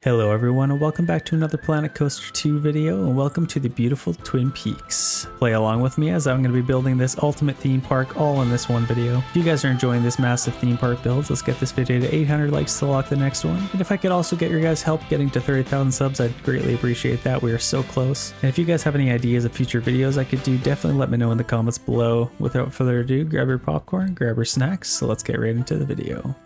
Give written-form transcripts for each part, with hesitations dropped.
Hello everyone and welcome back to another Planet Coaster 2 video, and welcome to the beautiful Twin Peaks. Play along with me as I'm going to be building this ultimate theme park all in this one video. If you guys are enjoying this massive theme park builds, let's get this video to 800 likes to lock the next one. And if I could also get your guys' help getting to 30,000 subs, I'd greatly appreciate that. We are so close. And if you guys have any ideas of future videos I could do, definitely let me know in the comments below. Without further ado, grab your popcorn, grab your snacks, so let's get right into the video.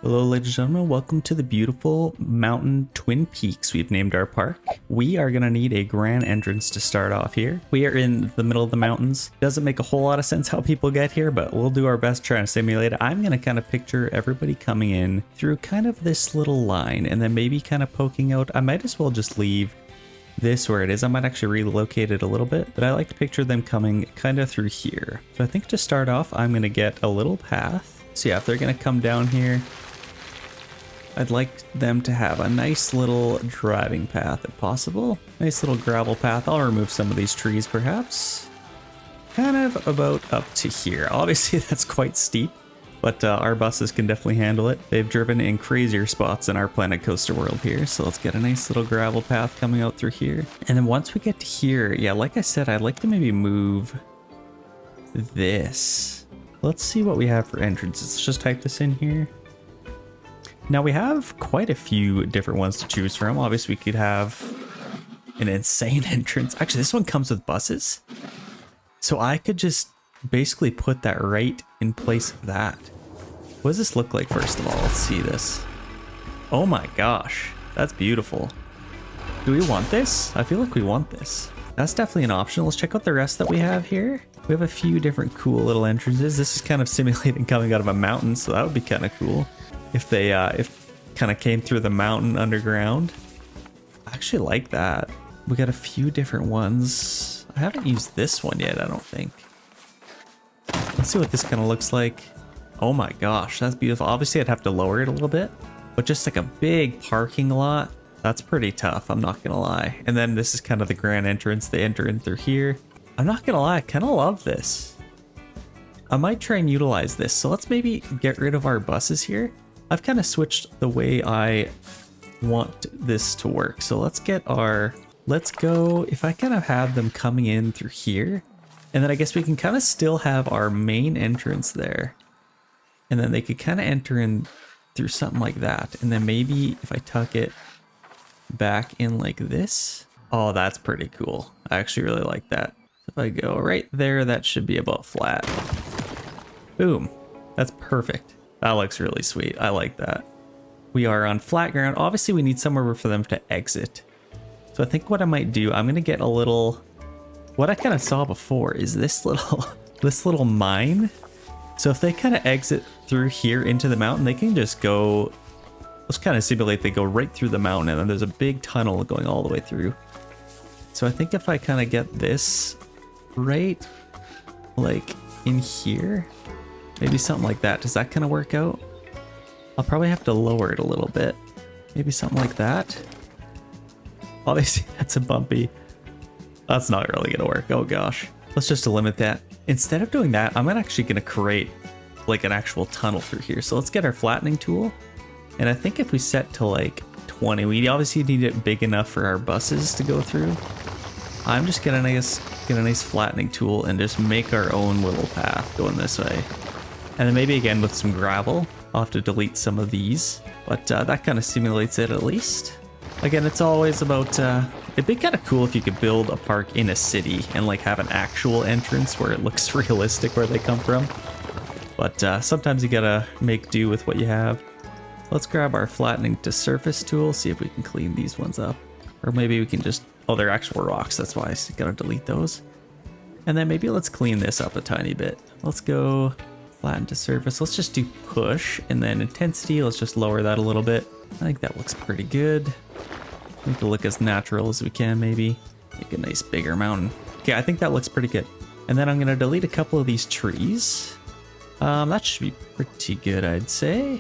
Hello ladies and gentlemen, welcome to the beautiful mountain Twin Peaks we've named our park. We are going to need a grand entrance to start off here. We are in the middle of the mountains. Doesn't make a whole lot of sense how people get here, but we'll do our best trying to simulate it. I'm going to kind of picture everybody coming in through kind of this little line and then maybe kind of poking out. I might as well just leave this where it is. I might actually relocate it a little bit, but I like to picture them coming kind of through here. So I think to start off, I'm going to get a little path. So yeah, if they're going to come down here, I'd like them to have a nice little driving path if possible. Nice little gravel path. I'll remove some of these trees perhaps. Kind of about up to here. Obviously that's quite steep, but our buses can definitely handle it. They've driven in crazier spots in our Planet Coaster world here. So let's get a nice little gravel path coming out through here. And then once we get to here, yeah, like I said, I'd like to maybe move this. Let's see what we have for entrances. Let's just type this in here. Now we have quite a few different ones to choose from. Obviously we could have an insane entrance. Actually, this one comes with buses. So I could just basically put that right in place of that. What does this look like first of all? Let's see this. Oh my gosh, that's beautiful. Do we want this? I feel like we want this. That's definitely an option. Let's check out the rest that we have here. We have a few different cool little entrances. This is kind of simulating coming out of a mountain, so that would be kind of cool. If they kind of came through the mountain underground. I actually like that. We got a few different ones. I haven't used this one yet, I don't think. Let's see what this kind of looks like. Oh my gosh, that's beautiful. Obviously I'd have to lower it a little bit, but just like a big parking lot, that's pretty tough, I'm not gonna lie. And then this is kind of the grand entrance. They enter in through here. I'm not gonna lie, I kind of love this. I might try and utilize this. So let's maybe get rid of our buses here. I've kind of switched the way I want this to work. So let's go, if I kind of have them coming in through here, and then I guess we can kind of still have our main entrance there. And then they could kind of enter in through something like that. And then maybe if I tuck it back in like this. Oh, that's pretty cool. I actually really like that. If I go right there, that should be about flat. Boom. That's perfect. That looks really sweet. I like that. We are on flat ground. Obviously, we need somewhere for them to exit. So I think what I might do, I'm going to get a little... What I kind of saw before is this little mine. So if they kind of exit through here into the mountain, they can just go... Let's kind of simulate they go right through the mountain, and then there's a big tunnel going all the way through. So I think if I kind of get this right like in here... Maybe something like that. Does that kind of work out? I'll probably have to lower it a little bit. Maybe something like that. Obviously, that's a bumpy. That's not really going to work. Oh gosh. Let's just eliminate that. Instead of doing that, I'm actually going to create like an actual tunnel through here. So let's get our flattening tool. And I think if we set to like 20, we obviously need it big enough for our buses to go through. I'm just going to get a nice flattening tool and just make our own little path going this way. And then maybe again with some gravel. I'll have to delete some of these, but that kind of simulates it at least. Again, it's always about, it'd be kind of cool if you could build a park in a city and like have an actual entrance where it looks realistic where they come from. But sometimes you gotta make do with what you have. Let's grab our flattening to surface tool, see if we can clean these ones up. Or maybe we can just, oh, they're actual rocks, that's why I gotta delete those. And then maybe let's clean this up a tiny bit. Let's go flatten to surface. Let's just do push, and then intensity, let's just lower that a little bit. I think that looks pretty good. Make it look as natural as we can, maybe. Make a nice bigger mountain. Okay, I think that looks pretty good. And then I'm gonna delete a couple of these trees. That should be pretty good, I'd say.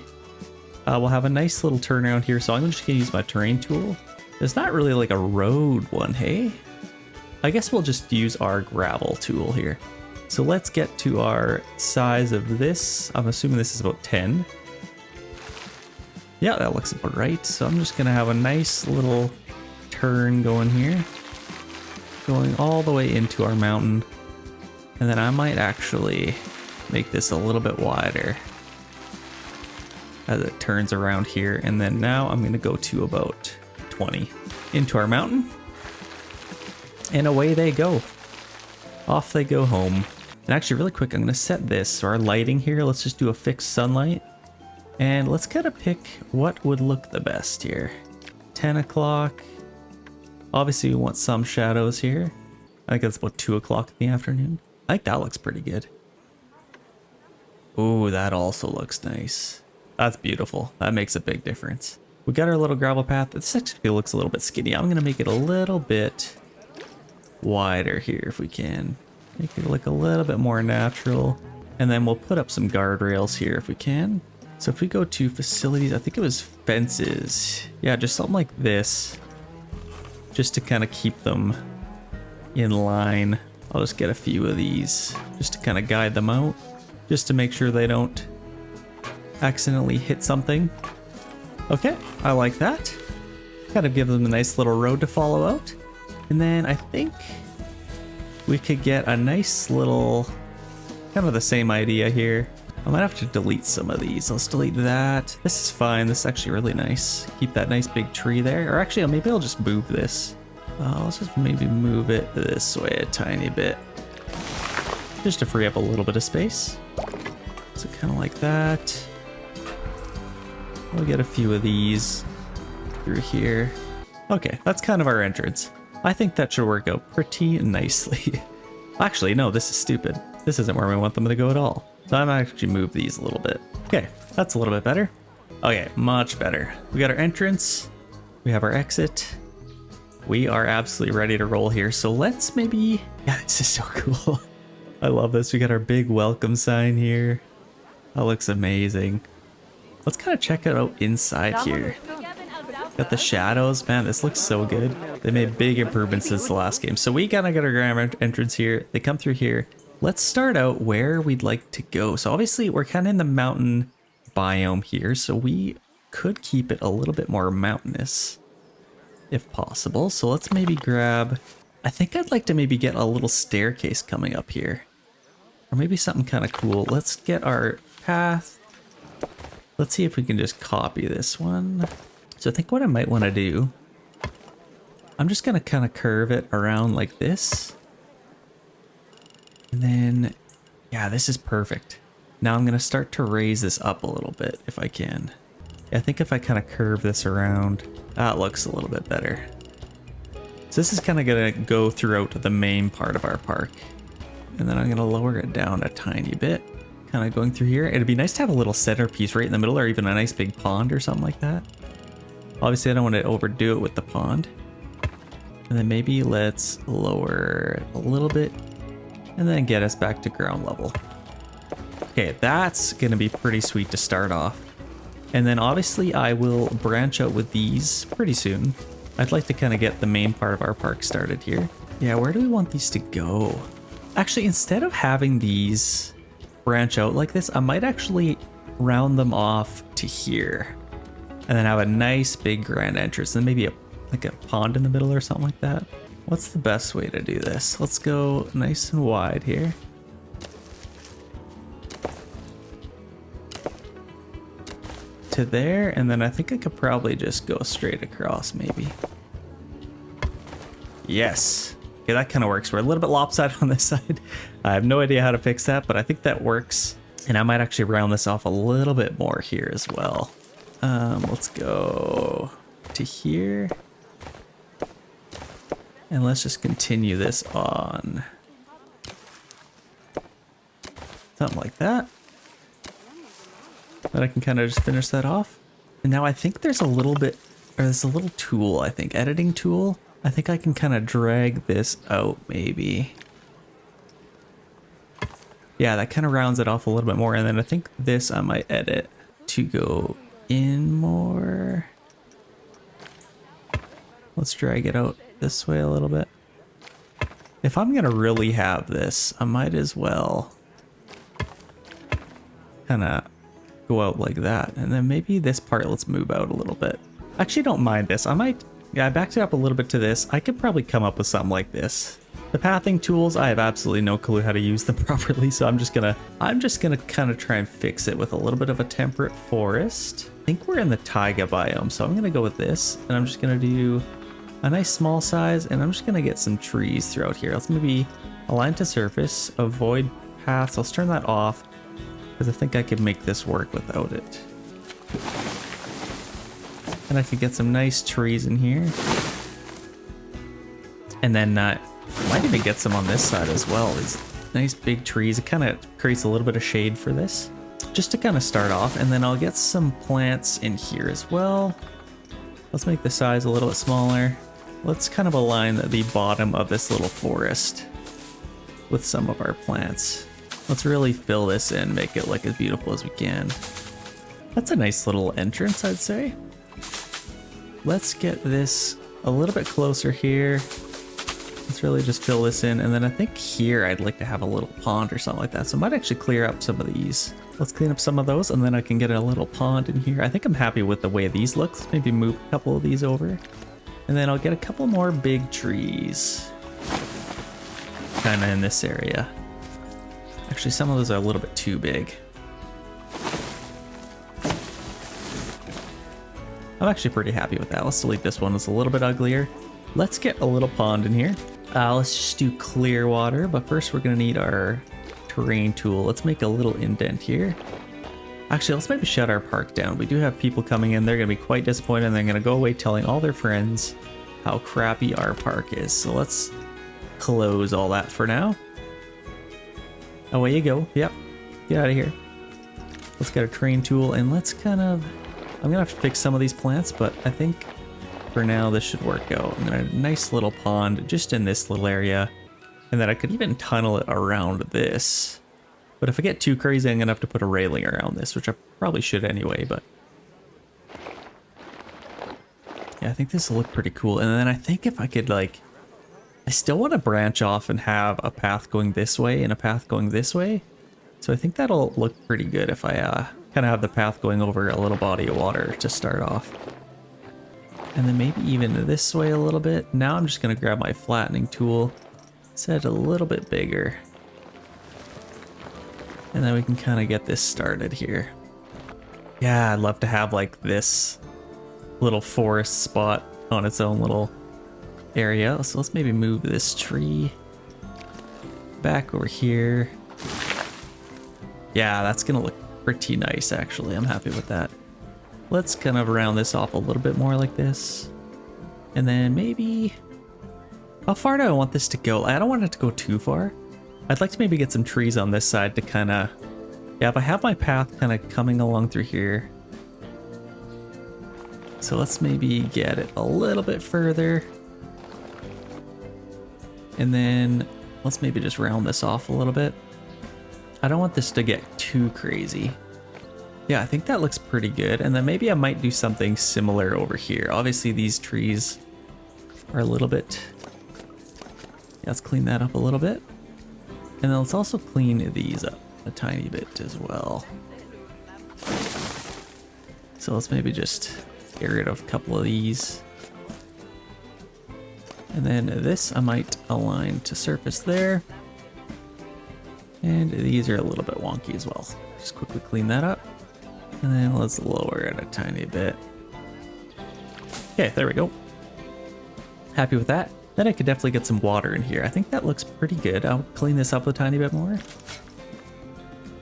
We'll have a nice little turnaround here, so I'm just gonna use my terrain tool. There's not really like a road one, hey? I guess we'll just use our gravel tool here. So let's get to our size of this. I'm assuming this is about 10. Yeah, that looks about right. So I'm just gonna have a nice little turn going here, going all the way into our mountain. And then I might actually make this a little bit wider as it turns around here. And then now I'm gonna go to about 20 into our mountain. And away they go. Off they go home. And actually really quick, I'm gonna set this. So our lighting here, let's just do a fixed sunlight. And let's kind of pick what would look the best here. 10 o'clock. Obviously we want some shadows here. I think that's about 2 o'clock in the afternoon. I think that looks pretty good. Ooh, that also looks nice. That's beautiful. That makes a big difference. We got our little gravel path. This actually looks a little bit skinny. I'm gonna make it a little bit wider here if we can. Make it look a little bit more natural. And then we'll put up some guardrails here if we can. So if we go to facilities, I think it was fences. Yeah, just something like this. Just to kind of keep them in line. I'll just get a few of these just to kind of guide them out. Just to make sure they don't accidentally hit something. Okay, I like that. Kind of give them a nice little road to follow out. And then I think we could get a nice little, kind of the same idea here. I might have to delete some of these. Let's delete that. This is fine. This is actually really nice. Keep that nice big tree there. Or actually, maybe I'll just move this. Let's just maybe move it this way a tiny bit. Just to free up a little bit of space. So kind of like that. We'll get a few of these through here. Okay, that's kind of our entrance. I think that should work out pretty nicely. Actually, no, this is stupid. This isn't where we want them to go at all. So I might actually move these a little bit. Okay, that's a little bit better. Okay, much better. We got our entrance. We have our exit. We are absolutely ready to roll here. So let's maybe, yeah, this is so cool. I love this. We got our big welcome sign here. That looks amazing. Let's kind of check it out inside here. Got the shadows. Man, this looks so good. They made big improvements since the last game. So we kind of got our grand entrance here. They come through here. Let's start out where we'd like to go. So obviously we're kind of in the mountain biome here. So we could keep it a little bit more mountainous if possible. So let's maybe grab, I think I'd like to maybe get a little staircase coming up here. Or maybe something kind of cool. Let's get our path. Let's see if we can just copy this one. So I think what I might want to do, I'm just going to kind of curve it around like this. And then, yeah, this is perfect. Now I'm going to start to raise this up a little bit if I can. I think if I kind of curve this around, that looks a little bit better. So this is kind of going to go throughout the main part of our park. And then I'm going to lower it down a tiny bit. Kind of going through here. It'd be nice to have a little centerpiece right in the middle, or even a nice big pond or something like that. Obviously I don't want to overdo it with the pond. And then maybe let's lower it a little bit and then get us back to ground level. Okay, that's gonna be pretty sweet to start off. And then obviously I will branch out with these pretty soon. I'd like to kind of get the main part of our park started here. Yeah, where do we want these to go? Actually, instead of having these branch out like this, I might actually round them off to here. And then have a nice big grand entrance. And maybe like a pond in the middle or something like that. What's the best way to do this? Let's go nice and wide here. To there, and then I think I could probably just go straight across maybe. Yes. Okay, that kind of works. We're a little bit lopsided on this side. I have no idea how to fix that, but I think that works. And I might actually round this off a little bit more here as well. Let's go to here. And let's just continue this on. Something like that. Then I can kind of just finish that off. And now I think there's a little bit, or there's a little tool, I think, editing tool. I think I can kind of drag this out maybe. Yeah, that kind of rounds it off a little bit more. And then I think this I might edit to go in more. Let's drag it out this way a little bit. If I'm gonna really have this, I might as well kind of go out like that. And then maybe this part, let's move out a little bit. Actually, don't mind this. I might, yeah, I backed it up a little bit to this. I could probably come up with something like this. The pathing tools, I have absolutely no clue how to use them properly, so I'm just gonna kind of try and fix it with a little bit of a temperate forest. I think we're in the taiga biome, so I'm gonna go with this, and I'm just gonna do a nice small size, and I'm just gonna get some trees throughout here. Let's maybe align to surface, avoid paths. Let's turn that off, because I think I could make this work without it. And I could get some nice trees in here. And then might even get some on this side as well. These nice big trees. It kind of creates a little bit of shade for this, just to kind of start off. And then I'll get some plants in here as well. Let's make the size a little bit smaller. Let's kind of align the bottom of this little forest with some of our plants. Let's really fill this in, make it look as beautiful as we can. That's a nice little entrance, I'd say. Let's get this a little bit closer here. Let's really just fill this in, and then I think here I'd like to have a little pond or something like that. So I might actually clear up some of these. Let's clean up some of those, and then I can get a little pond in here. I think I'm happy with the way these look. Let's maybe move a couple of these over. And then I'll get a couple more big trees. Kind of in this area. Actually, some of those are a little bit too big. I'm actually pretty happy with that. Let's delete this one. It's a little bit uglier. Let's get a little pond in here. Let's just do clear water, but first we're gonna need our terrain tool. Let's make a little indent here. Actually, let's maybe shut our park down. We do have people coming in. They're gonna be quite disappointed, and they're gonna go away telling all their friends how crappy our park is. So let's close all that for now. Away you go. Yep, get out of here. Let's get a terrain tool, and let's kind of, I'm gonna have to fix some of these plants, but I think for now this should work out. I'm gonna, a nice little pond just in this little area, and then I could even tunnel it around this. But if I get too crazy, I'm gonna have to put a railing around this, which I probably should anyway, but yeah, I think this will look pretty cool. And then I think if I could, like, I still want to branch off and have a path going this way and a path going this way. So I think that'll look pretty good if I kind of have the path going over a little body of water to start off. And then maybe even this way a little bit. Now I'm just going to grab my flattening tool, set it a little bit bigger. And then we can kind of get this started here. Yeah, I'd love to have like this little forest spot on its own little area. So let's maybe move this tree back over here. Yeah, that's going to look pretty nice actually. I'm happy with that. Let's kind of round this off a little bit more like this. And then maybe, how far do I want this to go? I don't want it to go too far. I'd like to maybe get some trees on this side to kind of, yeah, if I have my path kind of coming along through here. So let's maybe get it a little bit further. And then let's maybe just round this off a little bit. I don't want this to get too crazy. Yeah, I think that looks pretty good. And then maybe I might do something similar over here. Obviously these trees are a little bit, yeah, let's clean that up a little bit. And then let's also clean these up a tiny bit as well. So let's maybe just get rid of a couple of these. And then this I might align to surface there. And these are a little bit wonky as well. Just quickly clean that up. And then let's lower it a tiny bit. Okay, there we go. Happy with that. Then I could definitely get some water in here. I think that looks pretty good. I'll clean this up a tiny bit more.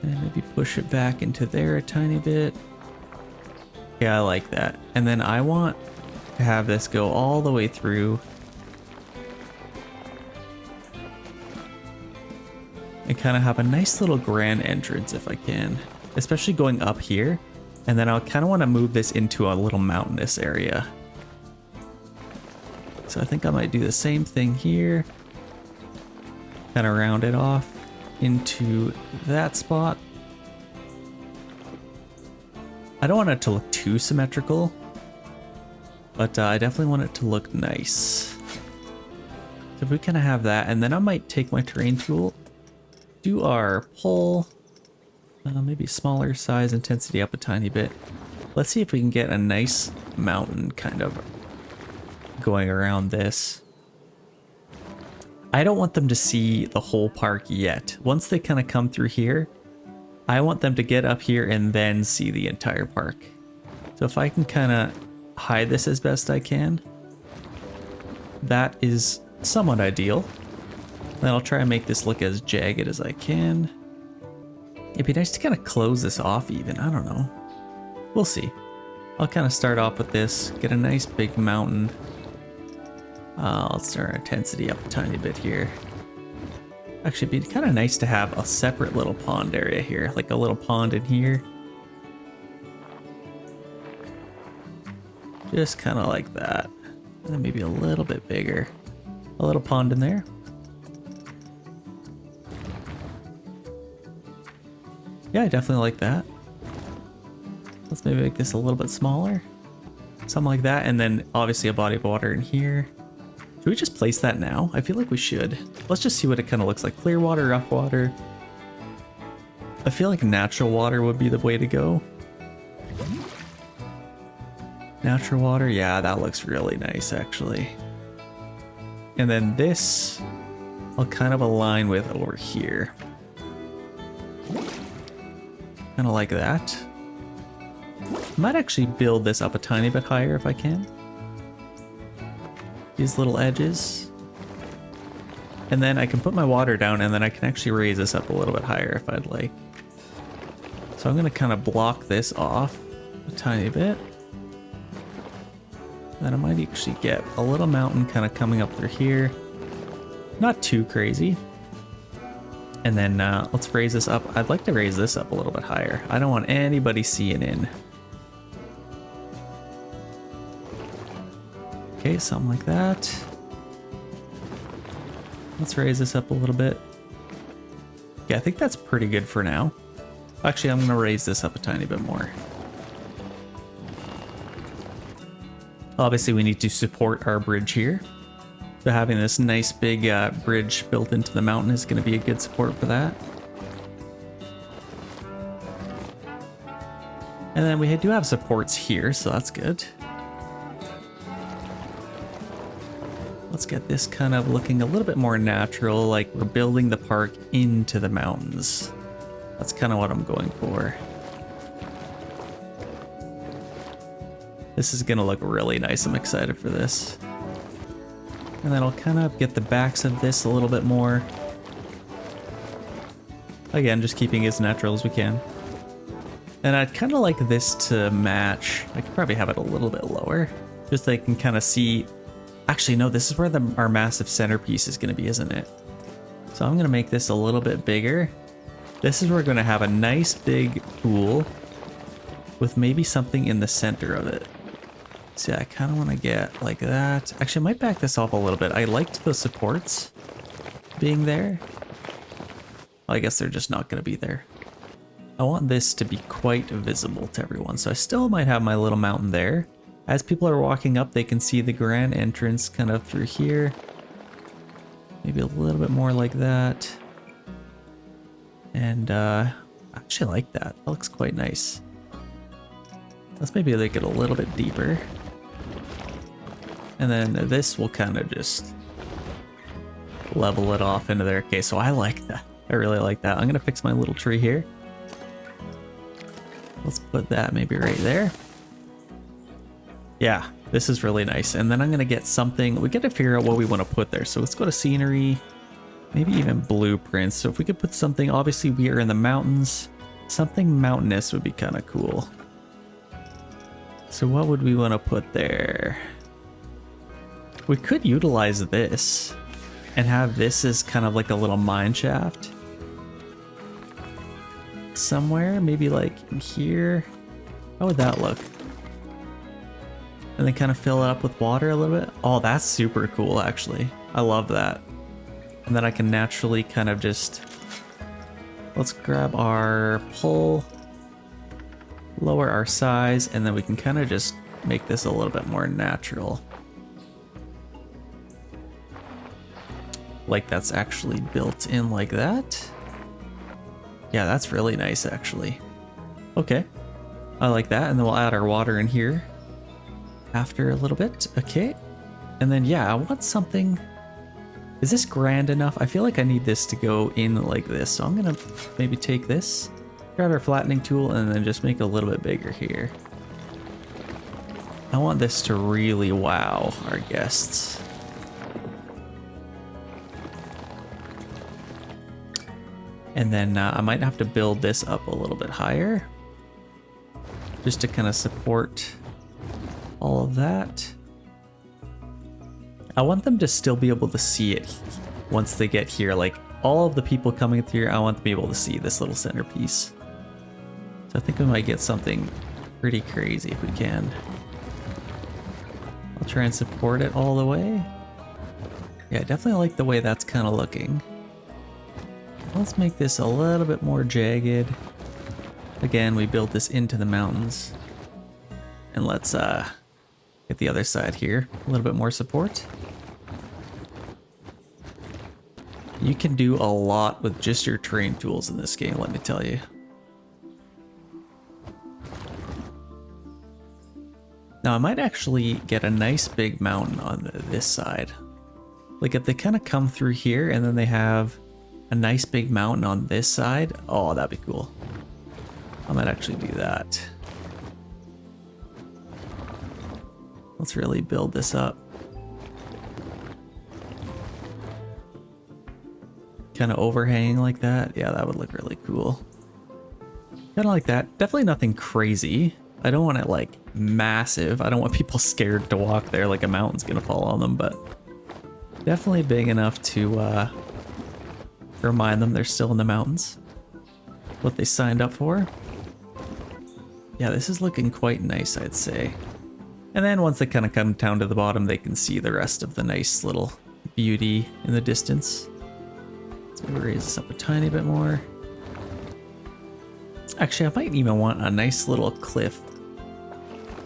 And maybe push it back into there a tiny bit. Yeah, I like that. And then I want to have this go all the way through. And kind of have a nice little grand entrance if I can. Especially going up here. And then I'll kind of want to move this into a little mountainous area. So I think I might do the same thing here. Kind of round it off into that spot. I don't want it to look too symmetrical, but I definitely want it to look nice. So if we kind of have that, and then I might take my terrain tool, do our pole, Maybe smaller size, intensity up a tiny bit. Let's see if we can get a nice mountain kind of going around this. I don't want them to see the whole park yet. Once they kind of come through here, I want them to get up here and then see the entire park. So if I can kind of hide this as best I can, that is somewhat ideal. Then I'll try and make this look as jagged as I can. It'd be nice to kind of close this off even, I don't know. We'll see. I'll kind of start off with this, get a nice big mountain. Let's start our intensity up a tiny bit here. Actually, it'd be kind of nice to have a separate little pond area here, like a little pond in here. Just kind of like that. And then maybe a little bit bigger. A little pond in there. Yeah, I definitely like that. Let's maybe make this a little bit smaller. Something like that, and then obviously a body of water in here. Should we just place that now? I feel like we should. Let's just see what it kind of looks like. Clear water, rough water. I feel like natural water would be the way to go. Natural water, yeah, that looks really nice actually. And then this, I'll kind of align with over here. Kind of like that. Might actually build this up a tiny bit higher if I can. These little edges. And then I can put my water down and then I can actually raise this up a little bit higher if I'd like. So I'm going to kind of block this off a tiny bit. Then I might actually get a little mountain kind of coming up through here. Not too crazy. And then let's raise this up. I'd like to raise this up a little bit higher. I don't want anybody seeing in. Okay, something like that. Let's raise this up a little bit. Yeah, I think that's pretty good for now. Actually, I'm gonna raise this up a tiny bit more. Obviously, we need to support our bridge here. So having this nice big bridge built into the mountain is going to be a good support for that. And then we do have supports here, so that's good. Let's get this kind of looking a little bit more natural, like we're building the park into the mountains. That's kind of what I'm going for. This is going to look really nice. I'm excited for this. And then I'll kind of get the backs of this a little bit more. Again, just keeping it as natural as we can. And I'd kind of like this to match. I could probably have it a little bit lower. Just so they can kind of see. Actually, no, this is where our massive centerpiece is going to be, isn't it? So I'm going to make this a little bit bigger. This is where we're going to have a nice big pool with maybe something in the center of it. See, I kind of want to get like that. Actually, I might back this off a little bit. I liked the supports being there. Well, I guess they're just not going to be there. I want this to be quite visible to everyone, so I still might have my little mountain there. As people are walking up, they can see the grand entrance kind of through here. Maybe a little bit more like that. And I actually like that. That looks quite nice. Let's maybe make it a little bit deeper. And then this will kind of just level it off into there. Okay, so I like that. I really like that. I'm going to fix my little tree here. Let's put that maybe right there. Yeah, this is really nice. And then I'm going to get something. We got to figure out what we want to put there. So let's go to scenery, maybe even blueprints. So if we could put something, obviously we are in the mountains. Something mountainous would be kind of cool. So what would we want to put there? We could utilize this and have this as kind of like a little mine shaft. Somewhere, maybe like in here. How would that look? And then kind of fill it up with water a little bit. Oh, that's super cool, actually. I love that. And then I can naturally kind of just... Let's grab our pull, lower our size, and then we can kind of just make this a little bit more natural. Like that's actually built in like that. Yeah, that's really nice actually. Okay, I like that. And then we'll add our water in here after a little bit. Okay, and then yeah, I want something. Is this grand enough? I feel like I need this to go in like this, so I'm gonna maybe take this, grab our flattening tool, and then just make it a little bit bigger here. I want this to really wow our guests. And then I might have to build this up a little bit higher, just to kind of support all of that. I want them to still be able to see it once they get here. Like all of the people coming through, I want them to be able to see this little centerpiece. So I think we might get something pretty crazy if we can. I'll try and support it all the way. Yeah, I definitely like the way that's kind of looking. Let's make this a little bit more jagged. Again, we build this into the mountains. And let's get the other side here. A little bit more support. You can do a lot with just your terrain tools in this game, let me tell you. Now I might actually get a nice big mountain on this side. Like if they kind of come through here and then they have a nice big mountain on this side, oh, that'd be cool. I might actually do that. Let's really build this up. Kind of overhang like that. Yeah, that would look really cool. Kind of like that. Definitely nothing crazy. I don't want it like massive. I don't want people scared to walk there like a mountain's gonna fall on them, but definitely big enough to remind them they're still in the mountains. What they signed up for. Yeah, this is looking quite nice, I'd say. And then once they kind of come down to the bottom, they can see the rest of the nice little beauty in the distance. So we'll raise this up a tiny bit more. Actually, I might even want a nice little cliff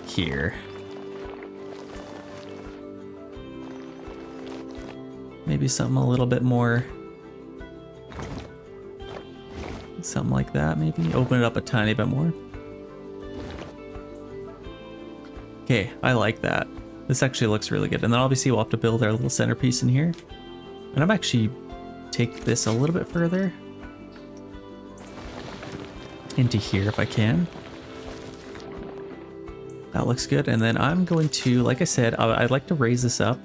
here. Maybe something a little bit more. Something like that, maybe. Open it up a tiny bit more. Okay, I like that. This actually looks really good. And then obviously we'll have to build our little centerpiece in here. And I'm actually take this a little bit further into here if I can. That looks good. And then I'm going to, like I said, I'd like to raise this up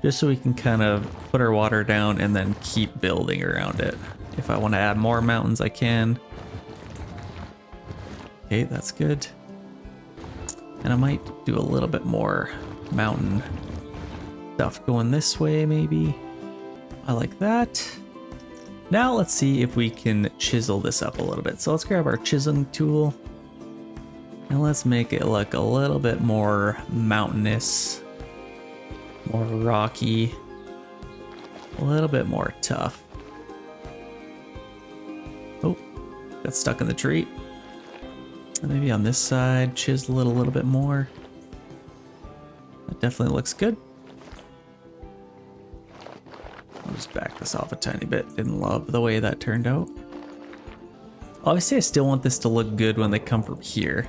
just so we can kind of put our water down and then keep building around it. If I want to add more mountains, I can. Okay, that's good. And I might do a little bit more mountain stuff going this way, maybe. I like that. Now let's see if we can chisel this up a little bit. So let's grab our chiseling tool and let's make it look a little bit more mountainous, more rocky, a little bit more tough. Oh, got stuck in the tree. Maybe on this side, chisel it a little bit more. That definitely looks good. I'll just back this off a tiny bit. Didn't love the way that turned out. Obviously, I still want this to look good when they come from here.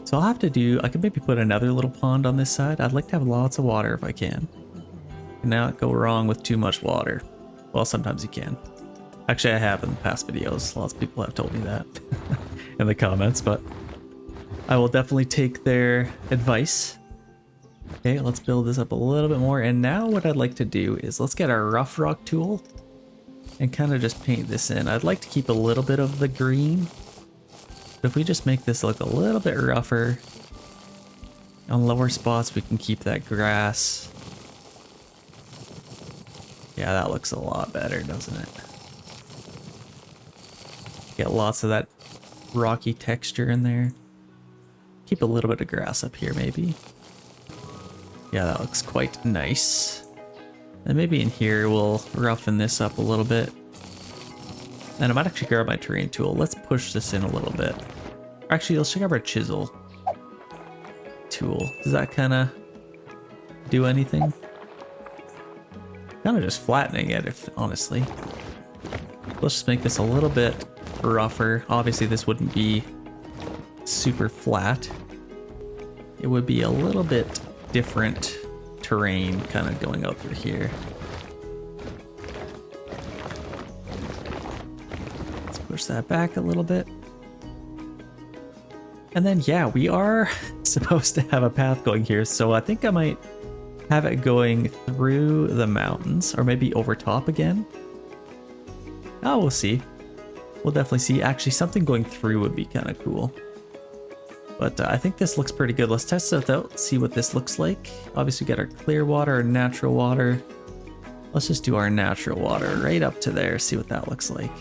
So I'll have to do, I could maybe put another little pond on this side. I'd like to have lots of water if I can. And not go wrong with too much water. Well, sometimes you can. Actually, I have in the past videos. Lots of people have told me that in the comments, but I will definitely take their advice. Okay, let's build this up a little bit more. And now what I'd like to do is let's get our rough rock tool and kind of just paint this in. I'd like to keep a little bit of the green. But if we just make this look a little bit rougher, on lower spots we can keep that grass. Yeah, that looks a lot better, doesn't it? Get lots of that rocky texture in there. Keep a little bit of grass up here, maybe. Yeah, that looks quite nice. And maybe in here we'll roughen this up a little bit. And I might actually grab my terrain tool. Let's push this in a little bit. Actually, let's check out our chisel tool. Does that kind of do anything? Kind of just flattening it, if honestly. Let's just make this a little bit rougher. Obviously this wouldn't be super flat. It would be a little bit different terrain kind of going out through here. Let's push that back a little bit. And then, yeah, we are supposed to have a path going here, so I think I might have it going through the mountains, or maybe over top again. Oh, we'll see. We'll definitely see. Actually, something going through would be kind of cool. But I think this looks pretty good. Let's test it out, see what this looks like. Obviously, we got our clear water, our natural water. Let's just do our natural water right up to there, see what that looks like.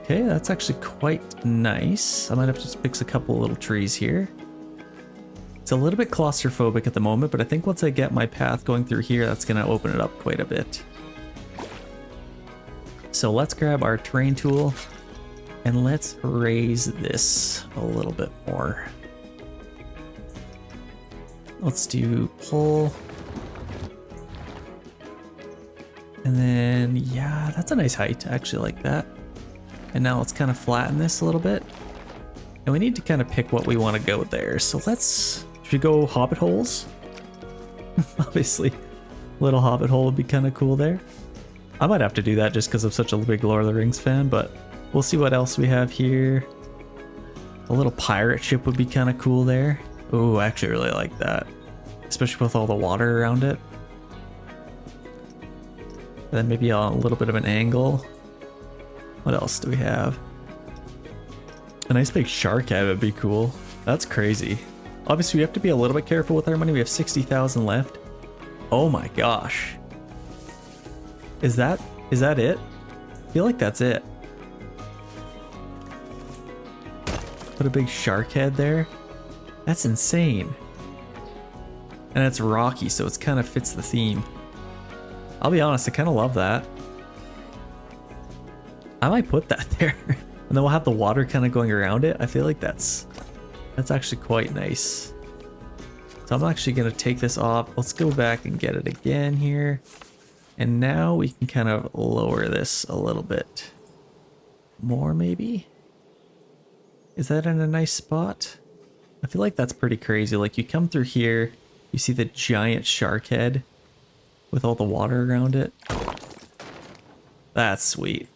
Okay, that's actually quite nice. I might have to just fix a couple little trees here. It's a little bit claustrophobic at the moment, but I think once I get my path going through here, that's going to open it up quite a bit. So let's grab our terrain tool and let's raise this a little bit more. Let's do pull. And then, yeah, that's a nice height. I actually like that. And now let's kind of flatten this a little bit. And we need to kind of pick what we want to go there. So let's, should we go hobbit holes? Obviously, little hobbit hole would be kind of cool there. I might have to do that just because I'm such a big Lord of the Rings fan, but we'll see what else we have here. A little pirate ship would be kind of cool there. Oh, I actually really like that. Especially with all the water around it. And then maybe a little bit of an angle. What else do we have? A nice big shark head would be cool. That's crazy. Obviously, we have to be a little bit careful with our money. We have 60,000 left. Oh my gosh. Is that it? I feel like that's it. Put a big shark head there. That's insane. And it's rocky, so it kind of fits the theme. I'll be honest, I kind of love that. I might put that there. And then we'll have the water kind of going around it. I feel like that's actually quite nice. So I'm actually going to take this off. Let's go back and get it again here. And now we can kind of lower this a little bit more, maybe. Is that in a nice spot? I feel like that's pretty crazy. Like you come through here, you see the giant shark head with all the water around it. That's sweet.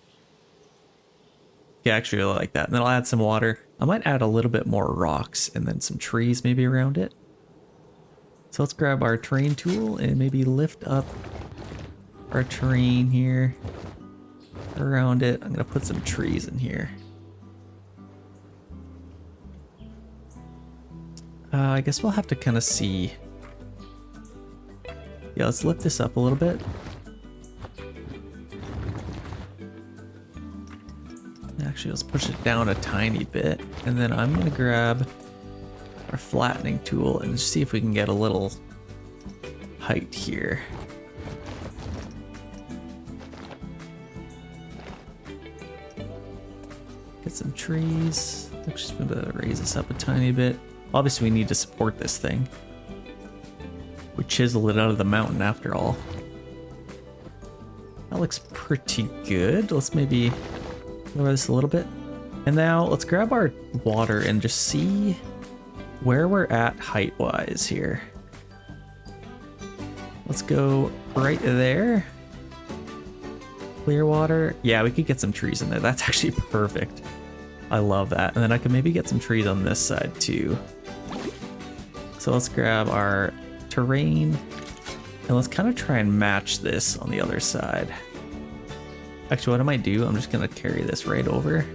Yeah, I actually really like that. And then I'll add some water. I might add a little bit more rocks and then some trees maybe around it. So let's grab our terrain tool and maybe lift up our terrain here around it. I'm gonna put some trees in here. I guess we'll have to kind of see. Yeah, let's lift this up a little bit. Actually, let's push it down a tiny bit. And then I'm gonna grab our flattening tool and see if we can get a little height here. Get some trees. Actually, just gonna raise this up a tiny bit. Obviously, we need to support this thing. We chiseled it out of the mountain after all. That looks pretty good. Let's maybe lower this a little bit. And now let's grab our water and just see where we're at height-wise here. Let's go right there. Clear water. Yeah, we could get some trees in there. That's actually perfect. I love that. And then I could maybe get some trees on this side too. So let's grab our terrain and let's kind of try and match this on the other side. Actually, what I might do, I'm just gonna carry this right over.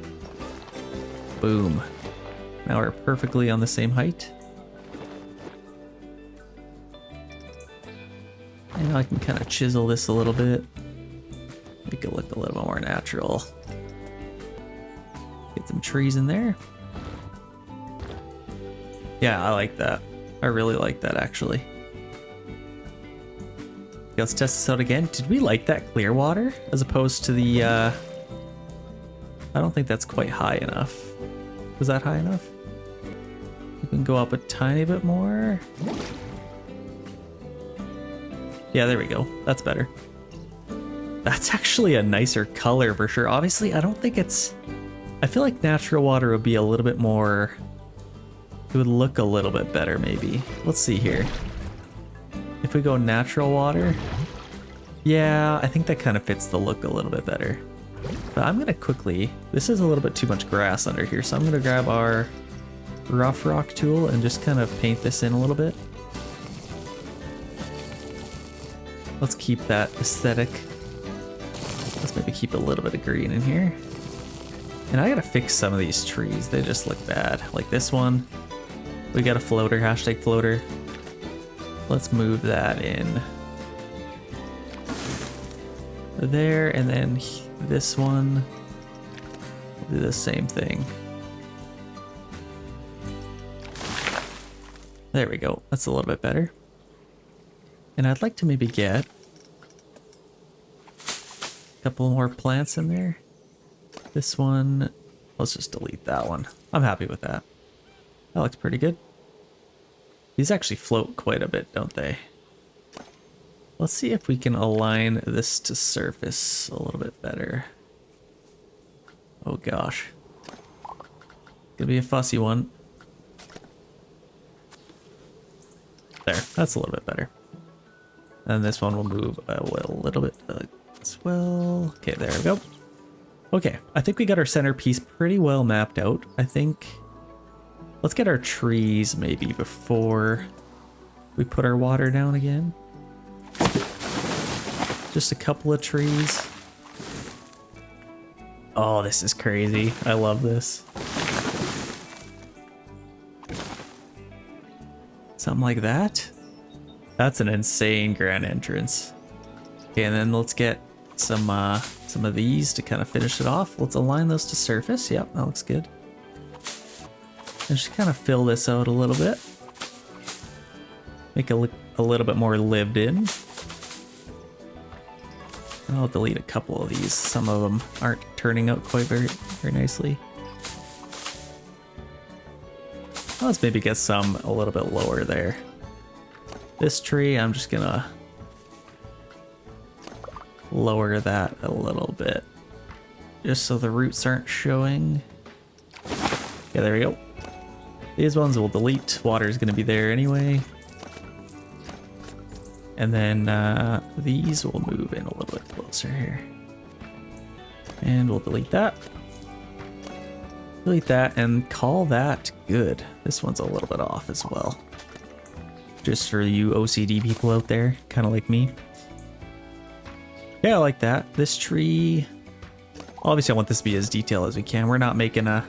Boom. Now we're perfectly on the same height. And I can kind of chisel this a little bit. Make it look a little more natural. Get some trees in there. Yeah, I like that. I really like that, actually. Okay, let's test this out again. Did we like that clear water as opposed to the, I don't think that's quite high enough. Was that high enough? We can go up a tiny bit more. Yeah, there we go. That's better. That's actually a nicer color for sure. Obviously, I don't think it's... I feel like natural water would be a little bit more... It would look a little bit better, maybe. Let's see here. If we go natural water... Yeah, I think that kind of fits the look a little bit better. But I'm going to quickly... This is a little bit too much grass under here, so I'm going to grab our rough rock tool and just kind of paint this in a little bit. Let's keep that aesthetic. Let's maybe keep a little bit of green in here. And I gotta fix some of these trees. They just look bad. Like this one. We got a floater, hashtag floater. Let's move that in. There, and then this one. We'll do the same thing. There we go. That's a little bit better. And I'd like to maybe get a couple more plants in there. This one, let's just delete that one. I'm happy with that. That looks pretty good. These actually float quite a bit, don't they? Let's see if we can align this to surface a little bit better. Oh gosh. Gonna be a fussy one. There, that's a little bit better. And this one will move a little bit as well. Okay, there we go. Okay, I think we got our centerpiece pretty well mapped out. I think, let's get our trees maybe before we put our water down again. Just a couple of trees. Oh, this is crazy. I love this. Something like that. That's an insane grand entrance. Okay, and then let's get some of these to kind of finish it off. Let's align those to surface. Yep, that looks good. And just kind of fill this out a little bit. Make it look a little bit more lived in. I'll delete a couple of these. Some of them aren't turning out quite very nicely. Let's maybe get some a little bit lower there. This tree, I'm just gonna lower that a little bit, just so the roots aren't showing. Yeah, there we go. These ones we'll delete. Water is gonna be there anyway. And then these will move in a little bit closer here. And we'll delete that. Delete that and call that good. This one's a little bit off as well. Just for you OCD people out there, kind of like me. Yeah, I like that. This tree, obviously I want this to be as detailed as we can. We're not making a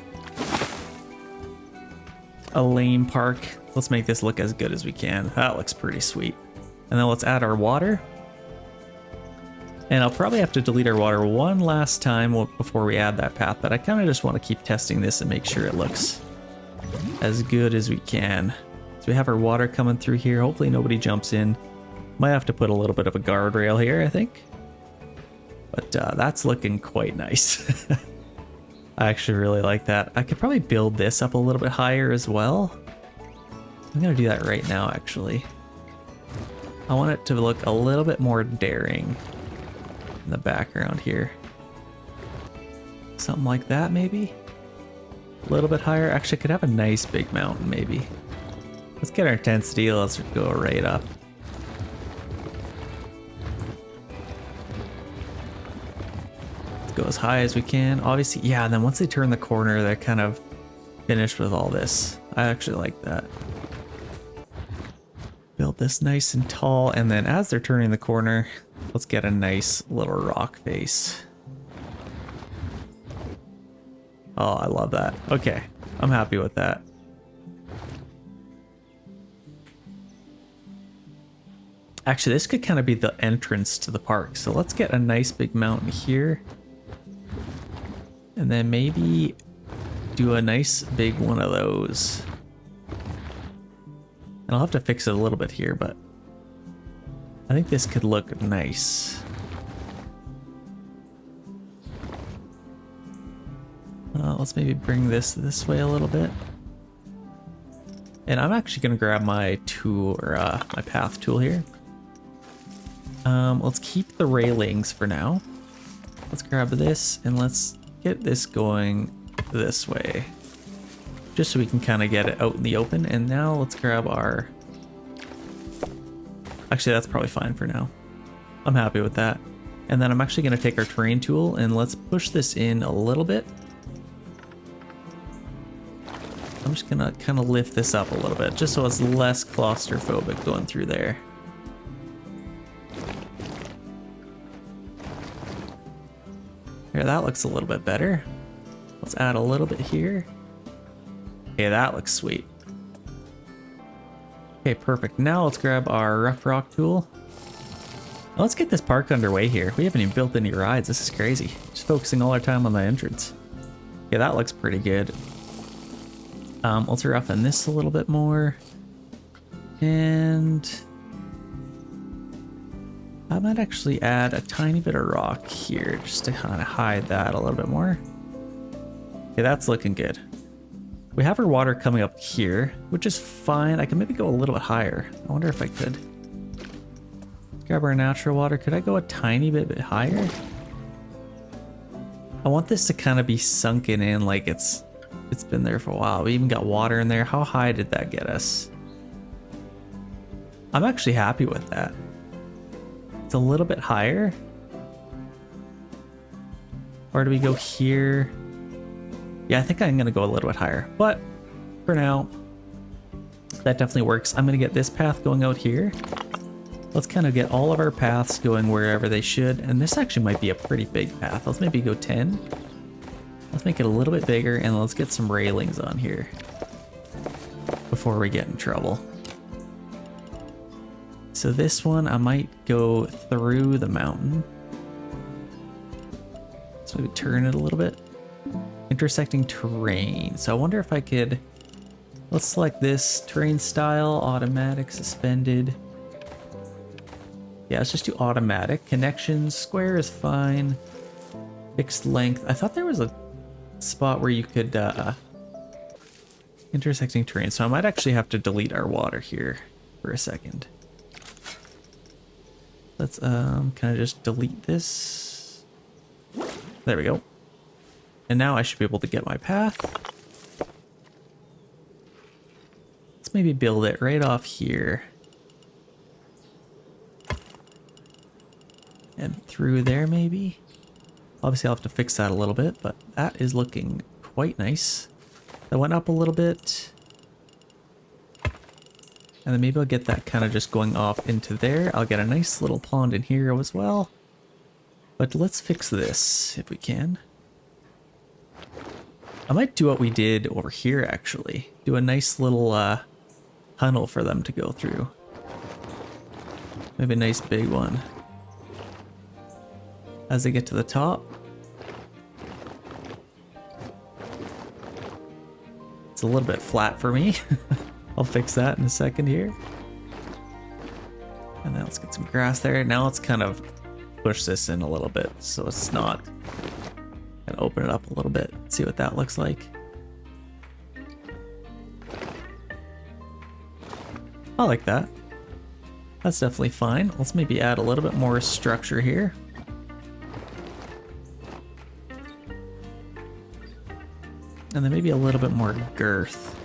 lame park. Let's make this look as good as we can. That looks pretty sweet. And then let's add our water. And I'll probably have to delete our water one last time before we add that path, but I kind of just want to keep testing this and make sure it looks as good as we can. So we have our water coming through here. Hopefully nobody jumps in. Might have to put a little bit of a guardrail here, I think. But that's looking quite nice. I actually really like that. I could probably build this up a little bit higher as well. I'm gonna do that right now, actually. I want it to look a little bit more daring in the background here. Something like that, maybe? A little bit higher. Actually, I could have a nice big mountain, maybe. Let's get our intensity. Let's go right up. Let's go as high as we can. Obviously, yeah, and then once they turn the corner, they're kind of finished with all this. I actually like that. Build this nice and tall, and then as they're turning the corner, let's get a nice little rock face. Oh, I love that. Okay, I'm happy with that. Actually, this could kind of be the entrance to the park. So let's get a nice big mountain here. And then maybe do a nice big one of those. And I'll have to fix it a little bit here, but I think this could look nice. Let's maybe bring this way a little bit. And I'm actually going to grab my tool, or my path tool here. Let's keep the railings for now. Let's grab this and let's get this going this way. Just so we can kind of get it out in the open. And now let's grab our... Actually, that's probably fine for now. I'm happy with that. And then I'm actually going to take our terrain tool and let's push this in a little bit. I'm just going to kind of lift this up a little bit just so it's less claustrophobic going through there. Here, that looks a little bit better. Let's add a little bit here. Okay, that looks sweet. Okay, perfect. Now let's grab our rough rock tool. Let's get this park underway here. We haven't even built any rides. This is crazy. Just focusing all our time on the entrance. Yeah, that looks pretty good. Let's roughen this a little bit more. And I might actually add a tiny bit of rock here just to kind of hide that a little bit more. Okay, that's looking good. We have our water coming up here, which is fine. I can maybe go a little bit higher. I wonder if I could. Grab our natural water. Could I go a tiny bit higher? I want this to kind of be sunken in like it's been there for a while. We even got water in there. How high did that get us? I'm actually happy with that. It's a little bit higher. Or do we go here? Yeah, I think I'm gonna go a little bit higher, but for now, that definitely works. I'm gonna get this path going out here. Let's kind of get all of our paths going wherever they should, and this actually might be a pretty big path. Let's maybe go 10. Let's make it a little bit bigger, and let's get some railings on here before we get in trouble. So this one, I might go through the mountain. So maybe turn it a little bit. Intersecting terrain. So I wonder if I could, let's select this terrain style, automatic, suspended. Yeah, let's just do automatic. Connections, square is fine. Fixed length. I thought there was a spot where you could, intersecting terrain. So I might actually have to delete our water here for a second. Let's, kind of just delete this. There we go. And now I should be able to get my path. Let's maybe build it right off here. And through there maybe. Obviously I'll have to fix that a little bit, but that is looking quite nice. That went up a little bit. And then maybe I'll get that kind of just going off into there. I'll get a nice little pond in here as well. But let's fix this if we can. I might do what we did over here actually. Do a nice little tunnel for them to go through. Maybe a nice big one. As they get to the top. It's a little bit flat for me. I'll fix that in a second here. And then let's get some grass there. Now let's kind of push this in a little bit so it's not, and open it up a little bit. See what that looks like. I like that. That's definitely fine. Let's maybe add a little bit more structure here. And then maybe a little bit more girth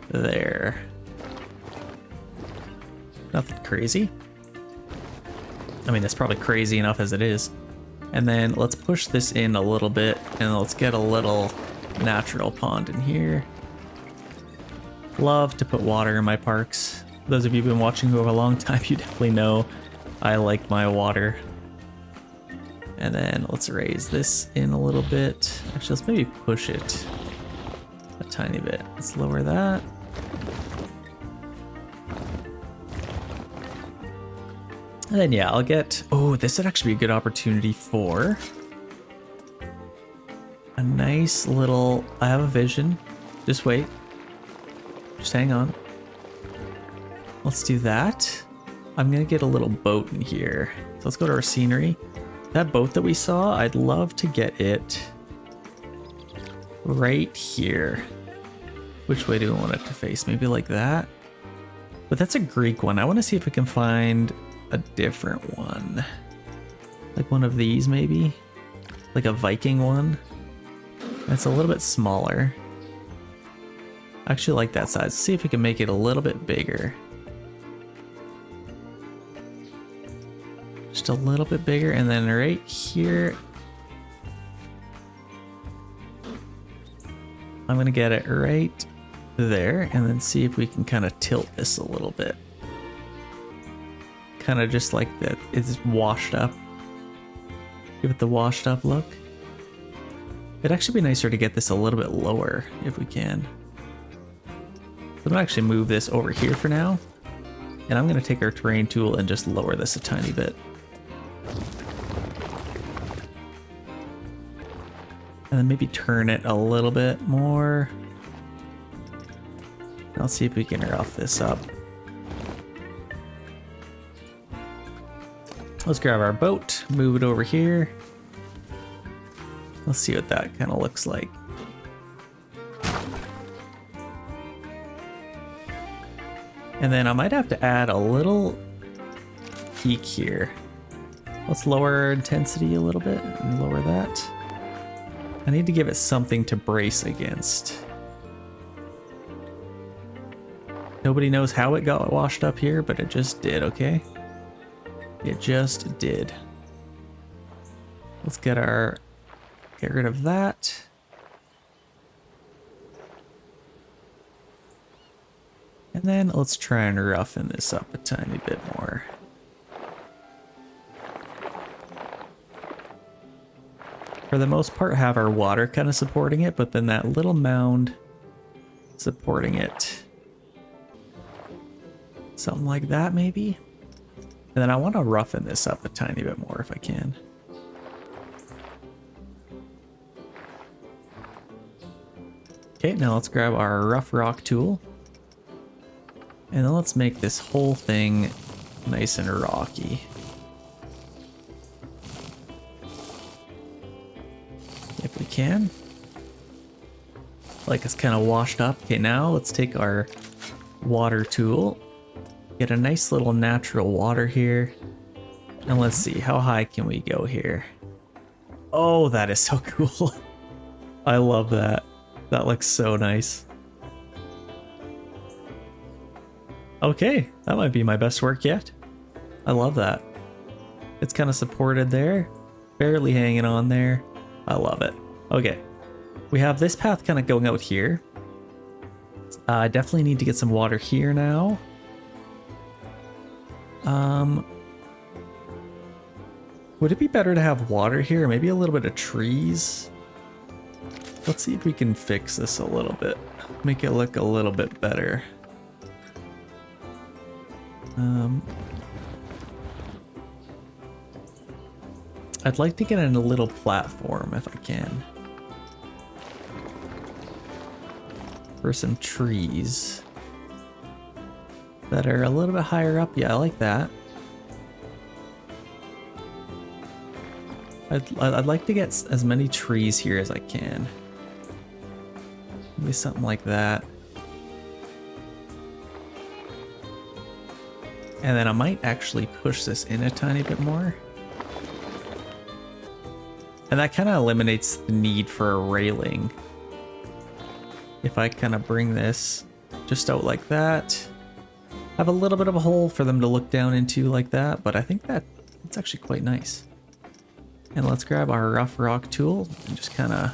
there. Nothing crazy. I mean, that's probably crazy enough as it is. And then let's push this in a little bit and let's get a little natural pond in here. Love to put water in my parks. Those of you who've been watching who have a long time, you definitely know I like my water. And then let's raise this in a little bit. Actually, let's maybe push it a tiny bit. Let's lower that. And then yeah, I'll get, oh, this would actually be a good opportunity for a nice little, I have a vision. Just wait. Just hang on. Let's do that. I'm gonna get a little boat in here. So let's go to our scenery. That boat that we saw, I'd love to get it right here. Which way do we want it to face? Maybe like that? But that's a Greek one. I want to see if we can find a different one. Like one of these maybe? Like a Viking one? It's a little bit smaller. I actually like that size. Let's see if we can make it a little bit bigger. Just a little bit bigger, and then right here, I'm gonna get it right there, and then see if we can kind of tilt this a little bit. Kind of just like that, it's washed up. Give it the washed up look. It'd actually be nicer to get this a little bit lower if we can. I'm gonna actually move this over here for now, and I'm gonna take our terrain tool and just lower this a tiny bit. And then maybe turn it a little bit more. Let's see if we can rough this up. Let's grab our boat, move it over here. Let's see what that kind of looks like. And then I might have to add a little peak here. Let's lower our intensity a little bit and lower that. I need to give it something to brace against. Nobody knows how it got washed up here, but it just did, okay? It just did. Let's get rid of that. And then let's try and roughen this up a tiny bit more. For the most part, have our water kind of supporting it, but then that little mound supporting it. Something like that, maybe? And then I want to roughen this up a tiny bit more if I can. Okay, now let's grab our rough rock tool. And then let's make this whole thing nice and rocky. If we can. Like it's kind of washed up. Okay, now let's take our water tool. Get a nice little natural water here. And let's see, how high can we go here? Oh, that is so cool. I love that. That looks so nice. Okay, that might be my best work yet. I love that. It's kind of supported there. Barely hanging on there. I love it. Okay, we have this path kind of going out here. I definitely need to get some water here now. Would it be better to have water here? Maybe a little bit of trees? Let's see if we can fix this a little bit. Make it look a little bit better. I'd like to get in a little platform if I can. For some trees that are a little bit higher up. Yeah, I like that. I'd like to get as many trees here as I can. Maybe something like that. And then I might actually push this in a tiny bit more. And that kind of eliminates the need for a railing. If I kind of bring this just out like that. Have a little bit of a hole for them to look down into like that, but I think that it's actually quite nice. And let's grab our rough rock tool and just kind of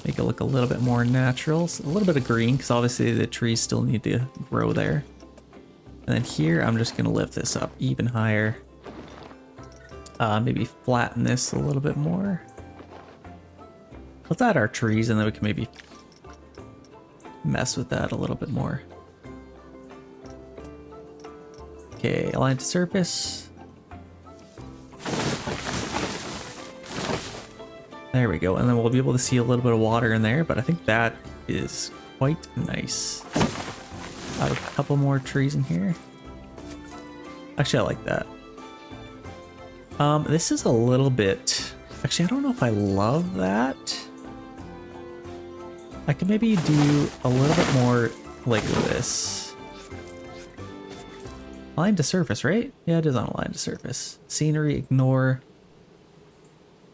make it look a little bit more natural. So a little bit of green, because obviously the trees still need to grow there. And then here, I'm just gonna lift this up even higher. Maybe flatten this a little bit more. Let's add our trees and then we can maybe mess with that a little bit more. Okay, align to surface. There we go, and then we'll be able to see a little bit of water in there, but I think that is quite nice. Add a couple more trees in here. Actually, I like that. This is a little bit... Actually, I don't know if I love that. I could maybe do a little bit more like this. Align to surface, right? Yeah, it is on align to surface. Scenery, ignore.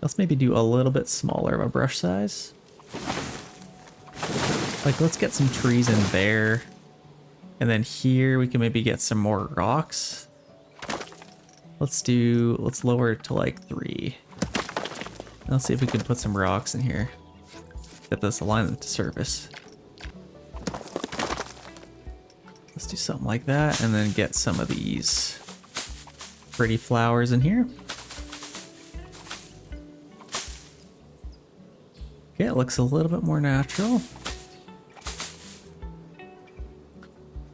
Let's maybe do a little bit smaller of a brush size. Like, let's get some trees in there. And then here we can maybe get some more rocks. Let's lower it to like 3. Let's see if we can put some rocks in here. Get this alignment to surface. Let's do something like that and then get some of these pretty flowers in here. Okay, it looks a little bit more natural.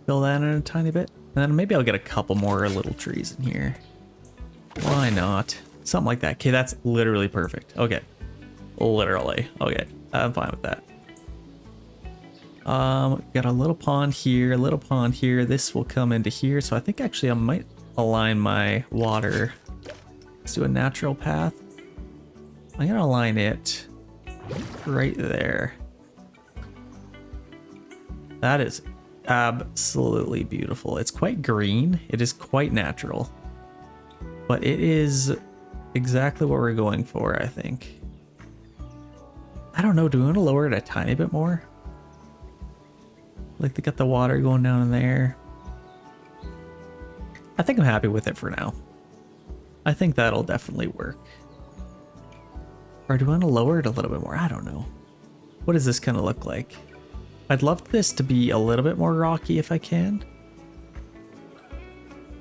Fill that in a tiny bit. And then maybe I'll get a couple more little trees in here. Why not? Something like that. Okay, that's literally perfect. Okay. Literally. Okay, I'm fine with that. Got a little pond here, a little pond here. This will come into here. So I think actually I might align my water. Let's do a natural path. I'm gonna align it right there. That is absolutely beautiful. It's quite green. It is quite natural. But it is exactly what we're going for, I think. I don't know, do we want to lower it a tiny bit more? Like they got the water going down in there. I think I'm happy with it for now. I think that'll definitely work. Or do I want to lower it a little bit more? I don't know. What does this kind of look like? I'd love this to be a little bit more rocky if I can.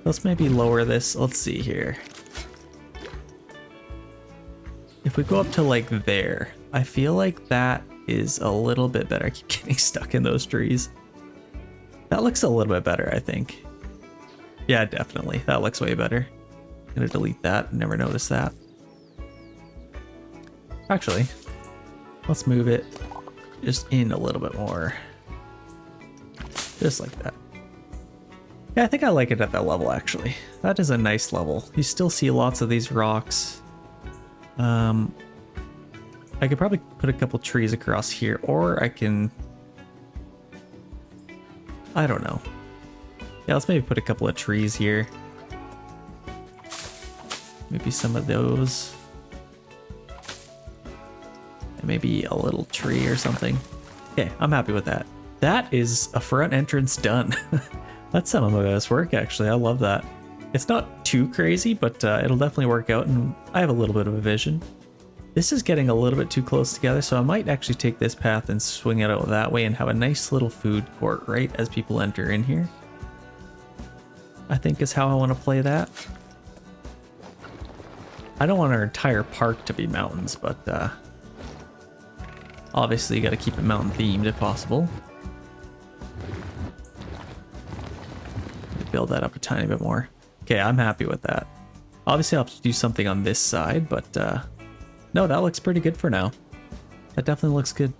Let's maybe lower this. Let's see here. If we go up to like there, I feel like that is a little bit better. I keep getting stuck in those trees. That looks a little bit better, I think. Yeah, definitely. That looks way better. I'm gonna delete that. Never noticed that. Actually, let's move it just in a little bit more. Just like that. Yeah, I think I like it at that level, actually. That is a nice level. You still see lots of these rocks. I could probably put a couple trees across here, or I can... I don't know. Yeah, let's maybe put a couple of trees here. Maybe some of those. And maybe a little tree or something. Okay, I'm happy with that. That is a front entrance done. That's some of my best work, actually. I love that. It's not too crazy, but it'll definitely work out, and I have a little bit of a vision. This is getting a little bit too close together, so I might actually take this path and swing it out that way and have a nice little food court right as people enter in here. I think is how I want to play that. I don't want our entire park to be mountains, but obviously you got to keep it mountain themed if possible. Build that up a tiny bit more. Okay, I'm happy with that. Obviously I'll have to do something on this side, but no, that looks pretty good for now. That definitely looks good.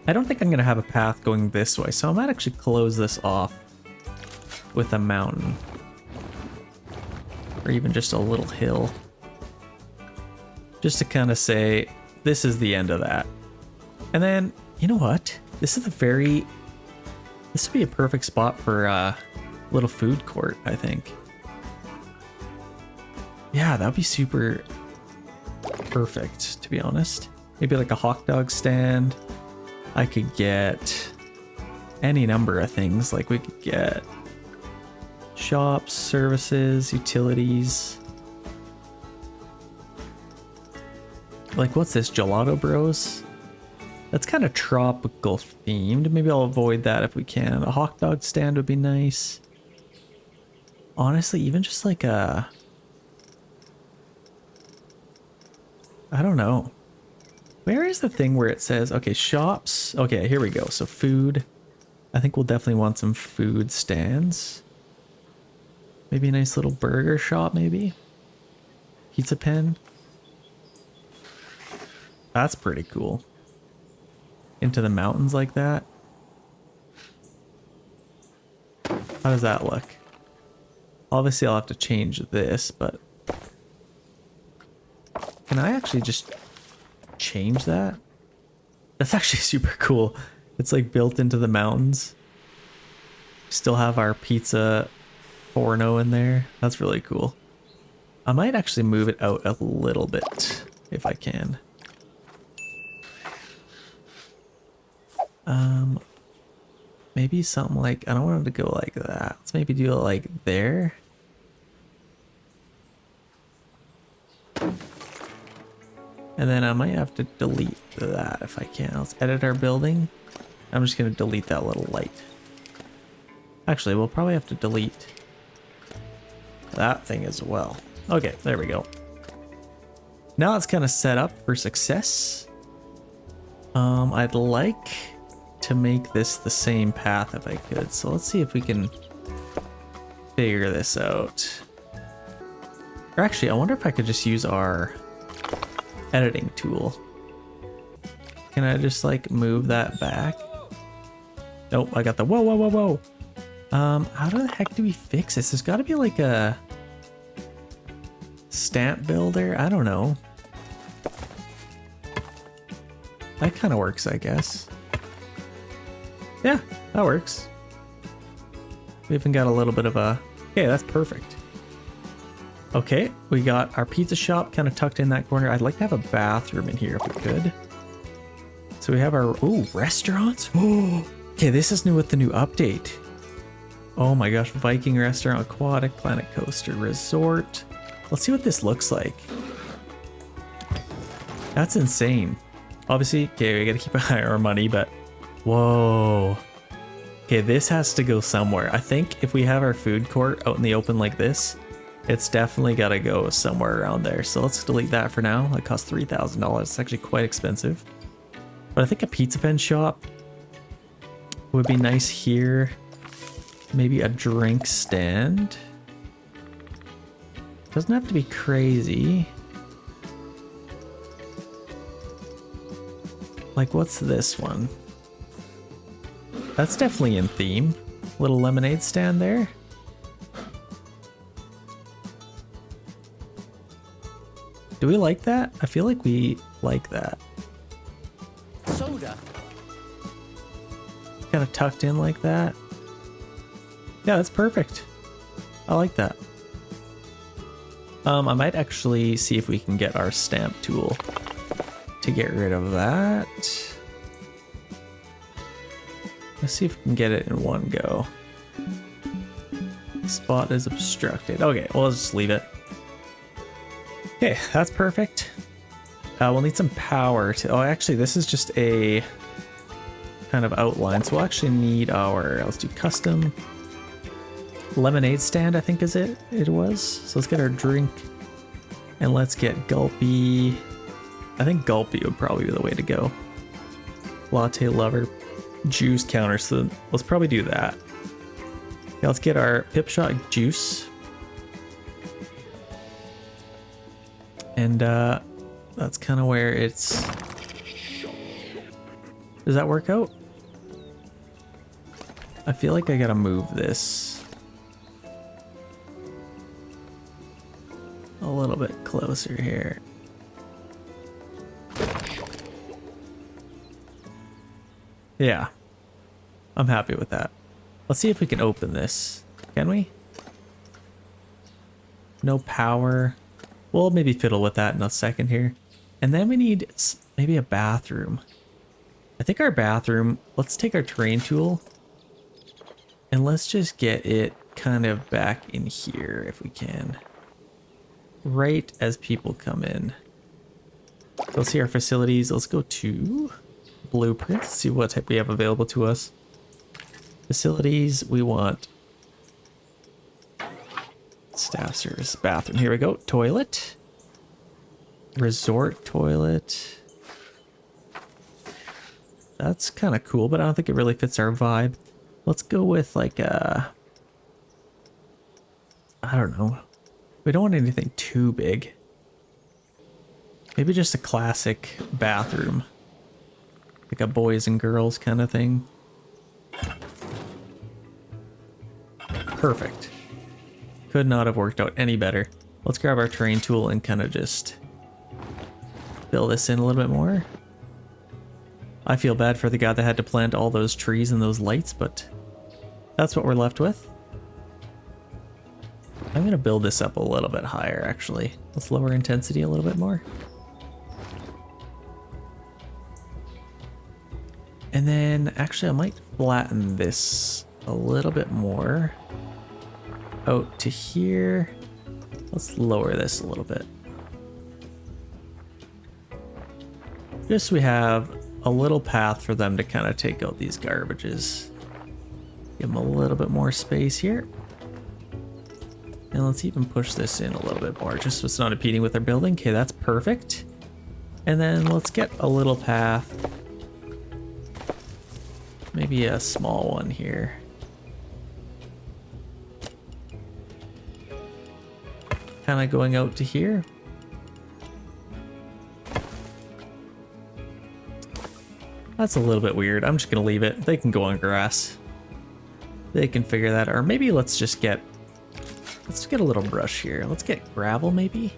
I don't think I'm gonna have a path going this way, so I might actually close this off with a mountain. Or even just a little hill. Just to kind of say, this is the end of that. And then, you know what? This would be a perfect spot for a little food court, I think. Yeah, that'd be super perfect, to be honest. Maybe like a hot dog stand. I could get any number of things. Like we could get shops, services, utilities. Like what's this, Gelato Bros? That's kind of tropical themed. Maybe I'll avoid that if we can. A hot dog stand would be nice. Honestly, even just like a... I don't know. Where is the thing where it says, okay, shops? Okay, here we go. So food. I think we'll definitely want some food stands. Maybe a nice little burger shop, maybe. Pizza pen. That's pretty cool. Into the mountains like that. How does that look? Obviously I'll have to change this, but can I actually just change that? That's actually super cool. It's like built into the mountains. Still have our pizza porno in there. That's really cool. I might actually move it out a little bit if I can. Maybe something like, I don't want it to go like that. Let's maybe do it like there. And then I might have to delete that if I can. Let's edit our building. I'm just going to delete that little light. Actually, we'll probably have to delete that thing as well. Okay, there we go. Now it's kind of set up for success. I'd like to make this the same path if I could. So let's see if we can figure this out. Or actually, I wonder if I could just use our editing tool. Can I just like move that back? Nope, I got the whoa, whoa, whoa, whoa. How the heck do we fix this? There's got to be like a stamp builder. I don't know. That kind of works, I guess. Yeah, that works. We even got a little bit of a... Okay, that's perfect. Okay, we got our pizza shop kind of tucked in that corner. I'd like to have a bathroom in here if we could. So we have our... Ooh, restaurants? Oh, okay, this is new with the new update. Oh my gosh, Viking restaurant, aquatic, planet coaster, resort. Let's see what this looks like. That's insane. Obviously, okay, we gotta keep an eye on our money, but whoa. Okay, this has to go somewhere. I think if we have our food court out in the open like this, it's definitely gotta go somewhere around there. So let's delete that for now. That costs $3,000. It's actually quite expensive. But I think a pizza pen shop would be nice here. Maybe a drink stand. Doesn't have to be crazy. Like, what's this one? That's definitely in theme. Little lemonade stand there. Do we like that? I feel like we like that. Soda. Kind of tucked in like that. Yeah, that's perfect. I like that. I might actually see if we can get our stamp tool to get rid of that. Let's see if we can get it in one go. Spot is obstructed. Okay, well, let's just leave it. Okay, that's perfect. We'll need some power to... Oh, actually, this is just a kind of outline. So we'll actually need our... Let's do custom. Lemonade stand, I think is it was. So let's get our drink. And let's get Gulpy. I think Gulpy would probably be the way to go. Latte lover. Juice counter. So let's probably do that. Okay, let's get our Pip Shot juice. And that's kind of where it's... Does that work out? I feel like I gotta move this a little bit closer here. Yeah, I'm happy with that. Let's see if we can open this. Can we? No power. We'll maybe fiddle with that in a second here. And then we need maybe a bathroom. I think our bathroom, let's take our terrain tool and let's just get it kind of back in here if we can. Right as people come in. So let's see our facilities. Let's go to blueprints, see what type we have available to us. Facilities, we want staff service, bathroom. Here we go. Toilet. Resort toilet. That's kind of cool, but I don't think it really fits our vibe. Let's go with like a... I don't know. We don't want anything too big. Maybe just a classic bathroom. Like a boys and girls kind of thing. Perfect. Could not have worked out any better. Let's grab our terrain tool and kind of just fill this in a little bit more. I feel bad for the guy that had to plant all those trees and those lights, but that's what we're left with. I'm gonna build this up a little bit higher actually. Let's lower intensity a little bit more. And then actually I might flatten this a little bit more out to here. Let's lower this a little bit. Just so we have a little path for them to kind of take out these garbages. Give them a little bit more space here. And let's even push this in a little bit more, just so it's not impeding with our building. Okay, that's perfect. And then let's get a little path. Maybe a small one here. Kind of going out to here. That's a little bit weird. I'm just gonna leave it. They can go on grass. They can figure that. Or maybe let's get a little brush here. Let's get gravel maybe.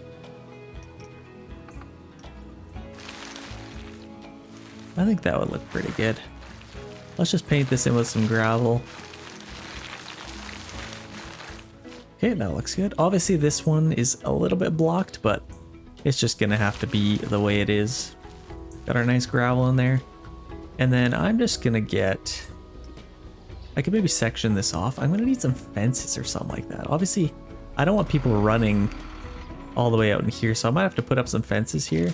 I think that would look pretty good. Let's just paint this in with some gravel. Okay, that looks good. Obviously this one is a little bit blocked, but it's just gonna have to be the way it is. Got our nice gravel in there. And then I'm just gonna get, I could maybe section this off. I'm gonna need some fences or something like that. Obviously, I don't want people running all the way out in here, so I might have to put up some fences here.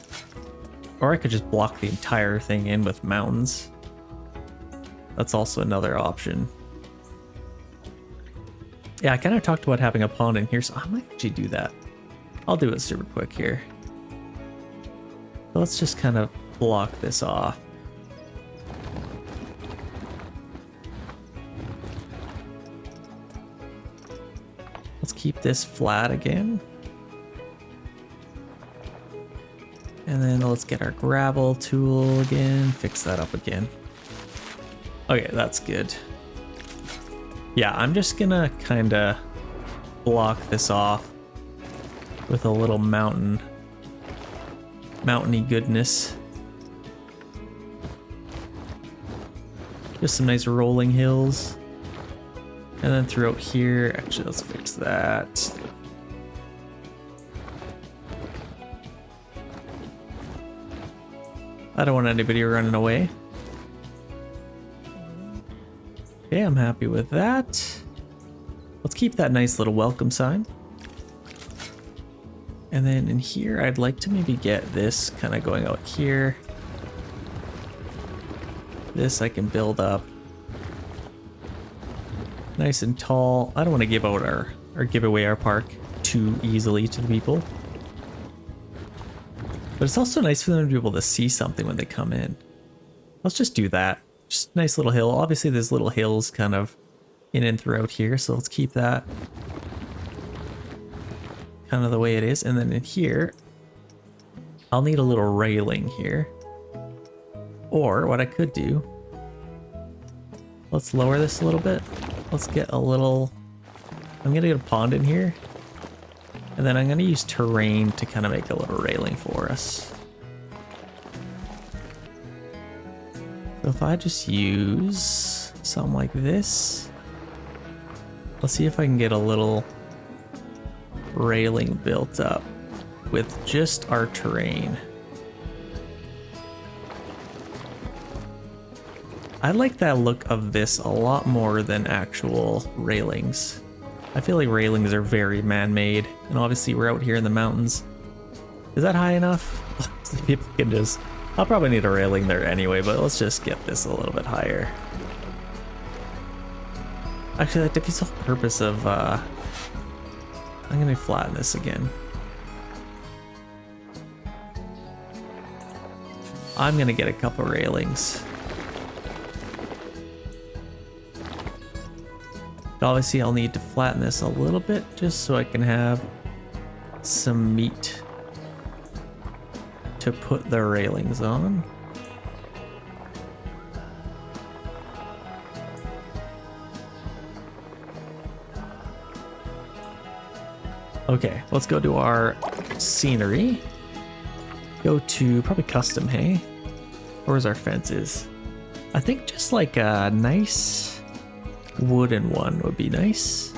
Or I could just block the entire thing in with mountains. That's also another option. Yeah, I kind of talked about having a pond in here, so I might actually do that. I'll do it super quick here. So let's just kind of block this off. Let's keep this flat again. And then let's get our gravel tool again, fix that up again. Okay, that's good. Yeah, I'm just gonna kind of block this off with a little mountainy goodness. Just some nice rolling hills. And then throughout here, actually let's fix that. I don't want anybody running away. Okay, I'm happy with that. Let's keep that nice little welcome sign. And then in here, I'd like to maybe get this kind of going out here. This I can build up nice and tall. I don't want to give out or give away our park too easily to the people. But it's also nice for them to be able to see something when they come in. Let's just do that. Just a nice little hill. Obviously there's little hills kind of in and throughout here, so let's keep that kind of the way it is. And then in here, I'll need a little railing here. Or what I could do, let's lower this a little bit. Let's get a little, I'm gonna get a pond in here. And then I'm gonna use terrain to kind of make a little railing for us. So if I just use something like this, let's see if I can get a little railing built up with just our terrain. I like that look of this a lot more than actual railings. I feel like railings are very man-made, and obviously we're out here in the mountains. Is that high enough? So people can just, I'll probably need a railing there anyway, but let's just get this a little bit higher. Actually, that defeats the whole purpose of, I'm gonna flatten this again. I'm gonna get a couple railings. Obviously, I'll need to flatten this a little bit just so I can have some meat to put the railings on. Okay, let's go to our scenery. Go to probably custom, hey? Where's our fences? I think just like a nice wooden one would be nice.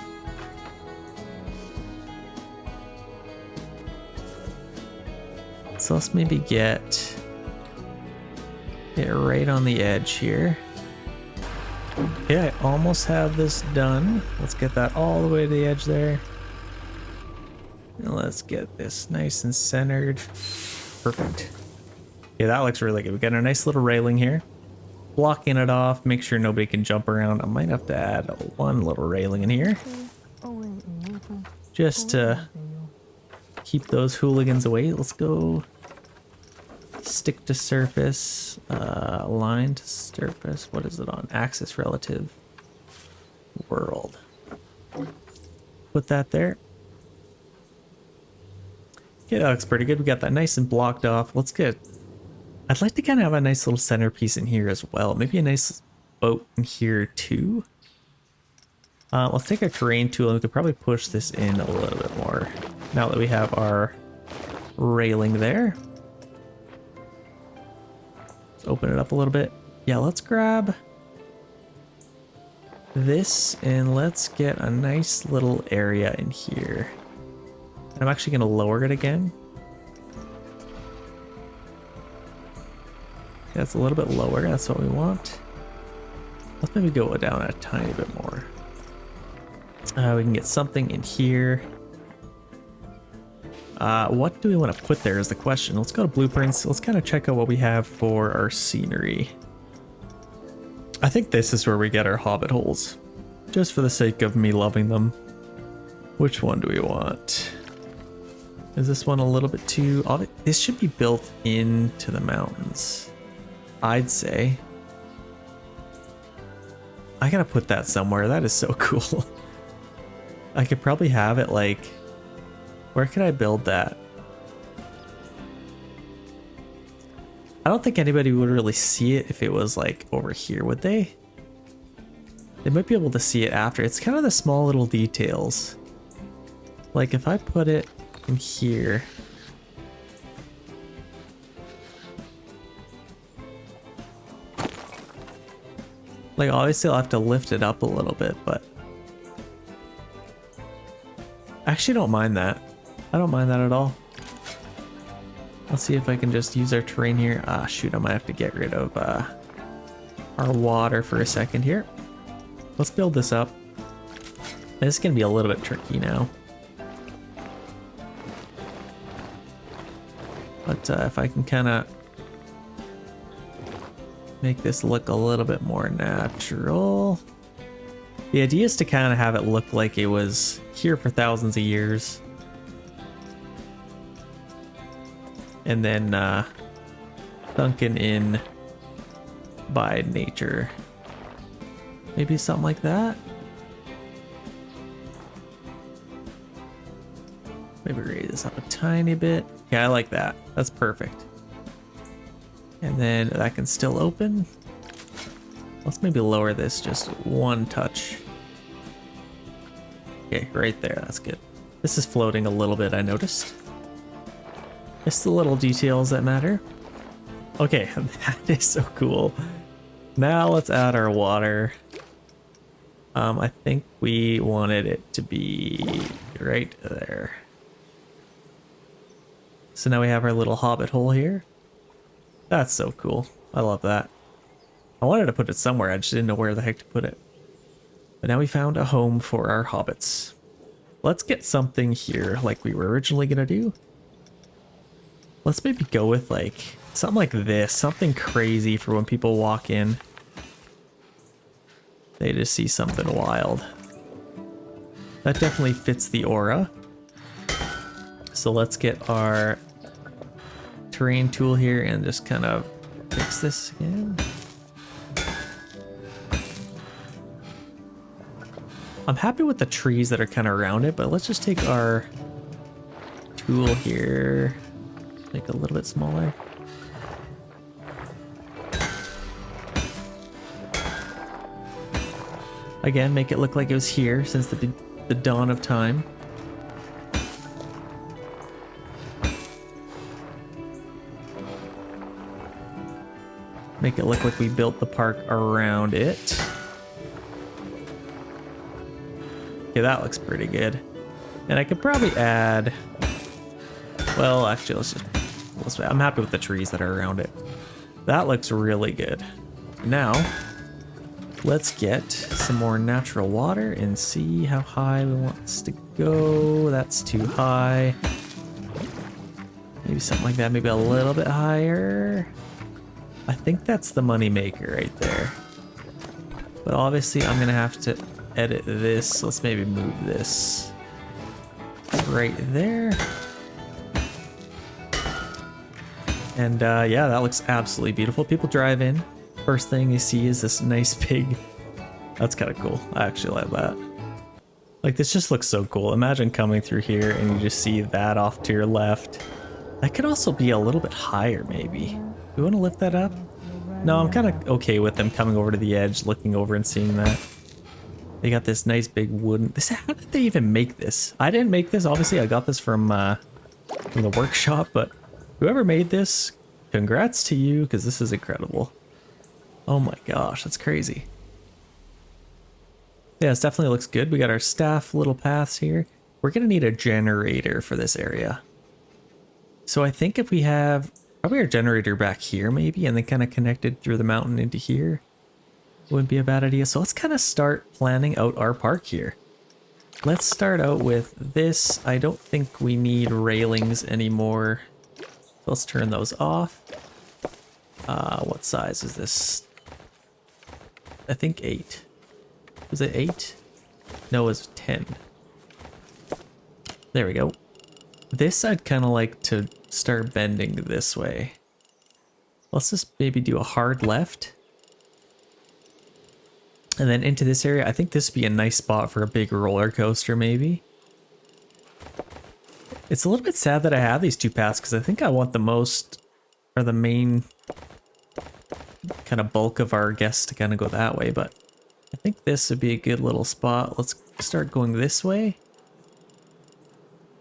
So let's maybe get it right on the edge here. Okay, I almost have this done. Let's get that all the way to the edge there. And let's get this nice and centered. Perfect. Yeah, that looks really good. We got a nice little railing here. Blocking it off, make sure nobody can jump around. I might have to add one little railing in here. Just to keep those hooligans away. Let's go stick to surface, line to surface. What is it on? Axis relative world. Put that there. Okay, that looks pretty good. We got that nice and blocked off. Let's get... I'd like to kind of have a nice little centerpiece in here as well. Maybe a nice boat in here too. Let's take our terrain tool and we could probably push this in a little bit more. Now that we have our railing there. Let's open it up a little bit. Yeah, let's grab this and let's get a nice little area in here. I'm actually going to lower it again. That's a little bit lower. That's what we want. Let's maybe go down a tiny bit more. We can get something in here. What do we want to put there is the question. Let's go to blueprints. Let's kind of check out what we have for our scenery. I think this is where we get our hobbit holes. Just for the sake of me loving them. Which one do we want? Is this one a little bit too obvious? This should be built into the mountains, I'd say. I gotta put that somewhere. That is so cool. I could probably have it like... Where could I build that? I don't think anybody would really see it if it was like over here, would they? They might be able to see it after. It's kind of the small little details. Like if I put it in here. Like obviously I'll have to lift it up a little bit, but I actually don't mind that. I don't mind that at all. Let's see if I can just use our terrain here. Ah, shoot, I might have to get rid of our water for a second here. Let's build this up. This is gonna be a little bit tricky now. But if I can kind of make this look a little bit more natural. The idea is to kind of have it look like it was here for thousands of years. And then sunken in by nature. Maybe something like that. Maybe raise this up a tiny bit. Yeah, I like that. That's perfect. And then that can still open. Let's maybe lower this just one touch. Okay, right there. That's good. This is floating a little bit, I noticed. It's the little details that matter. Okay, that is so cool. Now let's add our water. I think we wanted it to be right there. So now we have our little hobbit hole here. That's so cool. I love that. I wanted to put it somewhere, I just didn't know where the heck to put it. But now we found a home for our hobbits. Let's get something here like we were originally gonna do. Let's maybe go with like something like this, something crazy for when people walk in. They just see something wild. That definitely fits the aura. So let's get our terrain tool here and just kind of fix this again. I'm happy with the trees that are kind of around it, but let's just take our tool here, make it a little bit smaller. Again, make it look like it was here since the dawn of time. Make it look like we built the park around it. Okay, that looks pretty good. And I could probably add... Well, actually, let's just I'm happy with the trees that are around it. That looks really good. Now, let's get some more natural water and see how high we want this to go. That's too high. Maybe something like that, maybe a little bit higher. I think that's the money maker right there. But obviously I'm gonna have to edit this. So let's maybe move this right there. And yeah, that looks absolutely beautiful. People drive in. First thing you see is this nice big, that's kind of cool. I actually like that. Like this just looks so cool. Imagine coming through here and you just see that off to your left. That could also be a little bit higher maybe. Do you want to lift that up? No, I'm kind of okay with them coming over to the edge, looking over and seeing that. They got this nice big wooden, how did they even make this? I didn't make this, obviously I got this from the workshop, but whoever made this, congrats to you, because this is incredible. Oh my gosh, that's crazy. Yeah, this definitely looks good. We got our staff little paths here. We're gonna need a generator for this area. So I think if we have probably our generator back here maybe, and then kind of connected through the mountain into here, wouldn't be a bad idea. So let's kind of start planning out our park here. Let's start out with this. I don't think we need railings anymore. So let's turn those off. What size is this? I think 8. Was it 8? No, it was 10. There we go. This I'd kind of like to start bending this way. Let's just maybe do a hard left. And then into this area, I think this would be a nice spot for a big roller coaster maybe. It's a little bit sad that I have these two paths because I think I want the most, or the main kind of bulk of our guests to kind of go that way, but I think this would be a good little spot. Let's start going this way.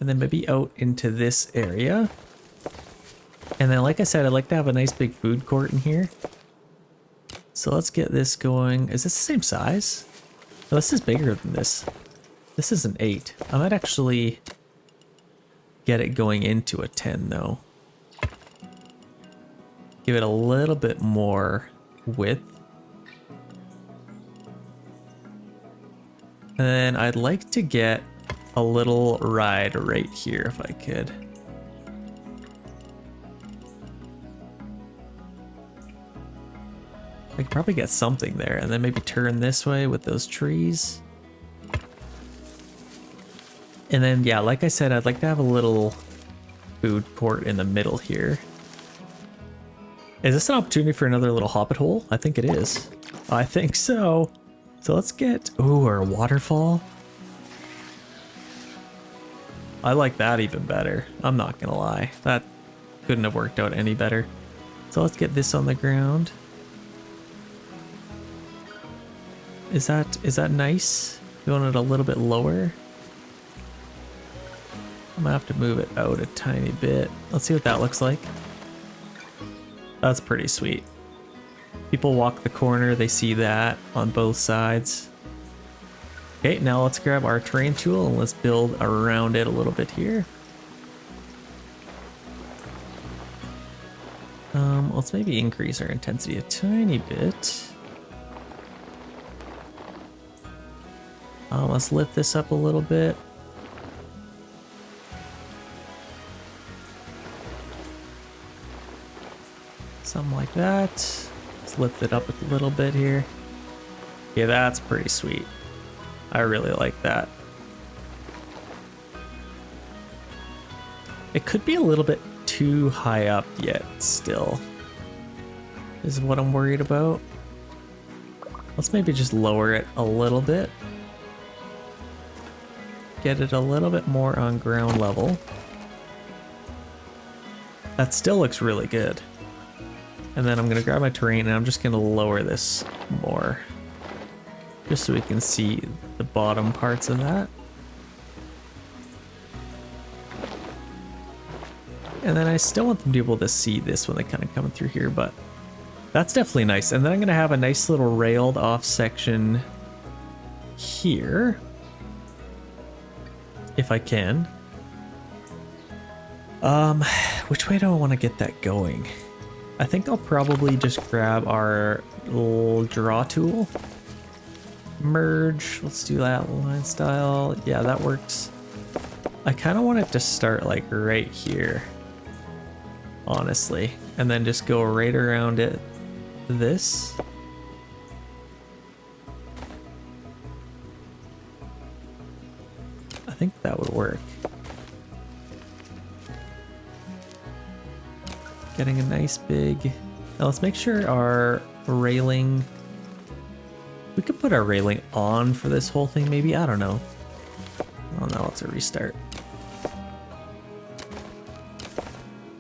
And then maybe out into this area. And then like I said, I'd like to have a nice big food court in here. So let's get this going. Is this the same size? No, this is bigger than this. This is an 8. I might actually get it going into a 10 though. Give it a little bit more width. And then I'd like to get a little ride right here if I could. I could probably get something there and then maybe turn this way with those trees. And then, yeah, like I said, I'd like to have a little food court in the middle here. Is this an opportunity for another little hobbit hole? I think it is. I think so. So let's get, ooh, our waterfall. I like that even better. I'm not gonna lie. That couldn't have worked out any better. So let's get this on the ground. Is that nice? You want it a little bit lower? I'm gonna have to move it out a tiny bit. Let's see what that looks like. That's pretty sweet. People walk the corner, they see that on both sides. Okay, now let's grab our terrain tool and let's build around it a little bit here. Let's maybe increase our intensity a tiny bit. Let's lift this up a little bit. Something like that. Let's lift it up a little bit here. Yeah, that's pretty sweet. I really like that. It could be a little bit too high up yet still, is what I'm worried about. Let's maybe just lower it a little bit. Get it a little bit more on ground level. That still looks really good. And then I'm gonna grab my terrain and I'm just gonna lower this more, just so we can see the bottom parts of that. And then I still want them to be able to see this when they kind of come through here, but that's definitely nice. And then I'm gonna have a nice little railed off section here, if I can. Which way do I want to get that going? I think I'll probably just grab our little draw tool. Merge, let's do that line style. Yeah, that works. I kind of want it to start like right here, honestly, and then just go right around it. This. I think that would work. Getting a nice big... Now let's make sure our railing... We could put our railing on for this whole thing maybe, I don't know. Oh no, let's restart.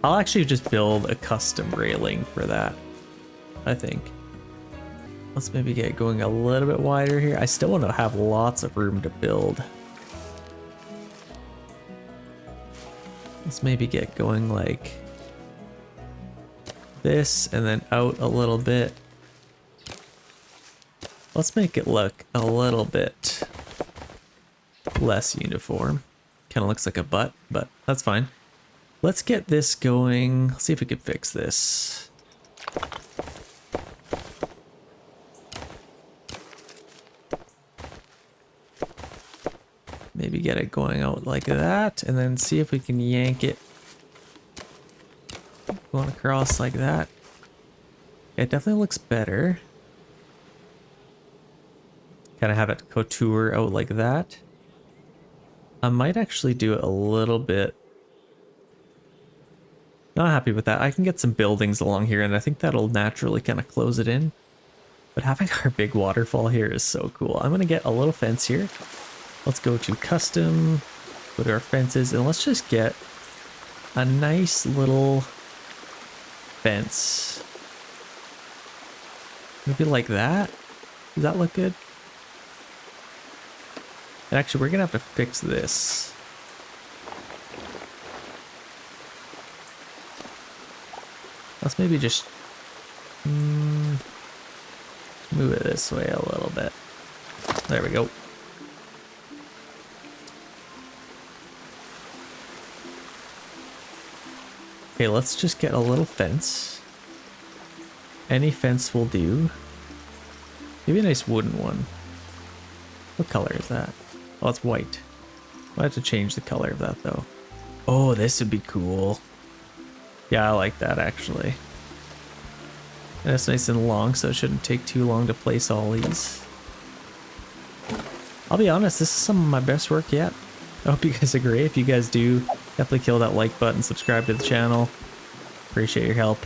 I'll actually just build a custom railing for that, I think. Let's maybe get going a little bit wider here. I still want to have lots of room to build. Let's maybe get going like this and then out a little bit. Let's make it look a little bit less uniform. Kind of looks like a butt, but that's fine. Let's get this going. Let's see if we can fix this. Maybe get it going out like that, and then see if we can yank it going across like that. It definitely looks better. Kind of have it couture out like that. I might actually do it a little bit. Not happy with that. I can get some buildings along here, and I think that'll naturally kind of close it in. But having our big waterfall here is so cool. I'm gonna get a little fence here. Let's go to custom, go to our fences, and let's just get a nice little fence. Maybe like that? Does that look good? And actually, we're gonna have to fix this. Let's maybe just move it this way a little bit. There we go. Okay, let's just get a little fence. Any fence will do. Maybe a nice wooden one. What color is that? Oh, it's white. I'll have to change the color of that though. Oh, this would be cool. Yeah, I like that actually. And it's nice and long, so it shouldn't take too long to place all these. I'll be honest, this is some of my best work yet. I hope you guys agree. If you guys do, definitely kill that like button, subscribe to the channel. Appreciate your help.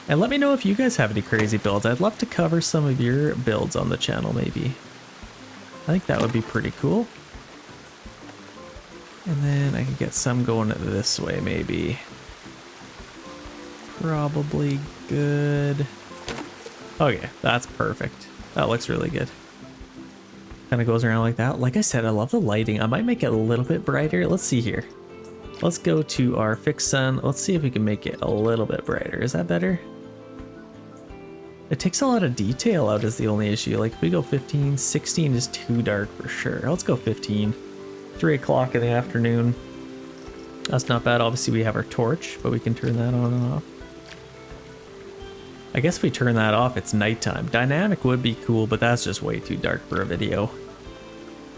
And let me know if you guys have any crazy builds. I'd love to cover some of your builds on the channel maybe. I think that would be pretty cool. And then I could get some going this way maybe. Probably good. Okay, that's perfect. That looks really good. Kind of goes around like that. Like I said, I love the lighting. I might make it a little bit brighter. Let's see here. Let's go to our fixed sun. Let's see if we can make it a little bit brighter. Is that better? It takes a lot of detail out is the only issue. Like if we go 15, 16 is too dark for sure. Let's go 15. 3 o'clock in the afternoon. That's not bad. Obviously we have our torch, but we can turn that on and off. I guess if we turn that off, it's nighttime. Dynamic would be cool, but that's just way too dark for a video.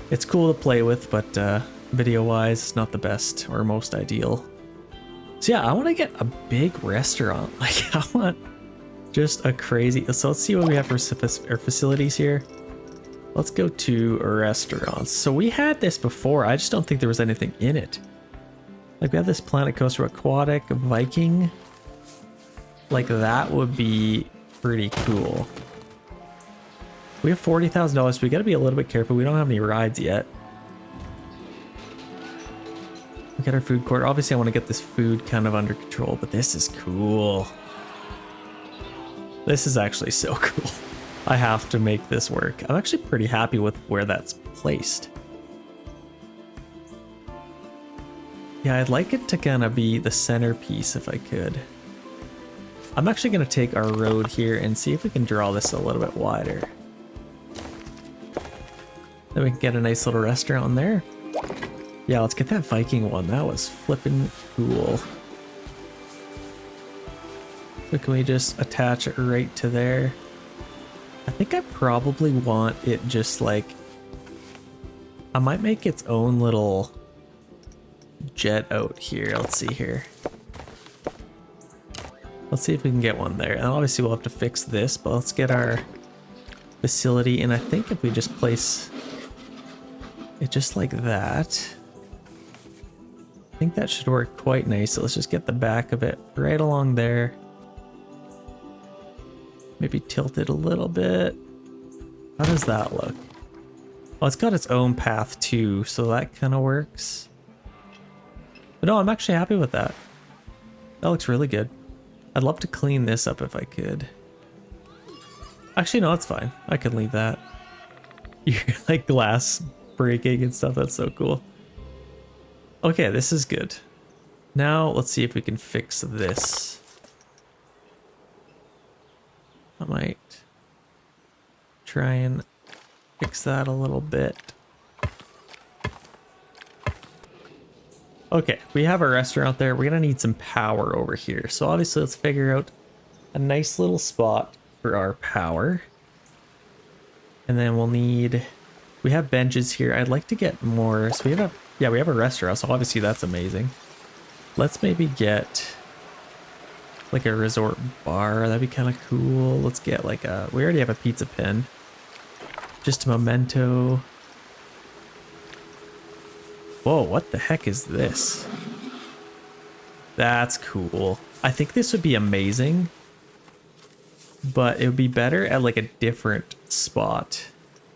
It's cool to play with, but video-wise, it's not the best or most ideal. So yeah, I want to get a big restaurant. Like, I want just a crazy... So let's see what we have for our facilities here. Let's go to restaurants. So we had this before. I just don't think there was anything in it. Like we have this Planet Coaster Aquatic Viking. Like that would be pretty cool. We have $40,000, so we gotta be a little bit careful. We don't have any rides yet. We got our food court. Obviously I want to get this food kind of under control, but this is cool. This is actually so cool. I have to make this work. I'm actually pretty happy with where that's placed. Yeah, I'd like it to kind of be the centerpiece if I could. I'm actually going to take our road here and see if we can draw this a little bit wider. Then we can get a nice little restaurant there. Yeah, let's get that Viking one. That was flippin' cool. So can we just attach it right to there? I think I probably want it just like... I might make its own little jet out here. Let's see here. Let's see if we can get one there. And obviously we'll have to fix this, but let's get our facility. And I think if we just place it just like that, I think that should work quite nice. So let's just get the back of it right along there. Maybe tilt it a little bit. How does that look? Well, it's got its own path too, so that kind of works. But no, I'm actually happy with that. That looks really good. I'd love to clean this up if I could. Actually, no, it's fine. I can leave that. You're like glass breaking and stuff. That's so cool. Okay, this is good. Now let's see if we can fix this. I might try and fix that a little bit. Okay, we have our restaurant there. We're gonna need some power over here. So obviously let's figure out a nice little spot for our power. And then we'll need, we have benches here. I'd like to get more. So we have we have a restaurant. So obviously that's amazing. Let's maybe get like a resort bar. That'd be kind of cool. Let's get like a, we already have a pizza pen. Just a memento. Whoa, what the heck is this? That's cool. I think this would be amazing, but it would be better at like a different spot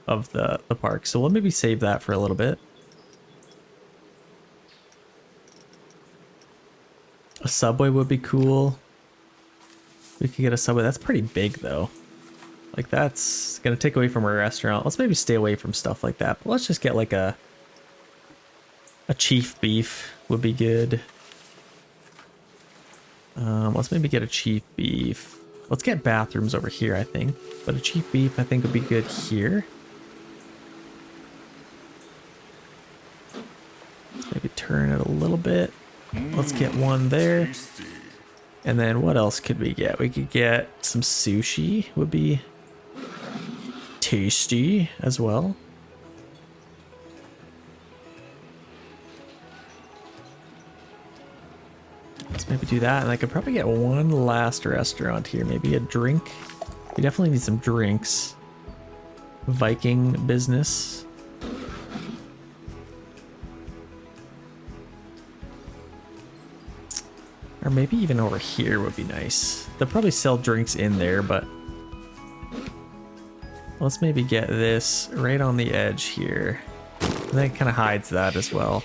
of the park. So we'll maybe save that for a little bit. A subway would be cool. We could get a subway. That's pretty big though. Like that's gonna take away from our restaurant. Let's maybe stay away from stuff like that. But let's just get like a chief beef would be good. Let's maybe get a chief beef. Let's get bathrooms over here, I think. But a chief beef, I think, would be good here. Let's maybe turn it a little bit. Let's get one there. And then what else could we get? We could get some sushi, would be tasty as well. Let's maybe do that, and I could probably get one last restaurant here. Maybe a drink. We definitely need some drinks. Viking business. Or maybe even over here would be nice. They'll probably sell drinks in there, but let's maybe get this right on the edge here. And that kind of hides that as well.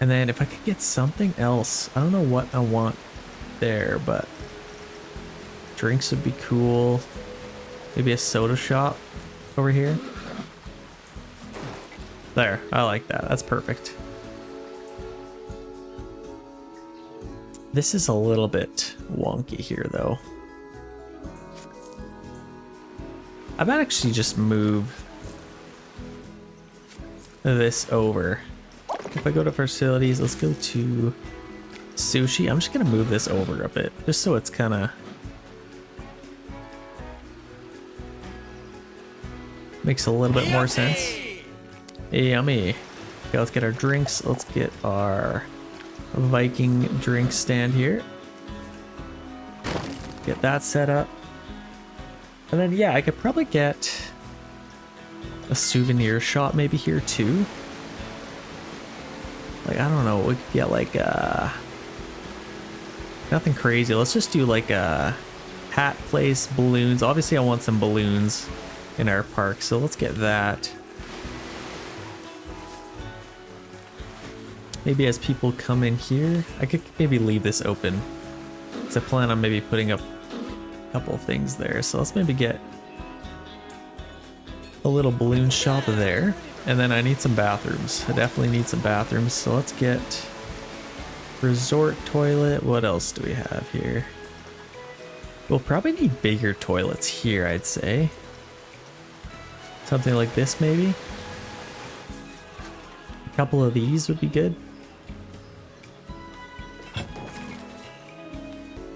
And then if I could get something else, I don't know what I want there, but drinks would be cool. Maybe a soda shop over here. There, I like that. That's perfect. This is a little bit wonky here though. I might actually just move this over. If I go to facilities, let's go to sushi. I'm just gonna move this over a bit, just so it's kind of makes a little bit more sense. Yummy. Okay, let's get our drinks. Let's get our Viking drink stand here. Get that set up. And then yeah, I could probably get a souvenir shop maybe here too. Like, I don't know, we could get like nothing crazy. Let's just do like a hat place, balloons. Obviously I want some balloons in our park, so let's get that. Maybe as people come in here, I could maybe leave this open, because I plan on maybe putting up a couple things there. So let's maybe get a little balloon shop there. And then I need some bathrooms. I definitely need some bathrooms. So let's get resort toilet. What else do we have here? We'll probably need bigger toilets here, I'd say. Something like this maybe. A couple of these would be good.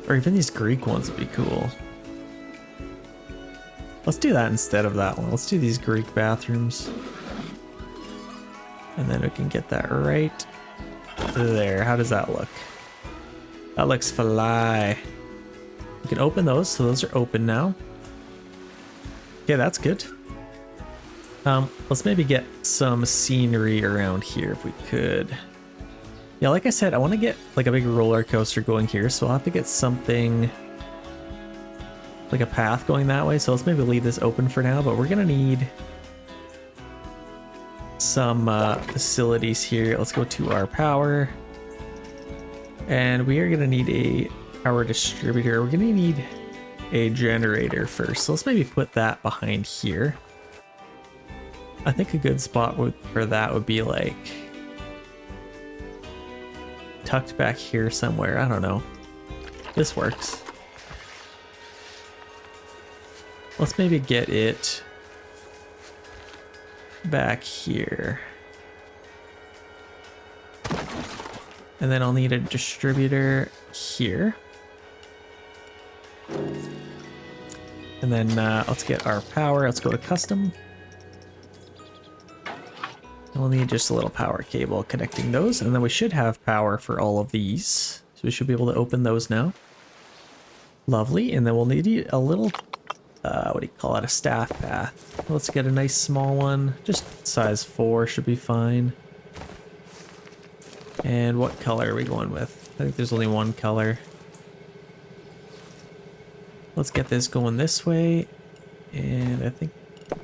Or even these Greek ones would be cool. Let's do that instead of that one. Let's do these Greek bathrooms. And then we can get that right there. How does that look? That looks fly. We can open those, so those are open now. Okay, that's good. Let's maybe get some scenery around here if we could. Yeah, like I said, I want to get like a big roller coaster going here, so I'll have to get something like a path going that way. So let's maybe leave this open for now, but we're gonna need some facilities here. Let's go to our power, and we are gonna need a power distributor. We're gonna need a generator first, so let's maybe put that behind here. I think a good spot for that would be like tucked back here somewhere. I don't know. This works. Let's maybe get it back here. And then I'll need a distributor here. And then let's get our power. Let's go to custom. And we'll need just a little power cable connecting those. And then we should have power for all of these. So we should be able to open those now. Lovely. And then we'll need a little, what do you call it? A staff path. Let's get a nice small one. Just size 4 should be fine. And what color are we going with? I think there's only one color. Let's get this going this way. And I think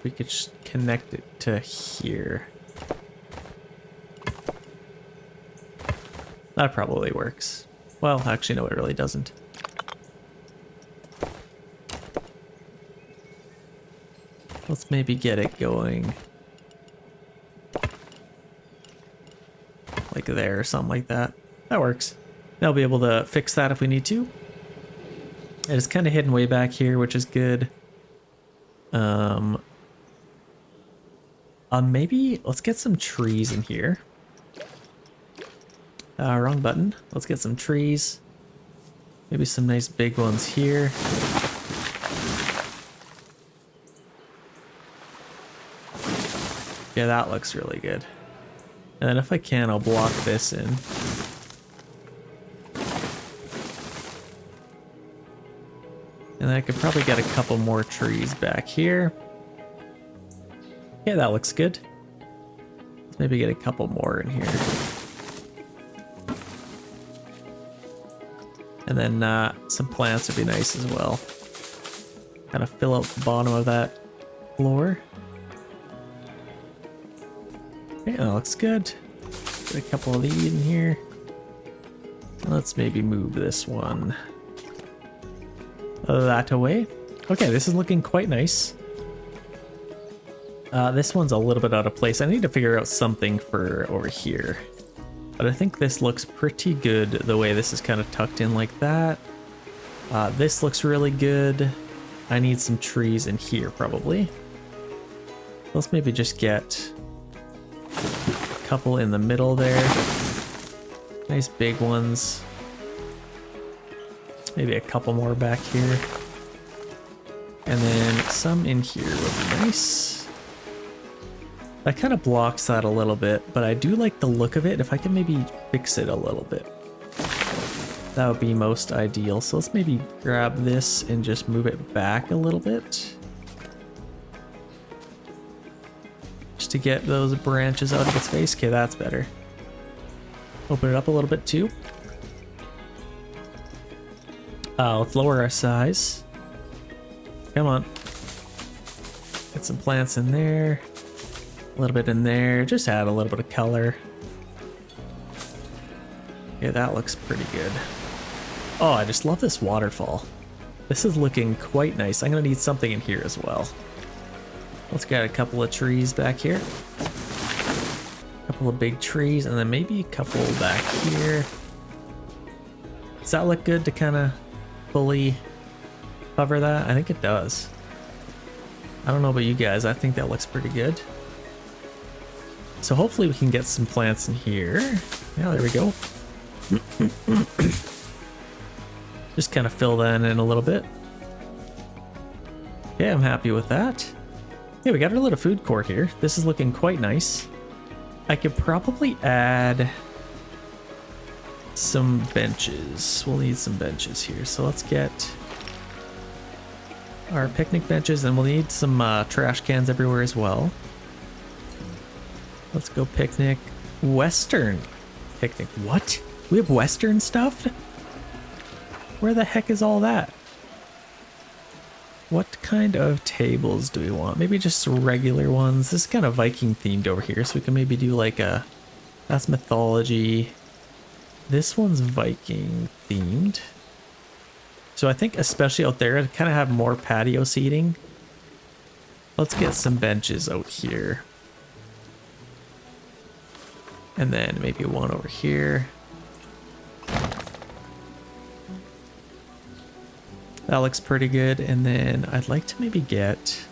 we could just connect it to here. That probably works. Well, actually, no, it really doesn't. Let's maybe get it going like there or something like that. That works. I'll be able to fix that if we need to. It's kind of hidden way back here, which is good. Maybe let's get some trees in here. Wrong button. Let's get some trees. Maybe some nice big ones here. Yeah, that looks really good. And then if I can, I'll block this in. And then I could probably get a couple more trees back here. Yeah, that looks good. Let's maybe get a couple more in here. And then some plants would be nice as well. Kind of fill out the bottom of that floor. Okay, that looks good. Get a couple of these in here. Let's maybe move this one that away. Okay, this is looking quite nice. This one's a little bit out of place. I need to figure out something for over here. But I think this looks pretty good the way this is kind of tucked in like that. This looks really good. I need some trees in here probably. Let's maybe just get a couple in the middle there. Nice big ones. Maybe a couple more back here. And then some in here would be nice. That kind of blocks that a little bit, but I do like the look of it. If I can maybe fix it a little bit, that would be most ideal. So let's maybe grab this and just move it back a little bit. Just to get those branches out of its face. Okay, that's better. Open it up a little bit too. Let's lower our size. Come on. Get some plants in there. A little bit in there. Just add a little bit of color. Yeah, that looks pretty good. Oh, I just love this waterfall. This is looking quite nice. I'm gonna need something in here as well. Let's get a couple of trees back here. A couple of big trees, and then maybe a couple back here. Does that look good to kind of fully cover that? I think it does. I don't know about you guys. I think that looks pretty good. So hopefully we can get some plants in here. Yeah, there we go. Just kind of fill that in a little bit. Okay, I'm happy with that. Yeah, we got our little food court here. This is looking quite nice. I could probably add some benches. We'll need some benches here. So let's get our picnic benches, and we'll need some trash cans everywhere as well. Let's go picnic. Western picnic. What? We have Western stuff? Where the heck is all that? What kind of tables do we want? Maybe just regular ones. This is kind of Viking themed over here, so we can maybe do like a... That's mythology. This one's Viking themed. So I think especially out there, to kind of have more patio seating. Let's get some benches out here. And then maybe one over here. That looks pretty good. And then I'd like to maybe get...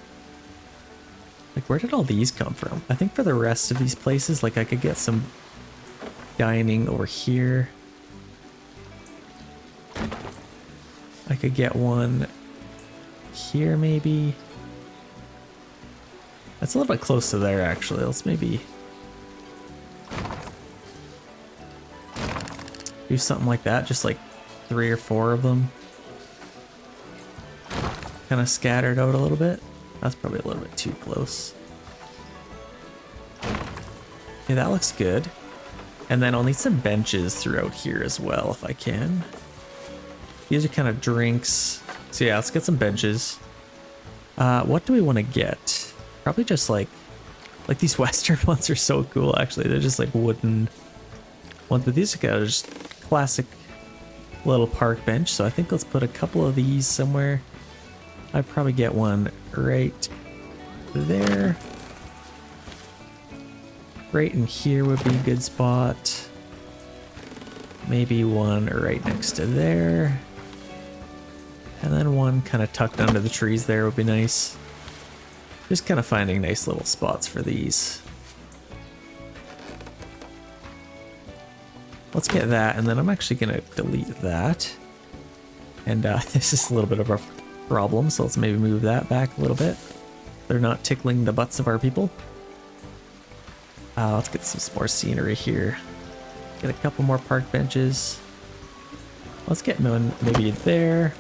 Like, where did all these come from? I think for the rest of these places, like I could get some dining over here. I could get one here maybe. That's a little bit close to there actually. Let's maybe do something like that, just like 3 or 4 of them. Kind of scattered out a little bit. That's probably a little bit too close. Okay, that looks good. And then I'll need some benches throughout here as well if I can. These are kind of drinks. So yeah, let's get some benches. What do we want to get? Probably just like these Western ones are so cool actually. They're just like wooden ones, but these are just classic little park bench. So I think let's put a couple of these somewhere. I'd probably get one right there. Right in here would be a good spot. Maybe one right next to there. And then one kind of tucked under the trees there would be nice. Just kind of finding nice little spots for these. Let's get that, and then I'm actually going to delete that. And this is a little bit of a problem, so let's maybe move that back a little bit. They're not tickling the butts of our people. Let's get some more scenery here. Get a couple more park benches. Let's get one maybe there.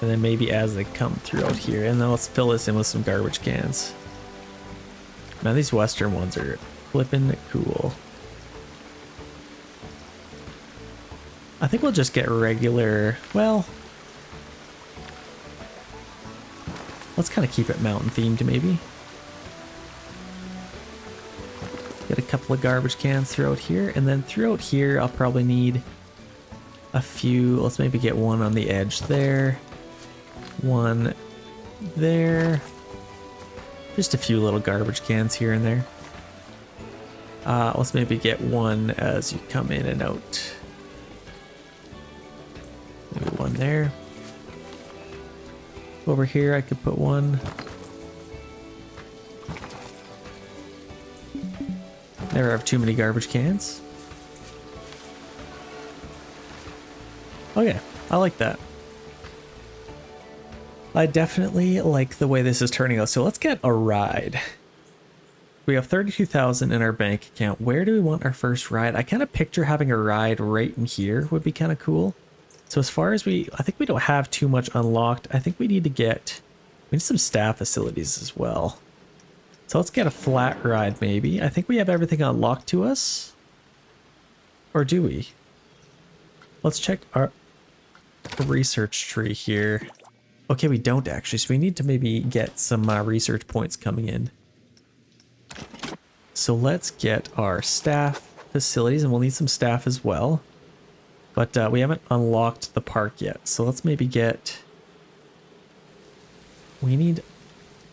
And then maybe as they come through out here. And then let's fill this in with some garbage cans. Now these Western ones are flippin' cool. I think we'll just get regular, well, let's kind of keep it mountain themed maybe. Get a couple of garbage cans throughout here, and then throughout here I'll probably need a few. Let's maybe get one on the edge there, one there, just a few little garbage cans here and there. Let's maybe get one as you come in and out. Maybe one there. Over here I could put one. Never have too many garbage cans. Okay, I like that. I definitely like the way this is turning out. So let's get a ride. We have 32,000 in our bank account. Where do we want our first ride? I kind of picture having a ride right in here would be kind of cool. So as far as I think we don't have too much unlocked. I think we need we need some staff facilities as well. So let's get a flat ride maybe. I think we have everything unlocked to us. Or do we? Let's check our research tree here. Okay, we don't actually. So we need to maybe get some research points coming in. So let's get our staff facilities, and we'll need some staff as well. But we haven't unlocked the park yet. So let's maybe we need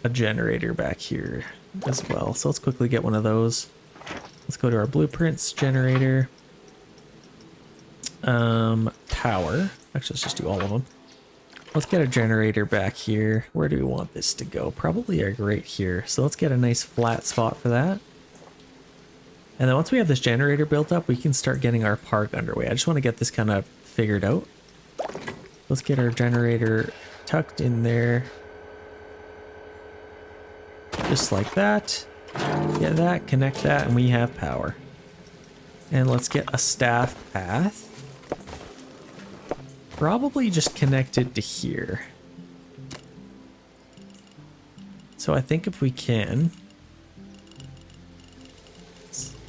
a generator back here as well. So let's quickly get one of those. Let's go to our blueprints generator. Power. Actually, let's just do all of them. Let's get a generator back here. Where do we want this to go? Probably right here. So let's get a nice flat spot for that. And then once we have this generator built up, we can start getting our park underway. I just want to get this kind of figured out. Let's get our generator tucked in there. Just like that. Get that, connect that, and we have power. And let's get a staff path. Probably just connected to here. So I think if we can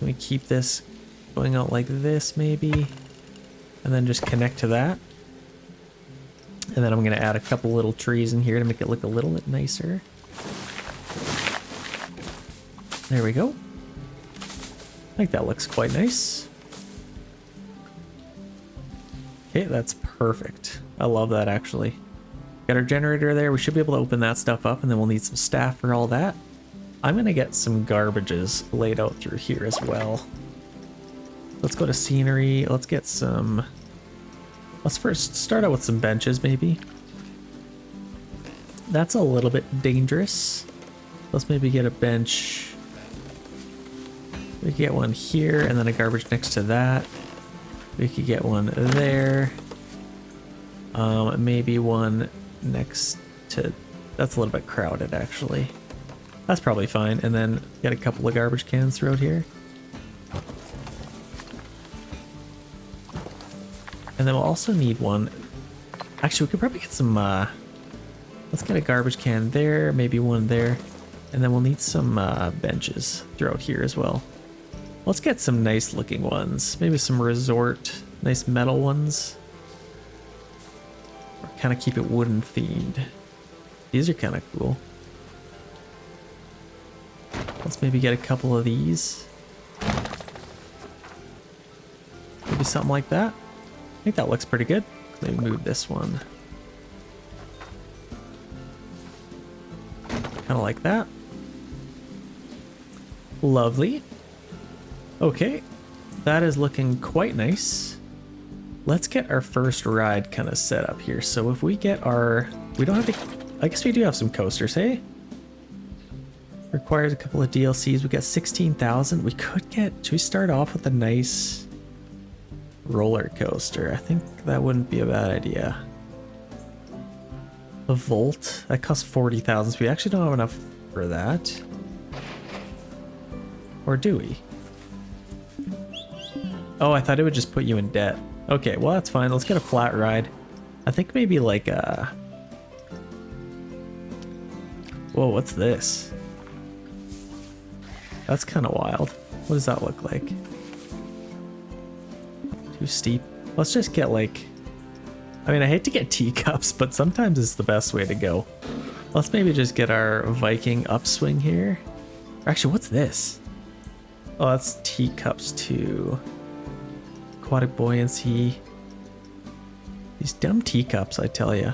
we keep this going out like this maybe, and then just connect to that. And then I'm going to add a couple little trees in here to make it look a little bit nicer. There we go. I think that looks quite nice. Okay, that's perfect. I love that actually. Got our generator there. We should be able to open that stuff up, and then we'll need some staff for all that. I'm gonna get some garbages laid out through here as well. Let's go to scenery. Let's get some... Let's first start out with some benches maybe. That's a little bit dangerous. Let's maybe get a bench. We could get one here and then a garbage next to that. We could get one there. Maybe one next to... That's a little bit crowded actually. That's probably fine. And then get a couple of garbage cans throughout here. And then we'll also need one. Actually, we could probably get some, let's get a garbage can there, maybe one there. And then we'll need some benches throughout here as well. Let's get some nice looking ones. Maybe some resort, nice metal ones. Or kind of keep it wooden themed. These are kind of cool. Let's maybe get a couple of these. Maybe something like that. I think that looks pretty good. Maybe move this one. Kind of like that. Lovely. Okay, that is looking quite nice. Let's get our first ride kind of set up here. So if we get our... We don't have to... I guess we do have some coasters, hey? Requires a couple of DLCs. We got 16,000. We could get... Should we start off with a nice roller coaster? I think that wouldn't be a bad idea. A Volt. That costs 40,000. So we actually don't have enough for that. Or do we? Oh, I thought it would just put you in debt. Okay, well that's fine. Let's get a flat ride. I think maybe like a... Whoa, what's this? That's kind of wild. What does that look like? Too steep. Let's just get like... I mean, I hate to get teacups, but sometimes it's the best way to go. Let's maybe just get our Viking upswing here. Actually, what's this? Oh, that's teacups too. Aquatic buoyancy. These dumb teacups, I tell ya.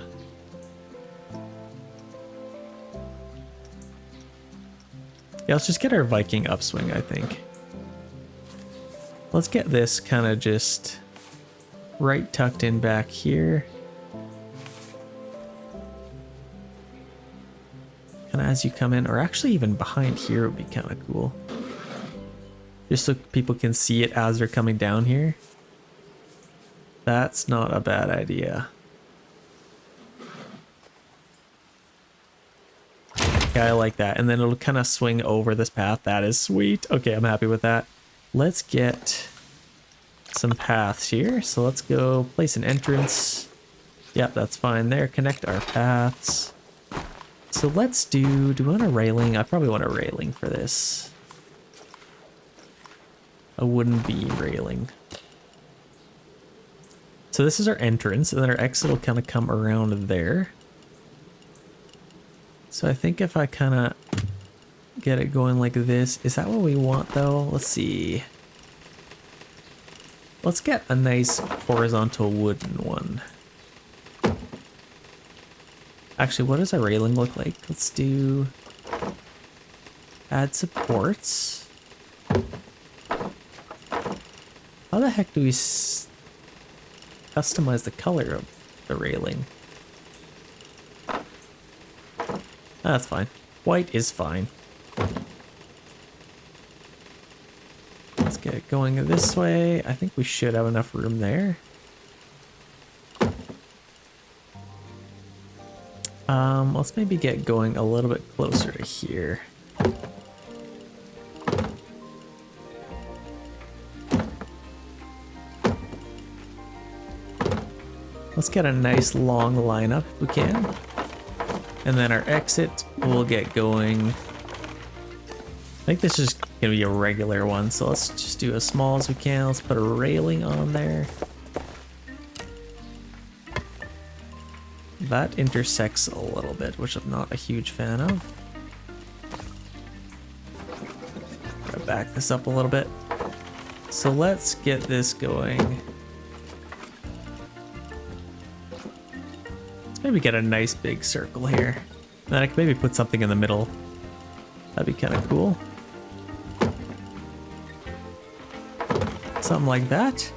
Yeah, let's just get our Viking upswing, I think. Let's get this kind of just right tucked in back here. Kind of as you come in, or actually even behind here would be kind of cool. Just so people can see it as they're coming down here. That's not a bad idea. Yeah, I like that. And then it'll kind of swing over this path. That is sweet. Okay, I'm happy with that. Let's get some paths here. So let's go place an entrance. Yep, that's fine there. Connect our paths. So let's do we want a railing? I probably want a railing for this. A wooden beam railing. So this is our entrance, and then our exit will kind of come around there. So I think if I kind of get it going like this, is that what we want though? Let's see. Let's get a nice horizontal wooden one. Actually, what does our railing look like? Let's do add supports. How the heck do we customize the color of the railing? That's fine. White is fine. Let's get it going this way. I think we should have enough room there. Let's maybe get going a little bit closer to here. Let's get a nice long lineup if we can. And then our exit will get going. I think this is gonna be a regular one, so let's just do as small as we can. Let's put a railing on there. That intersects a little bit, which I'm not a huge fan of. Gotta back this up a little bit. So let's get this going. Let's maybe get a nice big circle here. And then I can maybe put something in the middle. That'd be kind of cool. Something like that.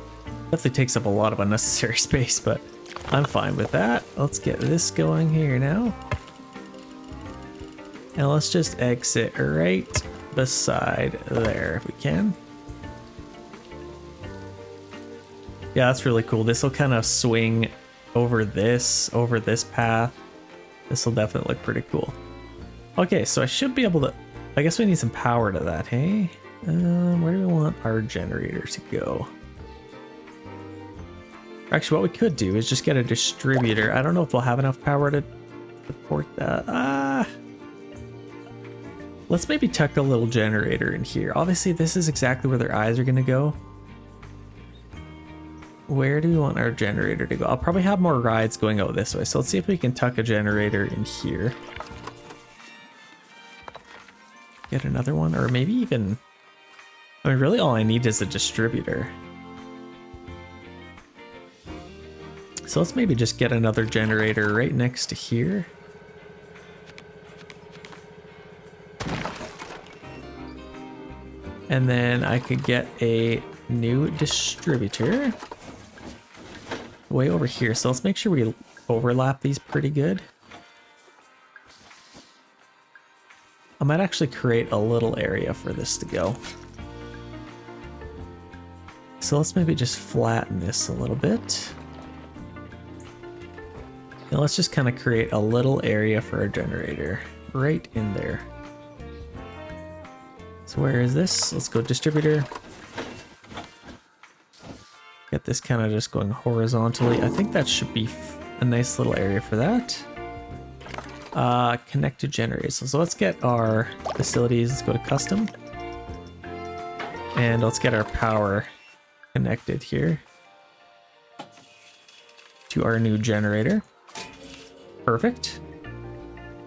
Definitely takes up a lot of unnecessary space, but I'm fine with that. Let's get this going here now. And let's just exit right beside there if we can. Yeah, that's really cool. This will kind of swing over this path. This will definitely look pretty cool. Okay, so I should be able to, I guess we need some power to that, hey? Where do we want our generator to go? Actually, what we could do is just get a distributor. I don't know if we'll have enough power to support that. Let's maybe tuck a little generator in here. Obviously, this is exactly where their eyes are going to go. Where do we want our generator to go? I'll probably have more rides going out this way. So let's see if we can tuck a generator in here. Get another one, or maybe even... I mean, really all I need is a distributor. So let's maybe just get another generator right next to here. And then I could get a new distributor way over here. So let's make sure we overlap these pretty good. I might actually create a little area for this to go. So let's maybe just flatten this a little bit. And let's just kind of create a little area for our generator right in there. So where is this? Let's go distributor. Get this kind of just going horizontally. I think that should be a nice little area for that. Connected generators. So let's get our facilities. Let's go to custom. And let's get our power connected here to our new generator. Perfect.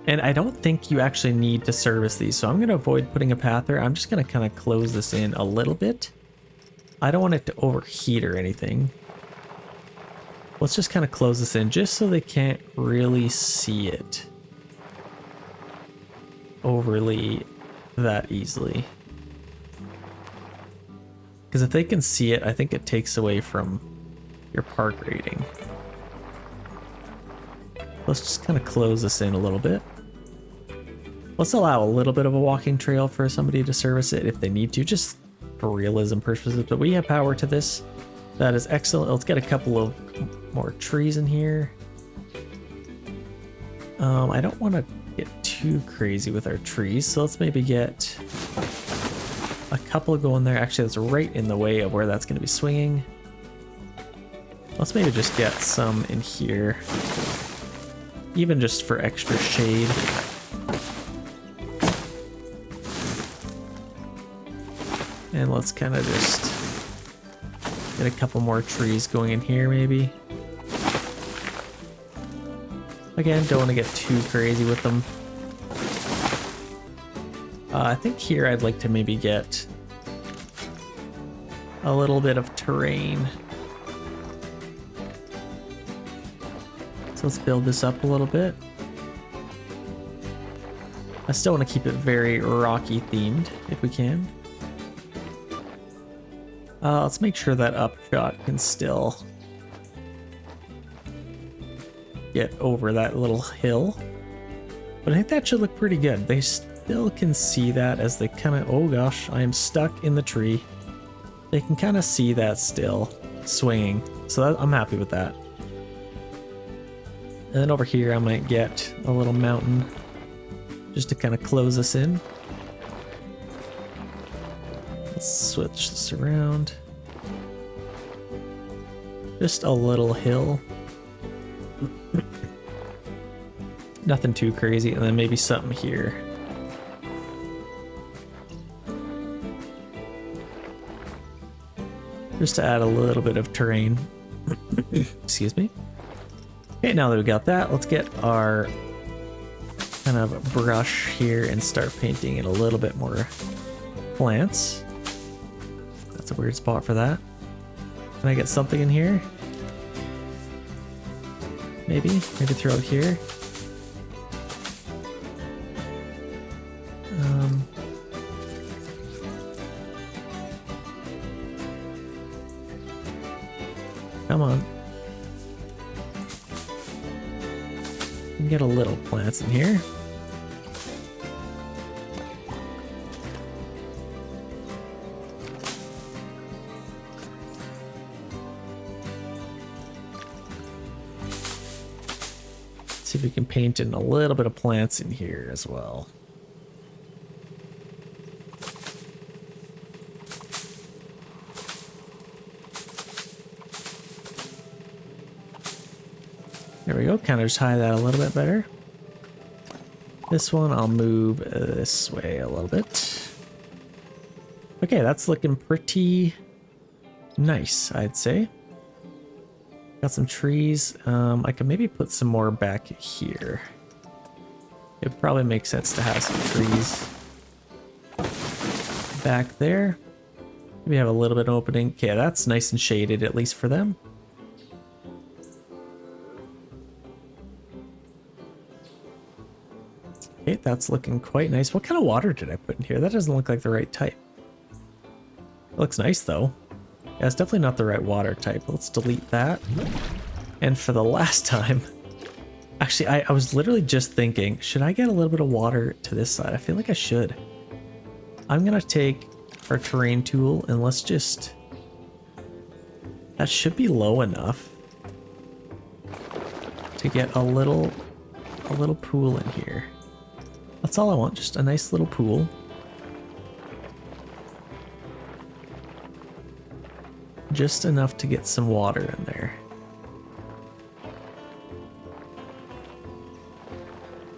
And I don't think you actually need to service these, so I'm going to avoid putting a path there. I'm just going to kind of close this in a little bit. I don't want it to overheat or anything. Let's just kind of close this in just so they can't really see it overly that easily. Because if they can see it, I think it takes away from your park rating. Let's just kind of close this in a little bit. Let's allow a little bit of a walking trail for somebody to service it if they need to, just for realism purposes. But we have power to this. That is excellent. Let's get a couple of more trees in here. I don't want to get too crazy with our trees, so let's maybe get a couple going there. Actually, that's right in the way of where that's going to be swinging. Let's maybe just get some in here, even just for extra shade. And let's kind of just get a couple more trees going in here maybe. Again, don't want to get too crazy with them. I think here I'd like to maybe get a little bit of terrain. So let's build this up a little bit. I still want to keep it very rocky themed if we can. Let's make sure that upshot can still get over that little hill. But I think that should look pretty good. They still can see that as they kind of, oh gosh, I am stuck in the tree. They can kind of see that still swinging. So that, I'm happy with that. And then over here I might get a little mountain just to kind of close us in. Let's switch this around. Just a little hill. Nothing too crazy, and then maybe something here. Just to add a little bit of terrain. Excuse me. Okay, now that we got that, let's get our kind of brush here and start painting in a little bit more plants. That's a weird spot for that. Can I get something in here? Maybe throw it here. Come on. We can get a little plants in here. See if we can paint in a little bit of plants in here as well. There we go, kind of just hide that a little bit better. This one I'll move this way a little bit. Okay, that's looking pretty nice, I'd say. Got some trees. I could maybe put some more back here. It probably makes sense to have some trees back there. Maybe have a little bit of opening. Okay, that's nice and shaded, at least for them. Okay, that's looking quite nice. What kind of water did I put in here? That doesn't look like the right type. It looks nice though. Yeah, it's definitely not the right water type. Let's delete that. And for the last time, actually, I was literally just thinking, should I get a little bit of water to this side? I feel like I should. I'm gonna take our terrain tool and let's just, that should be low enough to get a little pool in here. That's all I want, just a nice little pool. Just enough to get some water in there.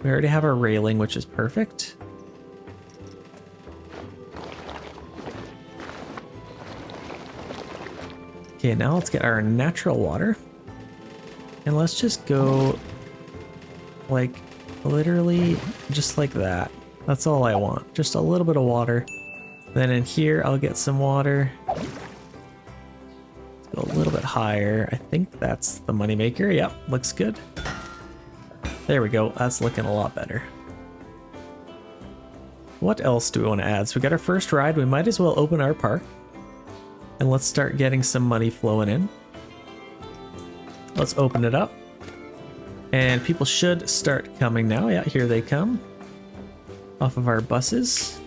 We already have our railing, which is perfect. Okay, now let's get our natural water. And let's just go like literally just like that. That's all I want. Just a little bit of water. Then in here, I'll get some water. Go a little bit higher. I think that's the moneymaker. Yep, looks good. There we go. That's looking a lot better. What else do we want to add? So we got our first ride. We might as well open our park. And let's start getting some money flowing in. Let's open it up. And people should start coming now. Yeah, here they come. Off of our buses.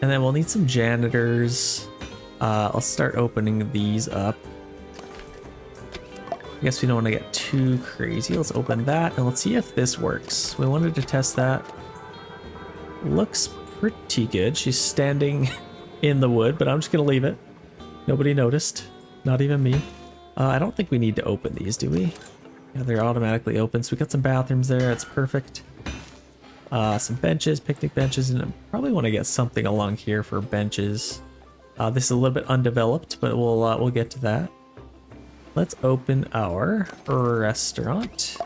And then we'll need some janitors. I'll start opening these up. I guess we don't want to get too crazy. Let's open that and let's see if this works. We wanted to test that. Looks pretty good. She's standing in the wood, but I'm just going to leave it. Nobody noticed. Not even me. I don't think we need to open these, do we? Yeah, they're automatically open. So we got some bathrooms there. It's perfect. Some benches, picnic benches, and I probably want to get something along here for benches. This is a little bit undeveloped, but we'll get to that. Let's open our restaurant.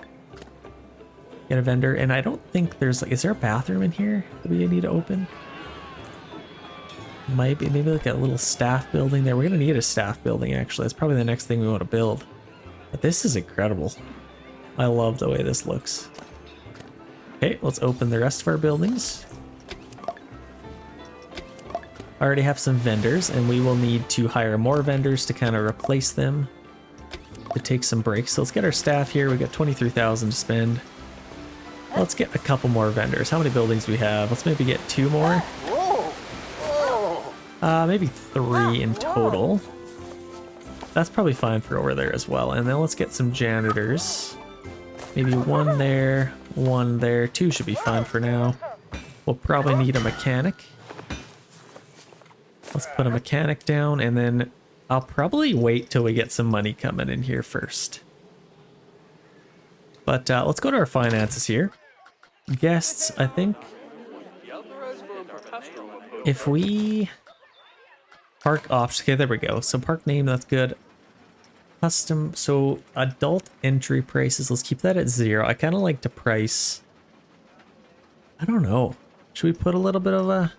Get a vendor, and I don't think there's like, is there a bathroom in here that we need to open? Might be, maybe like a little staff building there. We're gonna need a staff building actually. That's probably the next thing we want to build. But this is incredible. I love the way this looks. Okay, let's open the rest of our buildings. I already have some vendors, and we will need to hire more vendors to kind of replace them. To take some breaks. So let's get our staff here. We got 23,000 to spend. Let's get a couple more vendors. How many buildings do we have? Let's maybe get 2 more. Maybe 3 in total. That's probably fine for over there as well. And then let's get some janitors. Maybe 1 there, 1 there. 2 should be fine for now. We'll probably need a mechanic. Let's put a mechanic down, and then I'll probably wait till we get some money coming in here first. But let's go to our finances here. Guests, I think if we park options, okay, there we go. So park name, that's good. Custom, so adult entry prices, let's keep that at 0. I kind of like to price, I don't know. Should we put a little bit of a,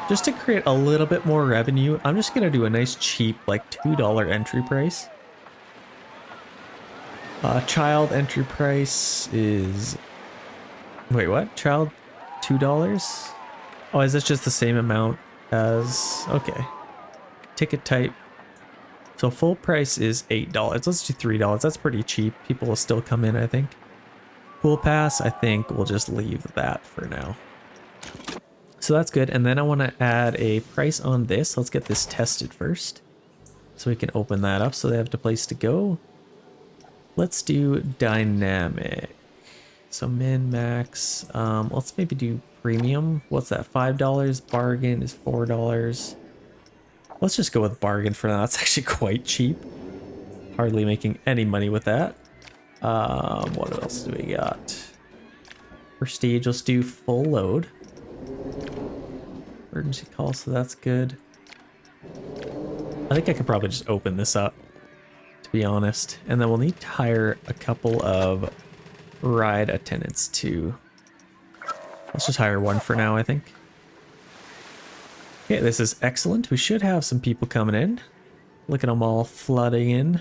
just to create a little bit more revenue, I'm just gonna do a nice cheap, like $2 entry price. Child entry price is, wait, what? Child $2? Oh, is this just the same amount as, okay. Ticket type. So full price is $8. Let's do $3. That's pretty cheap. People will still come in, I think. Pool pass, I think we'll just leave that for now. So that's good. And then I want to add a price on this. Let's get this tested first, so we can open that up so they have the place to go. Let's do dynamic. So min, max. Let's maybe do premium. What's that? $5. Bargain is $4. Let's just go with bargain for now. That's actually quite cheap. Hardly making any money with that. What else do we got? Prestige, let's do full load. Emergency call, so that's good. I think I could probably just open this up, to be honest. And then we'll need to hire a couple of ride attendants too. Let's just hire 1 for now, I think. Okay, this is excellent. We should have some people coming in. Look at them all flooding in.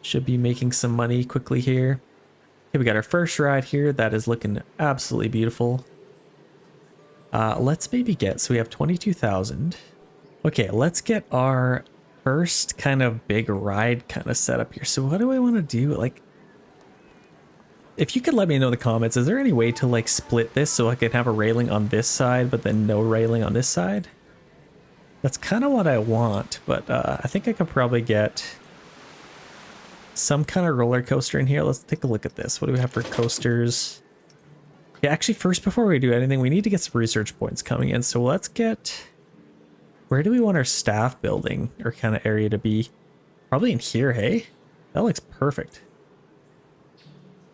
Should be making some money quickly here. Okay, we got our first ride here. That is looking absolutely beautiful. Let's maybe get, so we have 22,000. Okay, let's get our first kind of big ride kind of setup here. So what do I want to do? Like, if you could let me know in the comments, is there any way to like split this so I could have a railing on this side, but then no railing on this side? That's kind of what I want, but I think I could probably get some kind of roller coaster in here. Let's take a look at this. What do we have for coasters? Yeah, actually first, before we do anything, we need to get some research points coming in. So let's get, where do we want our staff building or kind of area to be? Probably in here, hey? That looks perfect.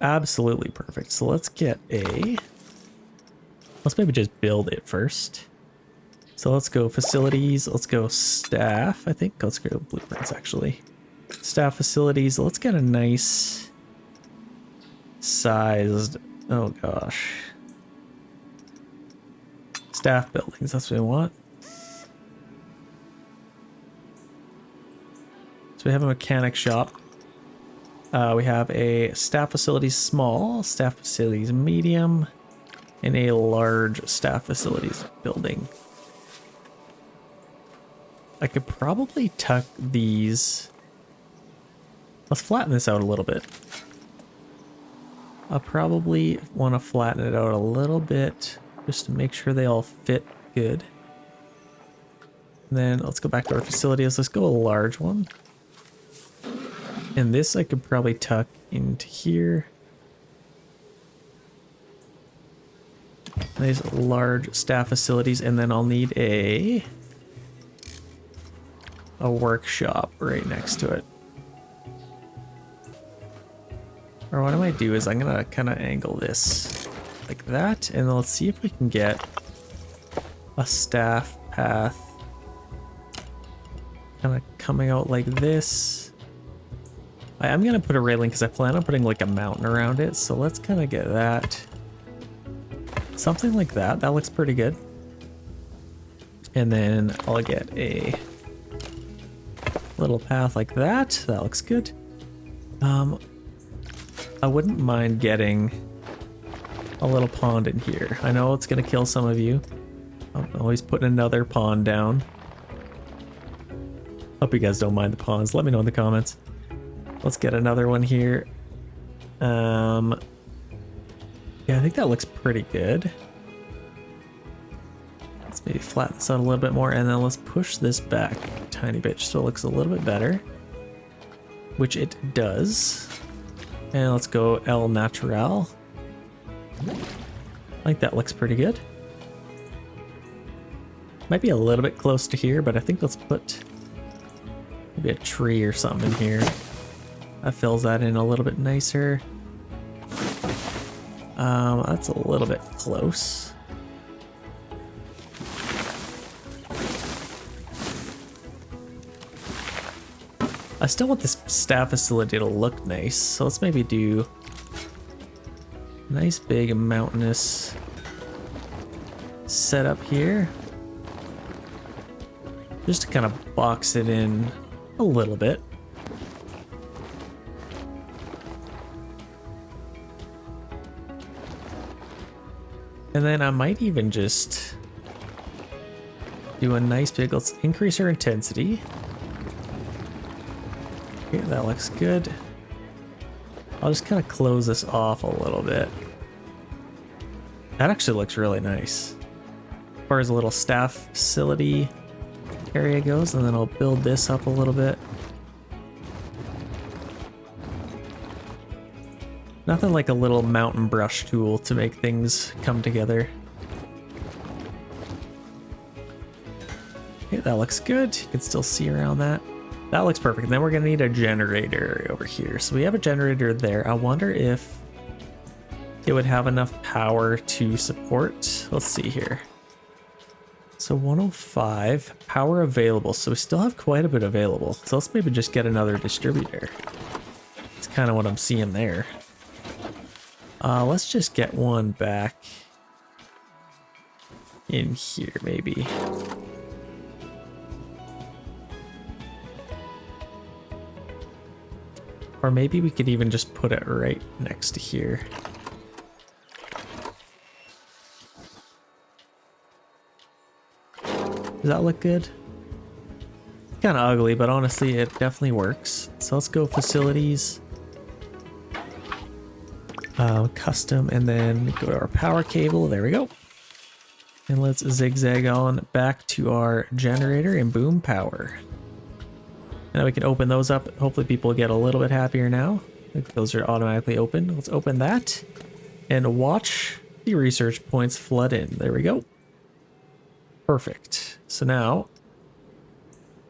Absolutely perfect. So let's get a, let's maybe just build it first. So let's go facilities, let's go staff, I think. Let's go blueprints actually. Staff facilities, let's get a nice sized, oh gosh. Staff buildings, that's what we want. So we have a mechanic shop. We have a staff facilities small, staff facilities medium, and a large staff facilities building. I could probably tuck these. Let's flatten this out a little bit. I'll probably want to flatten it out a little bit just to make sure they all fit good. And then let's go back to our facilities. Let's go a large one. And this I could probably tuck into here. Nice large staff facilities, and then I'll need a workshop right next to it. Or what I might do is I'm gonna kind of angle this like that, and then let's see if we can get a staff path kind of coming out like this. I'm gonna put a railing because I plan on putting like a mountain around it, so let's kind of get that. Something like that. That looks pretty good. And then I'll get a little path like that. That looks good. I wouldn't mind getting a little pond in here. I know it's gonna kill some of you. I'm always putting another pond down. Hope you guys don't mind the ponds. Let me know in the comments. Let's get another one here. Yeah, I think that looks pretty good. Let's maybe flatten this out a little bit more, and then let's push this back a tiny bit so it looks a little bit better, which it does. And let's go El Natural. I think that looks pretty good. Might be a little bit close to here, but I think let's put maybe a tree or something in here. That fills that in a little bit nicer. That's a little bit close. I still want this staff facility to look nice, so let's maybe do a nice big mountainous setup here. Just to kind of box it in a little bit. And then I might even just do a nice big, let's increase our intensity. Okay, that looks good. I'll just kind of close this off a little bit. That actually looks really nice. As far as a little staff facility area goes, and then I'll build this up a little bit. Nothing like a little mountain brush tool to make things come together. Okay, that looks good. You can still see around that. That looks perfect. And then we're gonna need a generator over here. So we have a generator there. I wonder if it would have enough power to support. Let's see here. So 105 power available. So we still have quite a bit available. So let's maybe just get another distributor. It's kind of what I'm seeing there. Let's just get one back in here, maybe. Or maybe we could even just put it right next to here. Does that look good? Kind of ugly, but honestly, it definitely works. So let's go facilities. Custom, and then go to our power cable. There we go. And let's zigzag on back to our generator and boom, power. Now we can open those up. Hopefully people get a little bit happier now. I think those are automatically open. Let's open that and watch the research points flood in. There we go. Perfect. So now,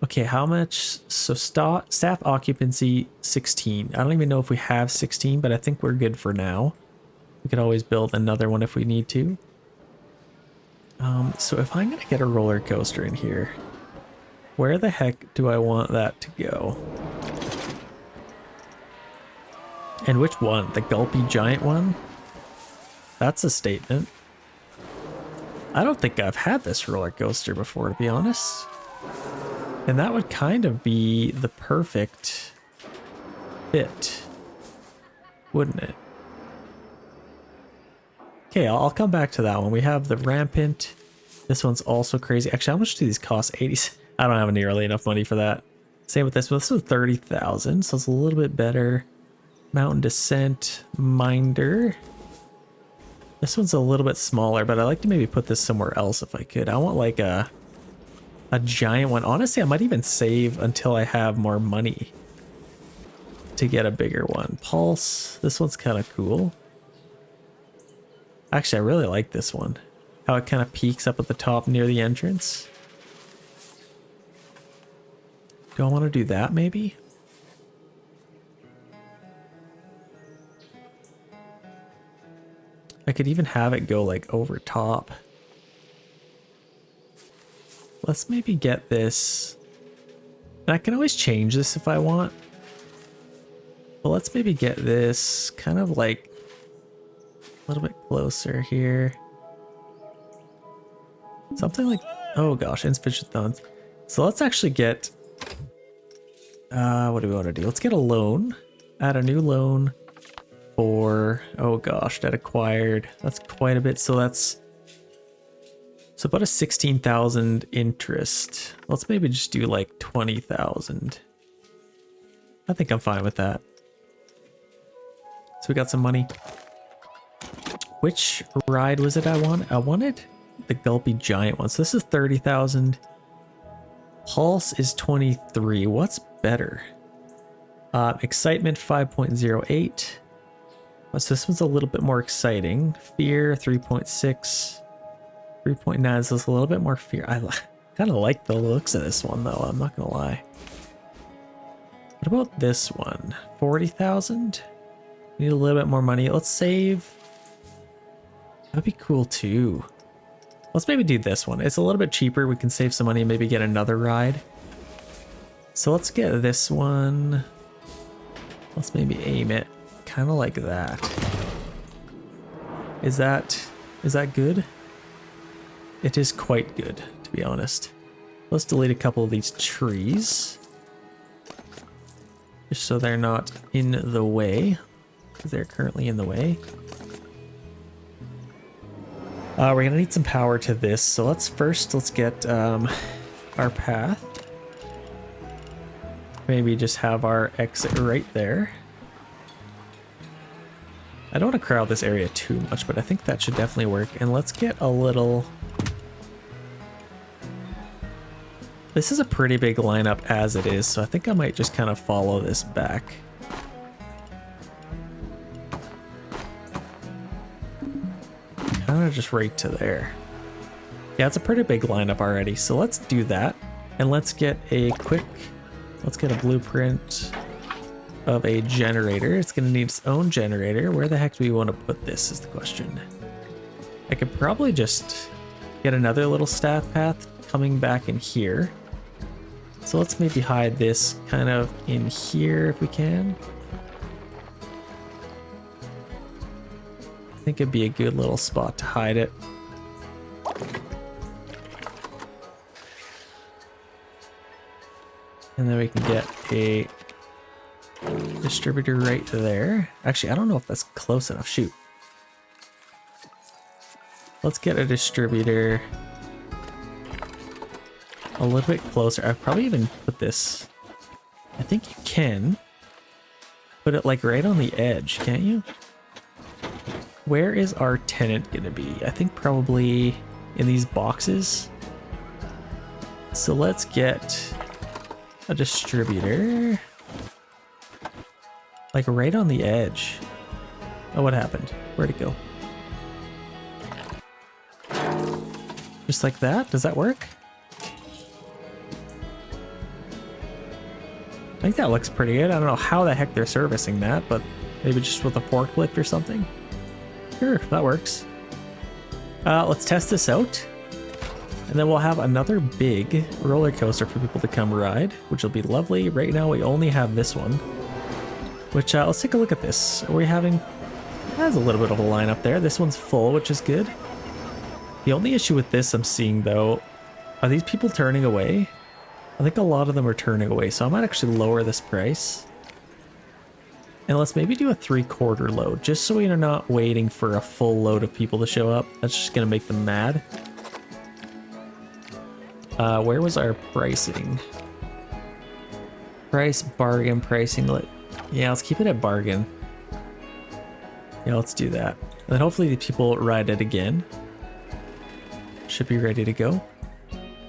okay, how much? So staff occupancy 16. I don't even know if we have 16, but I think we're good for now. We could always build another one if we need to. So if I'm gonna get a roller coaster in here, where the heck do I want that to go? And which one? The gulpy giant one? That's a statement. I don't think I've had this roller coaster before, to be honest. And that would kind of be the perfect fit, wouldn't it? Okay, I'll come back to that one. We have the rampant. This one's also crazy. Actually, how much do these cost? 80. I don't have nearly enough money for that. Same with this one. This was 30,000, so it's a little bit better. Mountain descent minder. This one's a little bit smaller, but I'd like to maybe put this somewhere else if I could. I want like a giant one. Honestly, I might even save until I have more money to get a bigger one. Pulse. This one's kind of cool. Actually, I really like this one. How it kind of peaks up at the top near the entrance. Do I want to do that maybe? I could even have it go like over top. Let's maybe get this. And I can always change this if I want. But let's maybe get this kind of like a little bit closer here. Something like, oh gosh, insufficient funds. So let's actually get, what do we want to do? Let's get a loan. Add a new loan for, oh gosh, debt acquired. That's quite a bit. So that's, so about a 16,000 interest. Let's maybe just do like 20,000. I think I'm fine with that. So we got some money. Which ride was it I wanted? I wanted the Gulpy Giant one. So this is 30,000. Pulse is 23. What's better? Excitement 5.08. So this one's a little bit more exciting. Fear 3.6. 3.9. So it's a little bit more fear. I kind of like the looks of this one though. I'm not gonna lie. What about this one? 40,000? Need a little bit more money. Let's save. That'd be cool too. Let's maybe do this one. It's a little bit cheaper. We can save some money and maybe get another ride. So let's get this one. Let's maybe aim it kind of like that. Is that good? It is quite good, to be honest. Let's delete a couple of these trees. Just so they're not in the way. Because they're currently in the way. We're gonna need some power to this, so let's get our path. Maybe just have our exit right there. I don't want to crowd this area too much, but I think that should definitely work. And let's get a little... This is a pretty big lineup as it is, so I think I might just kind of follow this back. Kind of just right to there. Yeah, it's a pretty big lineup already, so let's do that. And let's get a blueprint of a generator. It's going to need its own generator. Where the heck do we want to put this is the question. I could probably just get another little staff path coming back in here. So let's maybe hide this kind of in here if we can. I think it'd be a good little spot to hide it. And then we can get a distributor right there. Actually, I don't know if that's close enough. Shoot. Let's get a distributor a little bit closer. I'd probably even put this... I think you can put it like right on the edge, can't you? Where is our tenant gonna be? I think probably in these boxes. So let's get a distributor like right on the edge. Oh, what happened? Where'd it go? Just like that? Does that work? I think that looks pretty good. I don't know how the heck they're servicing that, but maybe just with a forklift or something. Sure, that works. Let's test this out. And then we'll have another big roller coaster for people to come ride, which will be lovely. Right now we only have this one. Which, let's take a look at this. Are we having... It has a little bit of a lineup there. This one's full, which is good. The only issue with this I'm seeing, though, are these people turning away? I think a lot of them are turning away, so I might actually lower this price. And let's maybe do a 3/4 load, just so we're not waiting for a full load of people to show up. That's just gonna make them mad. Where was our pricing? Price, bargain, pricing. Yeah, let's keep it at bargain. Yeah, let's do that. And then hopefully the people ride it again. Should be ready to go.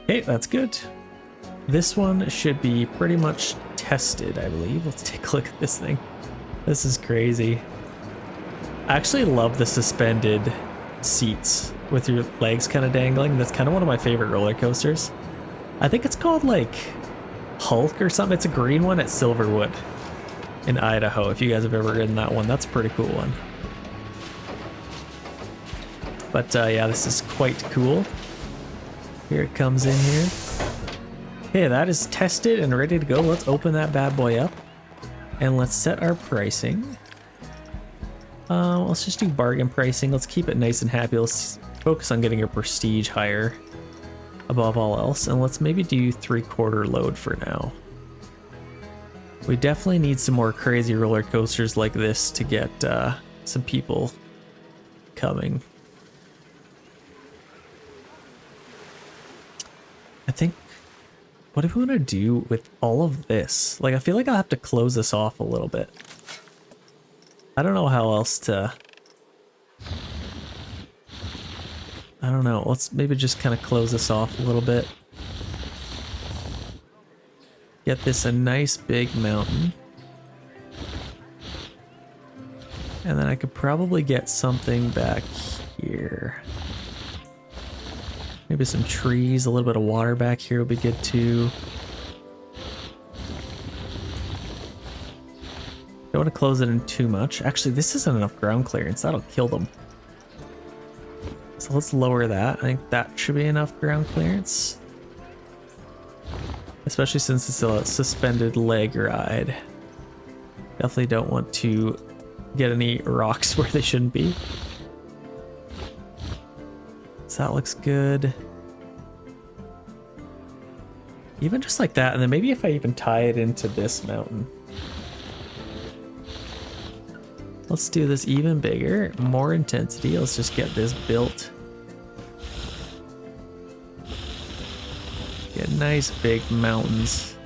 Okay, that's good. This one should be pretty much tested, I believe. Let's take a look at this thing. This is crazy. I actually love the suspended seats with your legs kind of dangling. That's kind of one of my favorite roller coasters. I think it's called like Hulk or something. It's a green one at Silverwood in Idaho. If you guys have ever ridden that one, that's a pretty cool one. But yeah, this is quite cool. Here it comes in here. Okay, that is tested and ready to go. Let's open that bad boy up and let's set our pricing. Let's just do bargain pricing. Let's keep it nice and happy. Let's focus on getting our prestige higher above all else. And let's maybe do 3/4 load for now. We definitely need some more crazy roller coasters like this to get some people coming. I think, what do we want to do with all of this? Like, I feel like I'll have to close this off a little bit. I don't know how else to... I don't know. Let's maybe just kind of close this off a little bit. Get this a nice big mountain. And then I could probably get something back here. Maybe some trees, a little bit of water back here would be good too. Don't want to close it in too much. Actually, this isn't enough ground clearance. That'll kill them. So let's lower that. I think that should be enough ground clearance. Especially since it's a suspended leg ride. Definitely don't want to get any rocks where they shouldn't be. So that looks good. Even just like that, and then maybe if I even tie it into this mountain. Let's do this even bigger, more intensity. Let's just get this built. Get nice big mountains.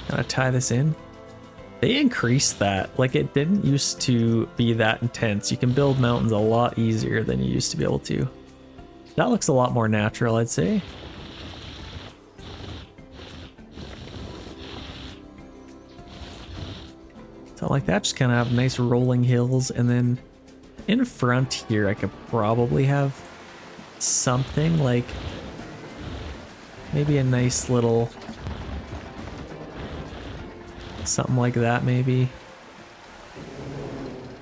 Gotta tie this in. They increased that. Like, it didn't used to be that intense. You can build mountains a lot easier than you used to be able to. That looks a lot more natural, I'd say. So like that, just kind of have nice rolling hills, and then in front here I could probably have something like maybe a nice little something like that, maybe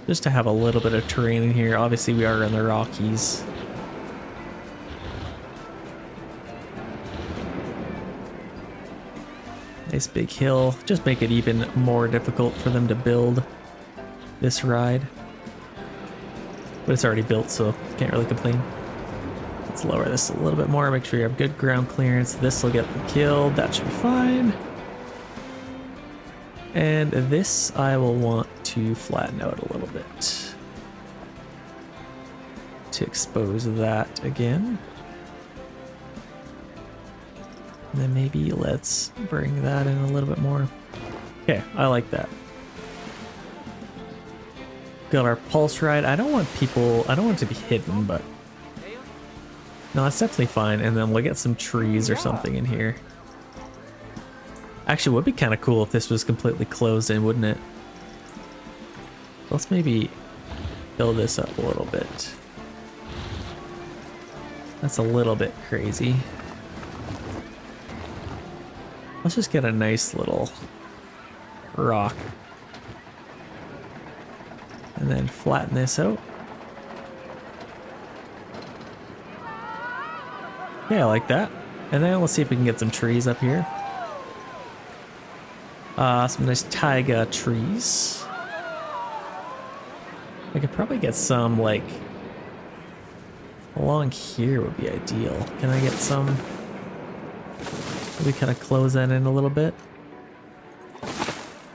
just to have a little bit of terrain in here. Obviously we are in the Rockies. Nice big hill, just make it even more difficult for them to build this ride. But it's already built, so can't really complain. Let's lower this a little bit more, make sure you have good ground clearance. This will get them killed, that should be fine. And this I will want to flatten out a little bit to expose that again. And then maybe let's bring that in a little bit more. Okay, I like that. Got our pulse ride. I don't want it to be hidden, but no, that's definitely fine. And then we'll get some trees or something in here. Actually, it would be kind of cool if this was completely closed in, wouldn't it? Let's maybe fill this up a little bit. That's a little bit crazy. Let's just get a nice little rock. And then flatten this out. Yeah, I like that. And then let's see if we can get some trees up here. Some nice taiga trees. I could probably get some, like, along here would be ideal. Can I get some? Maybe kind of close that in a little bit.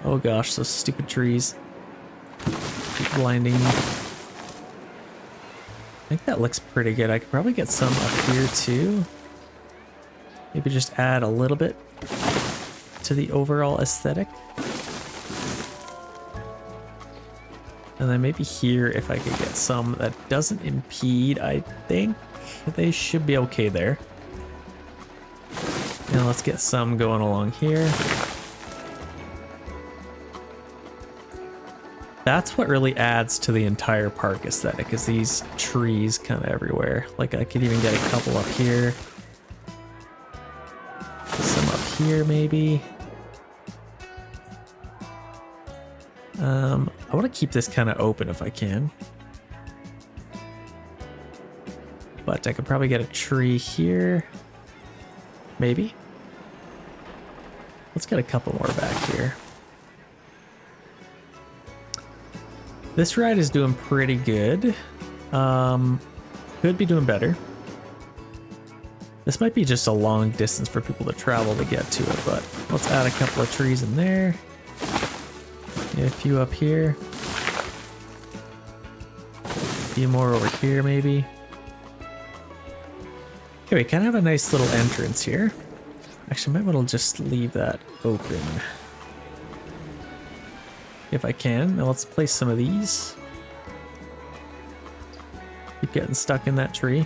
Oh gosh, those stupid trees. Keep blinding me. I think that looks pretty good. I could probably get some up here too. Maybe just add a little bit to the overall aesthetic. And then maybe here, if I could get some that doesn't impede, I think they should be okay there. And let's get some going along here. That's what really adds to the entire park aesthetic, is these trees kind of everywhere. Like I could even get a couple up here. Some up here maybe. I want to keep this kind of open if I can. But I could probably get a tree here. Maybe. Let's get a couple more back here. This ride is doing pretty good. Could be doing better. This might be just a long distance for people to travel to get to it, but let's add a couple of trees in there. Get a few up here. A few more over here maybe. Okay, we kind of have a nice little entrance here. Actually, I might want to just leave that open. If I can. Now let's place some of these. Keep getting stuck in that tree.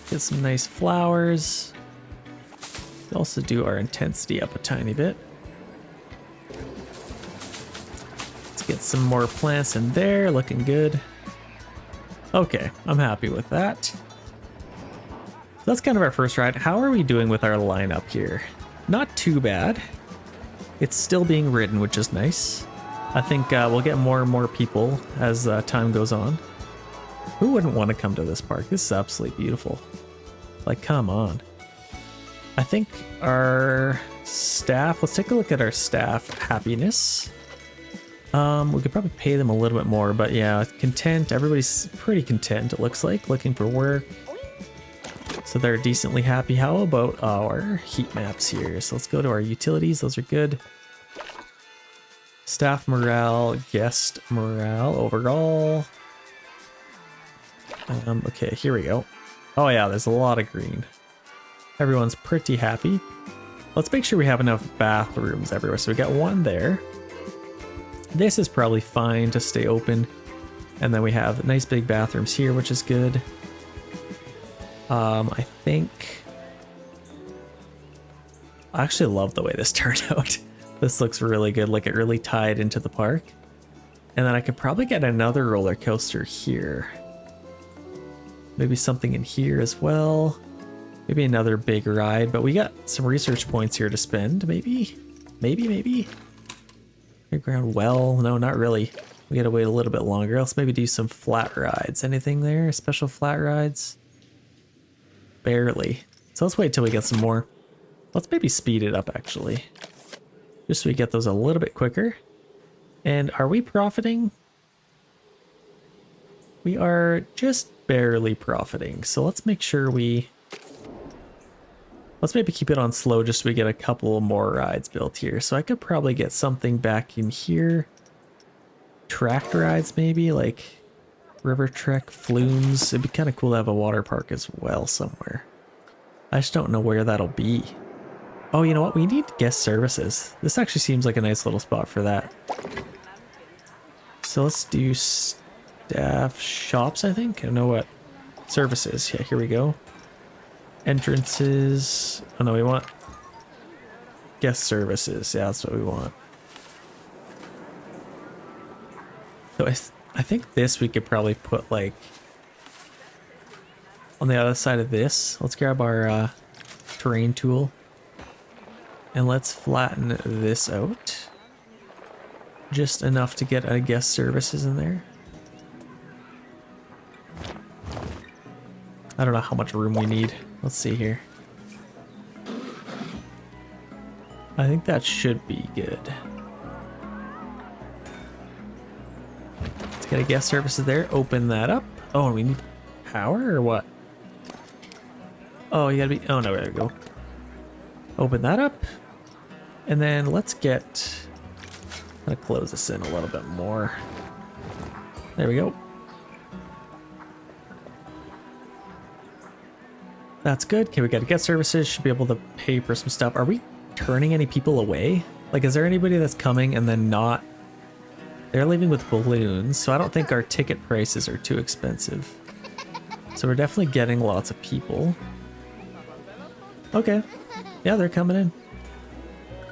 Get some nice flowers. Also do our intensity up a tiny bit. Let's get some more plants in there, looking good. Okay, I'm happy with that. So that's kind of our first ride. How are we doing with our lineup here? Not too bad. It's still being ridden, which is nice. I think we'll get more and more people as time goes on. Who wouldn't want to come to this park? This is absolutely beautiful. Like, come on. I think our staff, let's take a look at our staff happiness. We could probably pay them a little bit more, but yeah, content. Everybody's pretty content, it looks like, looking for work. So they're decently happy. How about our heat maps here? So let's go to our utilities. Those are good. Staff morale, guest morale, overall. Okay, here we go. Oh yeah, there's a lot of green. Everyone's pretty happy. Let's make sure we have enough bathrooms everywhere. So we got one there. This is probably fine to stay open. And then we have nice big bathrooms here, which is good. I think... I actually love the way this turned out. This looks really good, like it really tied into the park. And then I could probably get another roller coaster here. Maybe something in here as well. Maybe another big ride, but we got some research points here to spend, maybe? Maybe? Underground well, no, not really. We gotta wait a little bit longer. Let's maybe do some flat rides. Anything there? Special flat rides? Barely. So let's wait till we get some more. Let's maybe speed it up, actually. Just so we get those a little bit quicker. And are we profiting? We are just barely profiting. So let's make sure we... Let's maybe keep it on slow just so we get a couple more rides built here. So I could probably get something back in here. Track rides maybe, like River Trek, Flumes. It'd be kind of cool to have a water park as well somewhere. I just don't know where that'll be. Oh, you know what? We need guest services. This actually seems like a nice little spot for that. So let's do staff shops, I think. I don't know what. Services. Yeah, here we go. Entrances. Oh no, we want guest services. Yeah, that's what we want. So I think this we could probably put like on the other side of this. Let's grab our terrain tool and let's flatten this out. Just enough to get a guest services in there. I don't know how much room we need. Let's see here. I think that should be good. Let's get a guest services there. Open that up. Oh, we need power or what? Oh, you gotta be... Oh, no, there we go. Open that up. And then let's get... I'm gonna close this in a little bit more. There we go. That's good. Okay, we got to get services. Should be able to pay for some stuff. Are we turning any people away? Like, is there anybody that's coming and then not? They're leaving with balloons, so I don't think our ticket prices are too expensive. So we're definitely getting lots of people. Okay. Yeah, they're coming in.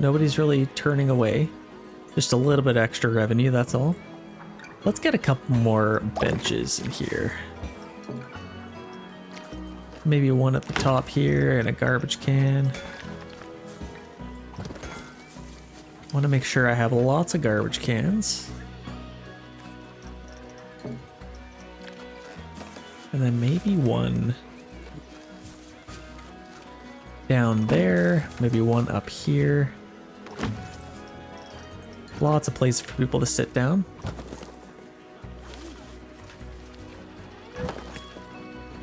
Nobody's really turning away. Just a little bit extra revenue, that's all. Let's get a couple more benches in here. Maybe one at the top here and a garbage can. Want to make sure I have lots of garbage cans. And then maybe one down there, maybe one up here. Lots of places for people to sit down.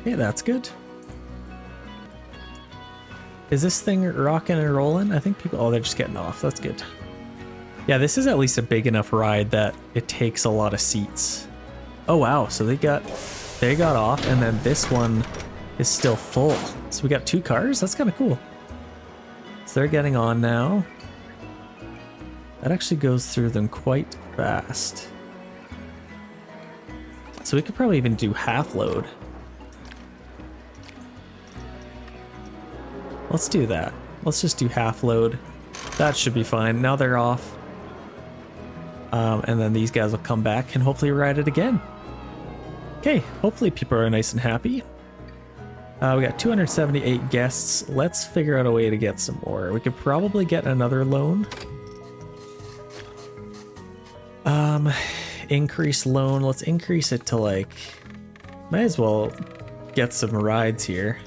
Okay, that's good. Is this thing rocking and rolling? I think people... Oh, they're just getting off. That's good. Yeah, this is at least a big enough ride that it takes a lot of seats. Oh, wow. So they got off, and then this one is still full. So we got 2 cars? That's kind of cool. So they're getting on now. That actually goes through them quite fast. So we could probably even do half load. Let's do that. Let's just do half load. That should be fine. Now they're off. And then these guys will come back and hopefully ride it again. Okay, hopefully people are nice and happy. We got 278 guests. Let's figure out a way to get some more. We could probably get another loan. Increase loan. Let's increase it to like... Might as well get some rides here.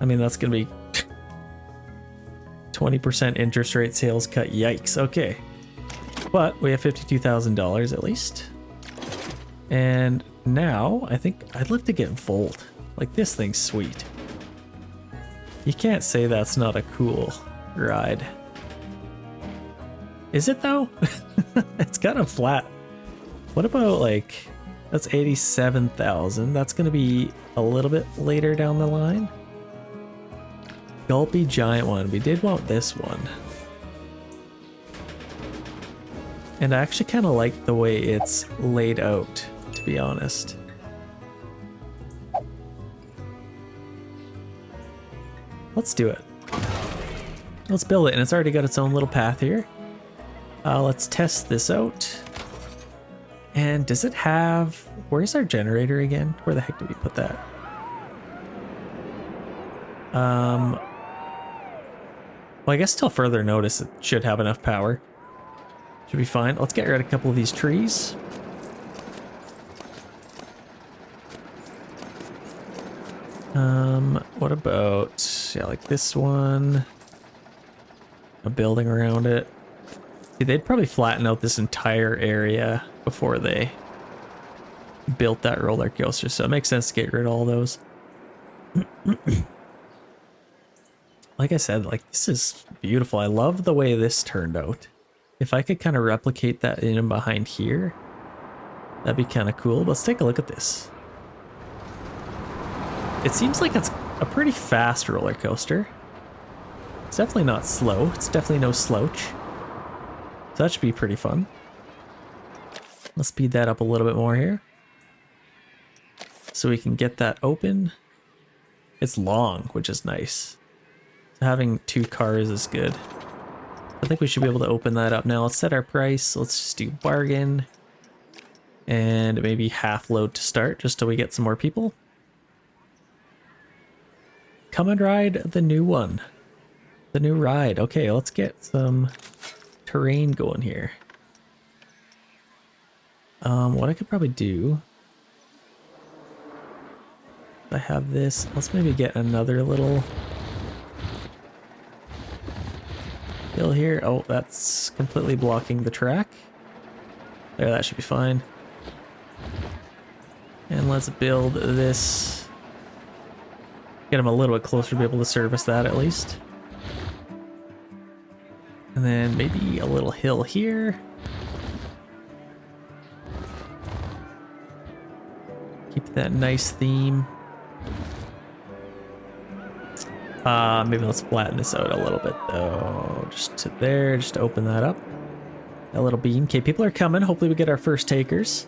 I mean, that's going to be 20% interest rate sales cut. Yikes. Okay. But we have $52,000 at least. And now I think I'd like to get Volt. Like, this thing's sweet. You can't say that's not a cool ride. Is it though? It's kind of flat. What about like, that's 87,000. That's going to be a little bit later down the line. Gulpy giant one. We did want this one. And I actually kind of like the way it's laid out, to be honest. Let's do it. Let's build it, and it's already got its own little path here. Let's test this out. And does it have... Where's our generator again? Where the heck did we put that? Well, I guess till further notice it should have enough power. Should be fine. Let's get rid of a couple of these trees. What about, yeah, like this one? A building around it. See, they'd probably flatten out this entire area before they built that roller coaster, so it makes sense to get rid of all those. Like I said, like, this is beautiful. I love the way this turned out. If I could kind of replicate that in and behind here, that'd be kind of cool. Let's take a look at this. It seems like it's a pretty fast roller coaster. It's definitely not slow. It's definitely no slouch. So that should be pretty fun. Let's speed that up a little bit more here, so we can get that open. It's long, which is nice. So having 2 cars is good. I think we should be able to open that up now. Let's set our price. Let's just do bargain. And maybe half load to start, just till we get some more people. Come and ride the new one. The new ride. Okay, let's get some terrain going here. What I could probably do... I have this. Let's maybe get another little hill here. Oh, that's completely blocking the track. There, that should be fine. And let's build this. Get them a little bit closer to be able to service that at least. And then maybe a little hill here. Keep that nice theme. Maybe let's flatten this out a little bit though. Just to there, just to open that up. A little beam. Okay, people are coming. Hopefully we get our first takers.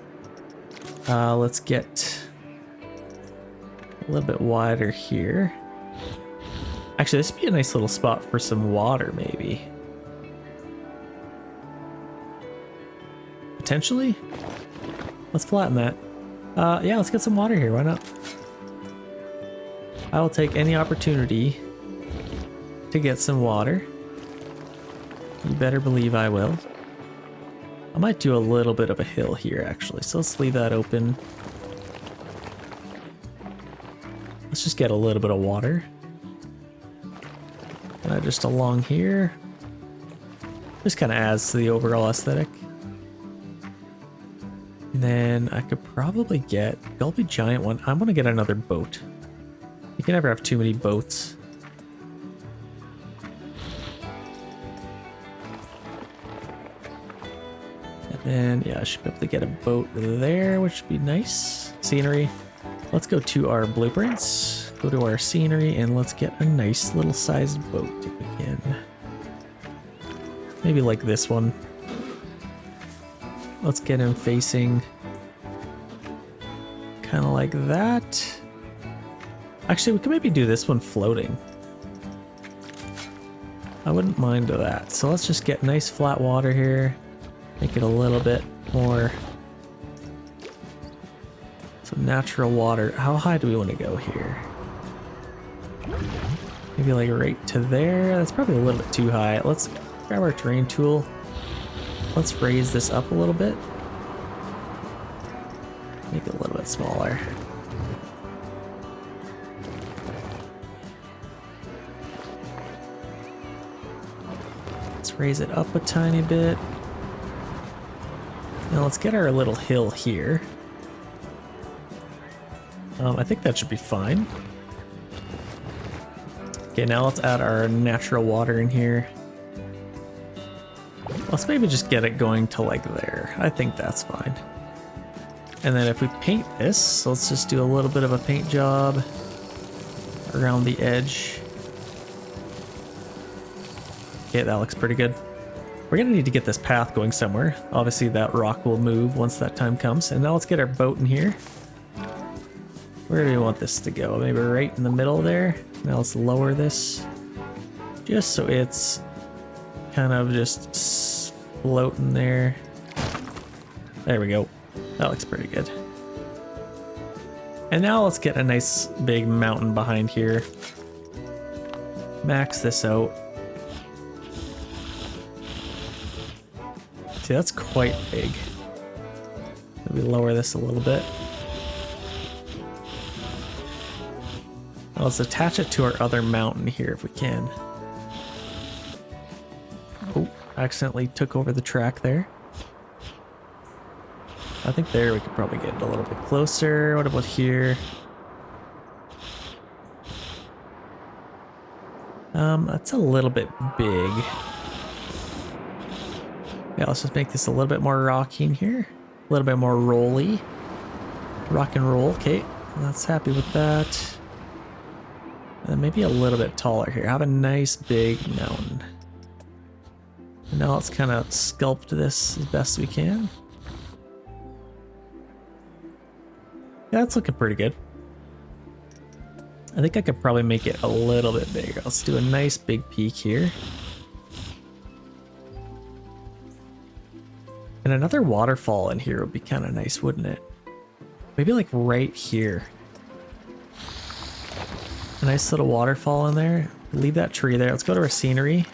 Let's get a little bit wider here. Actually, this would be a nice little spot for some water, maybe. Potentially? Let's flatten that. Yeah, let's get some water here. Why not? I will take any opportunity to get some water. You better believe I will. I might do a little bit of a hill here, actually. So let's leave that open. Let's just get a little bit of water. Just along here. Just kind of adds to the overall aesthetic. And then I could probably get Gulpy Giant one. I'm gonna get another boat. You can never have too many boats. And then, yeah, I should be able to get a boat there, which would be nice. Scenery. Let's go to our blueprints, go to our scenery, and let's get a nice little sized boat if we can. Maybe like this one. Let's get him facing kind of like that. Actually, we could maybe do this one floating. I wouldn't mind that. So let's just get nice flat water here. Make it a little bit more. Some natural water. How high do we want to go here? Maybe like right to there. That's probably a little bit too high. Let's grab our terrain tool. Let's raise this up a little bit. Make it a little bit smaller. Let's raise it up a tiny bit. Now let's get our little hill here. I think that should be fine. Okay, now let's add our natural water in here. Let's maybe just get it going to like there. I think that's fine. And then if we paint this, let's just do a little bit of a paint job around the edge. Okay, that looks pretty good. We're gonna need to get this path going somewhere. Obviously that rock will move once that time comes. And now let's get our boat in here. Where do we want this to go? Maybe right in the middle there. Now let's lower this just so it's kind of just floating there. There we go. That looks pretty good. And now let's get a nice big mountain behind here. Max this out. See, that's quite big. Maybe lower this a little bit. Let's attach it to our other mountain here if we can. Oh, accidentally took over the track there. I think there we could probably get it a little bit closer. What about here? That's a little bit big. Yeah, let's just make this a little bit more rocky in here. A little bit more rolly. Rock and roll, okay. That's happy with that. And maybe a little bit taller here. Have a nice big mountain. And now let's kind of sculpt this as best we can. Yeah, that's looking pretty good. I think I could probably make it a little bit bigger. Let's do a nice big peak here. And another waterfall in here would be kind of nice, wouldn't it? Maybe like right here. A nice little waterfall in there. Leave that tree there. Let's go to our scenery.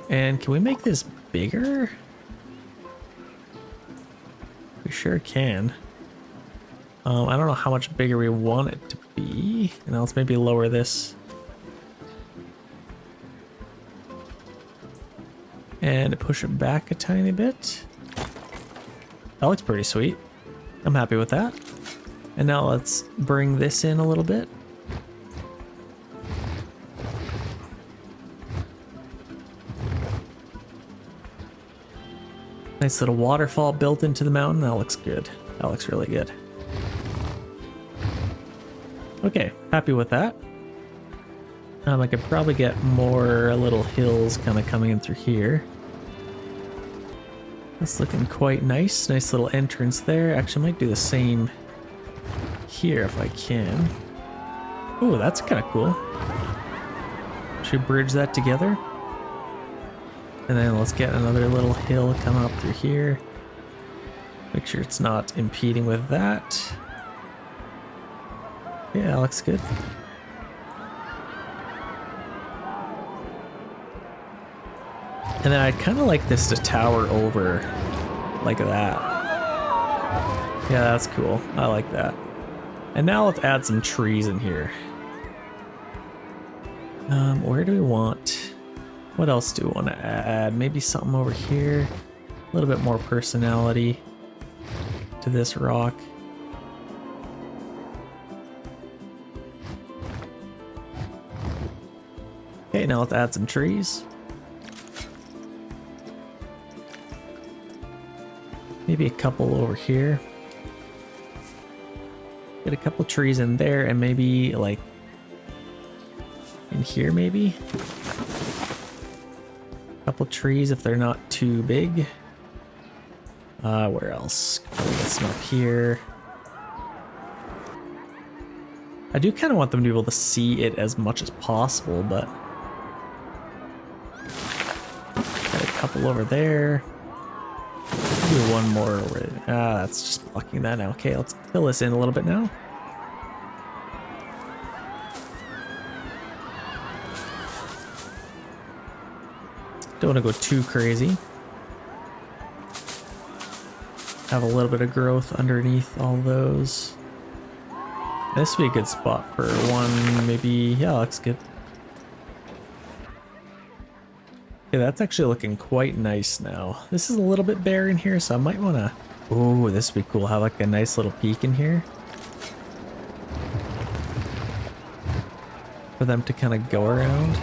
And can we make this bigger? We sure can. I don't know how much bigger we want it to be. And let's maybe lower this. And push it back a tiny bit. That looks pretty sweet. I'm happy with that. And now let's bring this in a little bit. Nice little waterfall built into the mountain. That looks good. That looks really good. Okay, happy with that. I could probably get more little hills kind of coming in through here. That's looking quite nice. Nice little entrance there. Actually, I might do the same here if I can. Oh, that's kind of cool. Should bridge that together. And then let's get another little hill coming up through here. Make sure it's not impeding with that. Yeah, that looks good. And then I'd kind of like this to tower over like that. Yeah, that's cool. I like that. And now let's add some trees in here. Where do we want? What else do we want to add? Maybe something over here. A little bit more personality to this rock. Okay, now let's add some trees. Maybe a couple over here. a couple trees in there and maybe like in here maybe. A couple trees if they're not too big. Where else? Probably get some up here. I do kind of want them to be able to see it as much as possible, but got a couple over there. Do one more over there. That's just blocking that now. Okay, let's fill this in a little bit now. Don't want to go too crazy. Have a little bit of growth underneath all those. This would be a good spot for one, maybe. Yeah, looks good. Okay, that's actually looking quite nice now. This is a little bit bare in here, so I might want to... Oh, this would be cool. Have like a nice little peek in here. For them to kind of go around.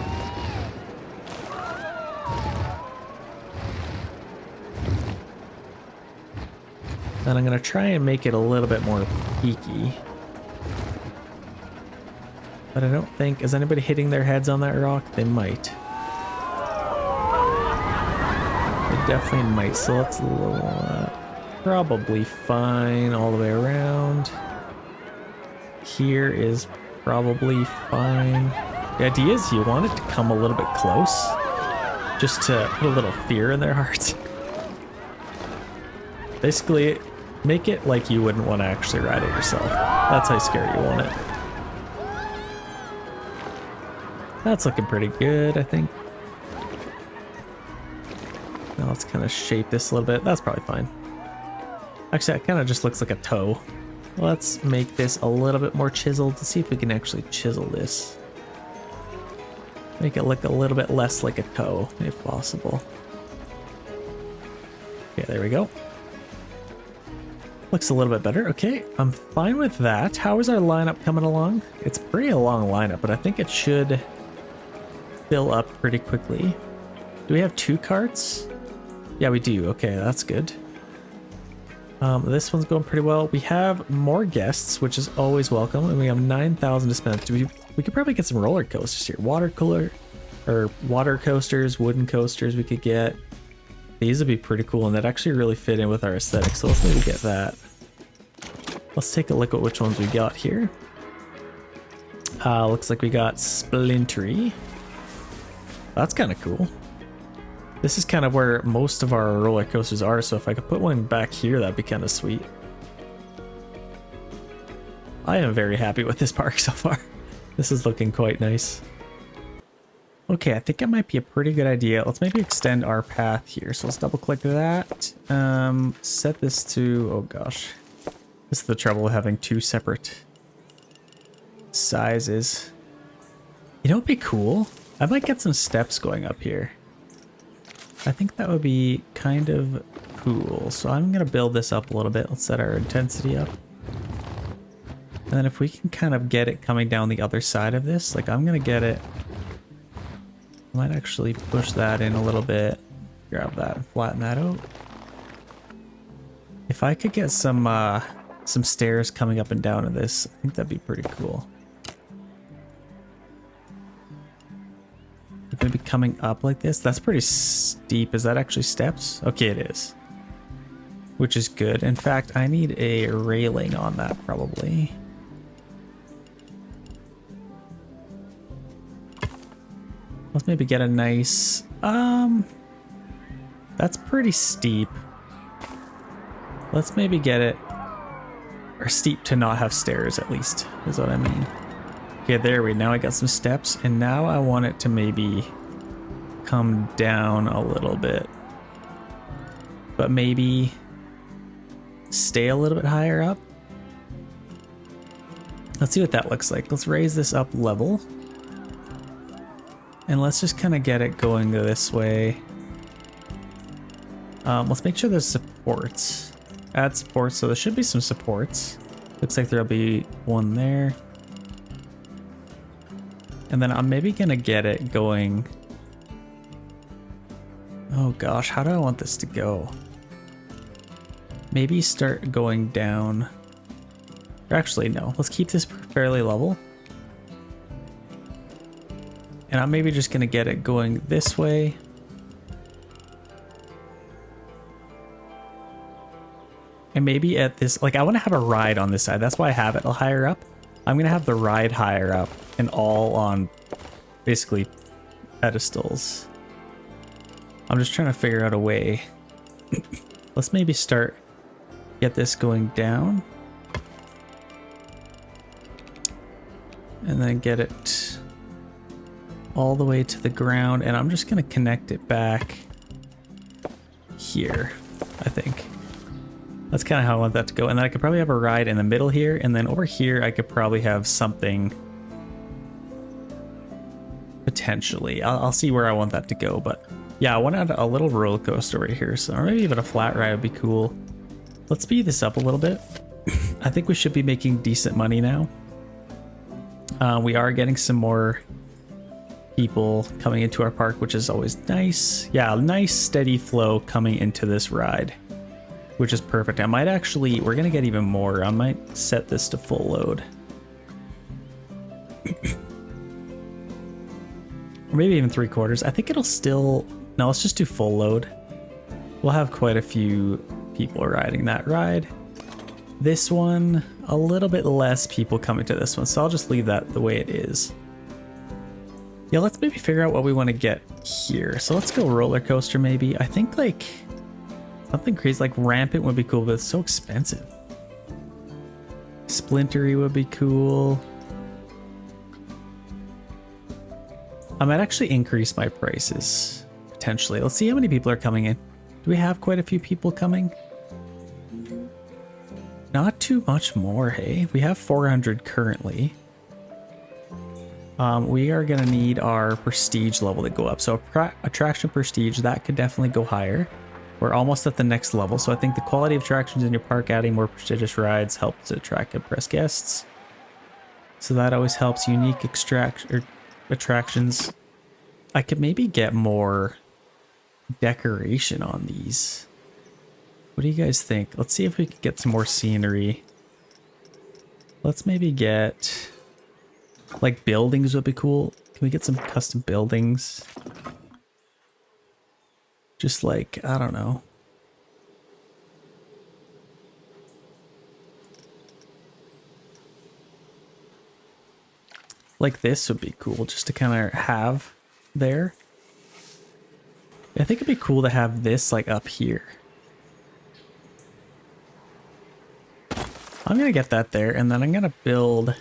And I'm going to try and make it a little bit more peaky. But I don't think... Is anybody hitting their heads on that rock? They might. They definitely might. So let's... probably fine all the way around. Here is probably fine. The idea is you want it to come a little bit close. Just to put a little fear in their hearts. Basically, make it like you wouldn't want to actually ride it yourself. That's how scared you want it. That's looking pretty good, I think. Now let's kind of shape this a little bit. That's probably fine. Actually, that kind of just looks like a toe. Let's make this a little bit more chiseled to see if we can actually chisel this. Make it look a little bit less like a toe, if possible. Okay, there we go. Looks a little bit better. Okay, I'm fine with that. How is our lineup coming along? It's pretty a long lineup, but I think it should fill up pretty quickly. Do we have 2 carts? Yeah, we do. Okay, that's good. This one's going pretty well. We have more guests, which is always welcome, and we have 9,000 to spend. We could probably get some roller coasters here. Water coasters, wooden coasters we could get. These would be pretty cool, and that actually really fit in with our aesthetic, so let's maybe get that. Let's take a look at which ones we got here. Looks like we got Splintery. That's kind of cool. This is kind of where most of our roller coasters are, so if I could put one back here, that'd be kind of sweet. I am very happy with this park so far. This is looking quite nice. Okay, I think it might be a pretty good idea. Let's maybe extend our path here. So let's double click that. Set this to, oh gosh. This is the trouble with having 2 separate sizes. You know what would be cool? I might get some steps going up here. I think that would be kind of cool. So I'm going to build this up a little bit. Let's set our intensity up. And then if we can kind of get it coming down the other side of this, like I'm going to get it. I might actually push that in a little bit. Grab that and flatten that out. If I could get some stairs coming up and down to this, I think that'd be pretty cool. Maybe coming up like this. That's pretty steep. Is that actually steps? Okay, it is. Which is good. In fact, I need a railing on that probably. Let's maybe get a nice... That's pretty steep. Let's maybe get it... Or steep to not have stairs at least, is what I mean. Okay, there we go. Now I got some steps, and now I want it to maybe come down a little bit. But maybe stay a little bit higher up. Let's see what that looks like. Let's raise this up level. And let's just kind of get it going this way. Let's make sure there's supports. Add supports, so there should be some supports. Looks like there'll be one there. And then I'm maybe gonna get it going. Oh gosh, how do I want this to go? Maybe start going down Or actually, no. Let's keep this fairly level. And I'm maybe just going to get it going this way. And maybe at this, like I want to have a ride on this side. That's why I have it higher up. I'm going to have the ride higher up and all on basically pedestals. I'm just trying to figure out a way. Let's maybe get this going down. And then get it all the way to the ground. And I'm just going to connect it back here, I think. That's kind of how I want that to go. And then I could probably have a ride in the middle here. And then over here, I could probably have something potentially. I'll see where I want that to go. But yeah, I want to add a little roller coaster right here. So or maybe even a flat ride would be cool. Let's speed this up a little bit. I think we should be making decent money now. We are getting some more people coming into our park, which is always nice. Yeah, a nice steady flow coming into this ride, which is perfect. I might actually, we're gonna get even more. I might set this to full load. Or maybe even 3/4. I think it'll still, no, let's just do full load. We'll have quite a few people riding that ride. This one, a little bit less people coming to this one, so I'll just leave that the way it is. Yeah, let's maybe figure out what we want to get here. So let's go roller coaster maybe. I think like something crazy like rampant would be cool, but it's so expensive. Splintery would be cool. I might actually increase my prices potentially. Let's see how many people are coming in. Do we have quite a few people coming? Not too much more, hey? We have 400 currently. We are gonna need our prestige level to go up. So attraction prestige, that could definitely go higher. We're almost at the next level. So I think the quality of attractions in your park, adding more prestigious rides helps to attract and impress guests. So that always helps. Unique attractions. I could maybe get more decoration on these. What do you guys think? Let's see if we could get some more scenery. Let's maybe get like buildings would be cool. Can we get some custom buildings? Just like, I don't know. Like this would be cool just to kind of have there. I think it'd be cool to have this like up here. I'm gonna get that there, and then I'm gonna build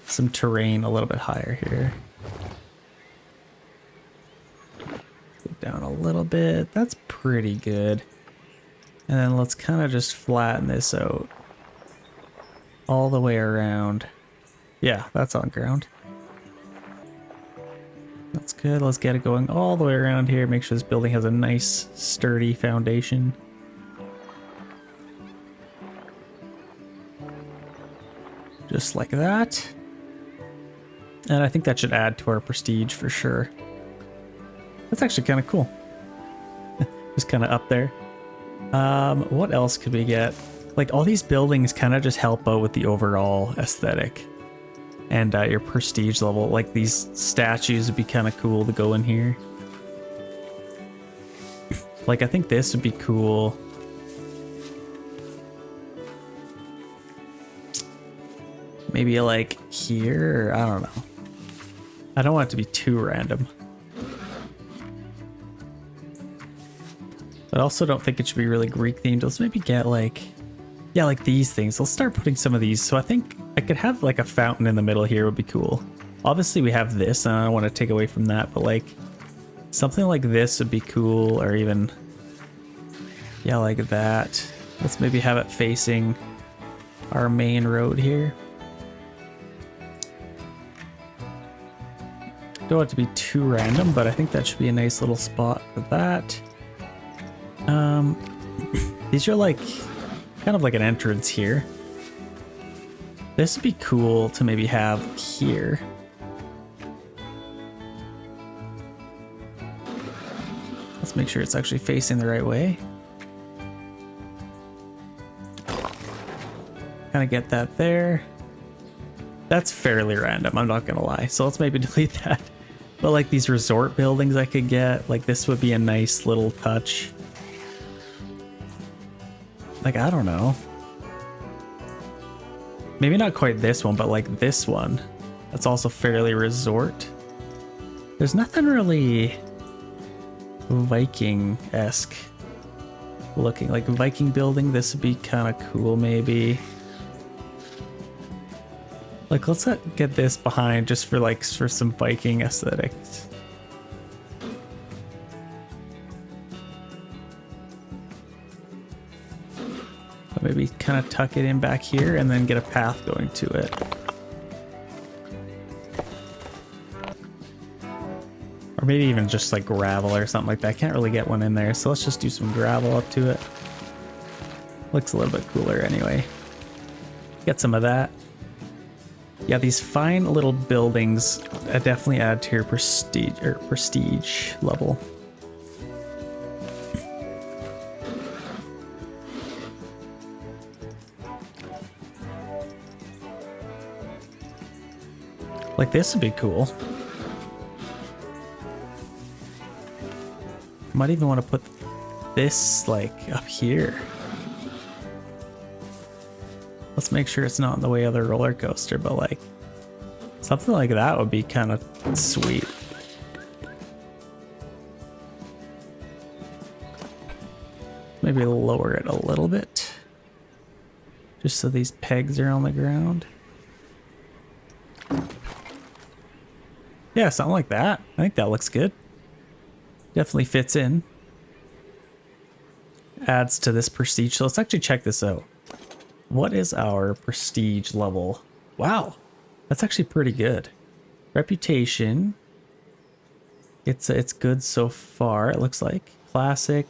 some terrain a little bit higher here. Go down a little bit. That's pretty good. And then let's kind of just flatten this out all the way around. Yeah, that's on ground. That's good. Let's get it going all the way around here. Make sure this building has a nice, sturdy foundation. Just like that. And I think that should add to our prestige for sure. That's actually kind of cool. Just kind of up there. What else could we get? Like all these buildings kind of just help out with the overall aesthetic. And your prestige level. Like these statues would be kind of cool to go in here. Like I think this would be cool. Maybe like here, or I don't know. I don't want it to be too random. But I also don't think it should be really Greek themed. Let's maybe get like, yeah, like these things. Let's start putting some of these. So I think I could have like a fountain in the middle here would be cool. Obviously we have this and I don't want to take away from that, but like something like this would be cool, or even, yeah, like that. Let's maybe have it facing our main road here. Don't want it to be too random, but I think that should be a nice little spot for that. These are like kind of like an entrance here. This would be cool to maybe have here. Let's make sure it's actually facing the right way. Kind of get that there. That's fairly random, I'm not gonna lie. So let's maybe delete that. But like these resort buildings I could get, like this would be a nice little touch. Like, I don't know. Maybe not quite this one, but like this one. That's also fairly resort. There's nothing really Viking-esque looking. Like a Viking building, this would be kind of cool maybe. Like, let's not get this behind just for like for some Viking aesthetics. But maybe kind of tuck it in back here and then get a path going to it. Or maybe even just like gravel or something like that. I can't really get one in there, so let's just do some gravel up to it. Looks a little bit cooler anyway. Get some of that. Yeah, these fine little buildings definitely add to your prestige level. Like this would be cool. Might even want to put this like up here. Let's make sure it's not in the way of the roller coaster, but like something like that would be kind of sweet. Maybe lower it a little bit, just so these pegs are on the ground. Yeah, something like that. I think that looks good. Definitely fits in. Adds to this prestige. So let's actually check this out. What is our prestige level? Wow, that's actually pretty good. Reputation. It's good so far, it looks like. Classic.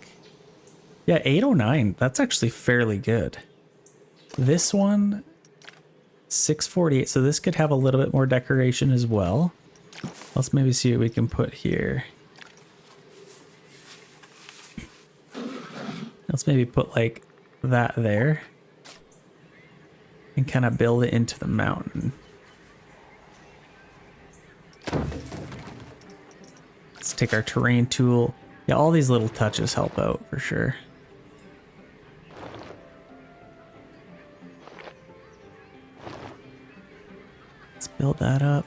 Yeah, 809. That's actually fairly good. This one, 648. So this could have a little bit more decoration as well. Let's maybe see what we can put here. Let's maybe put like that there. And kind of build it into the mountain. Let's take our terrain tool. Yeah, all these little touches help out for sure. Let's build that up.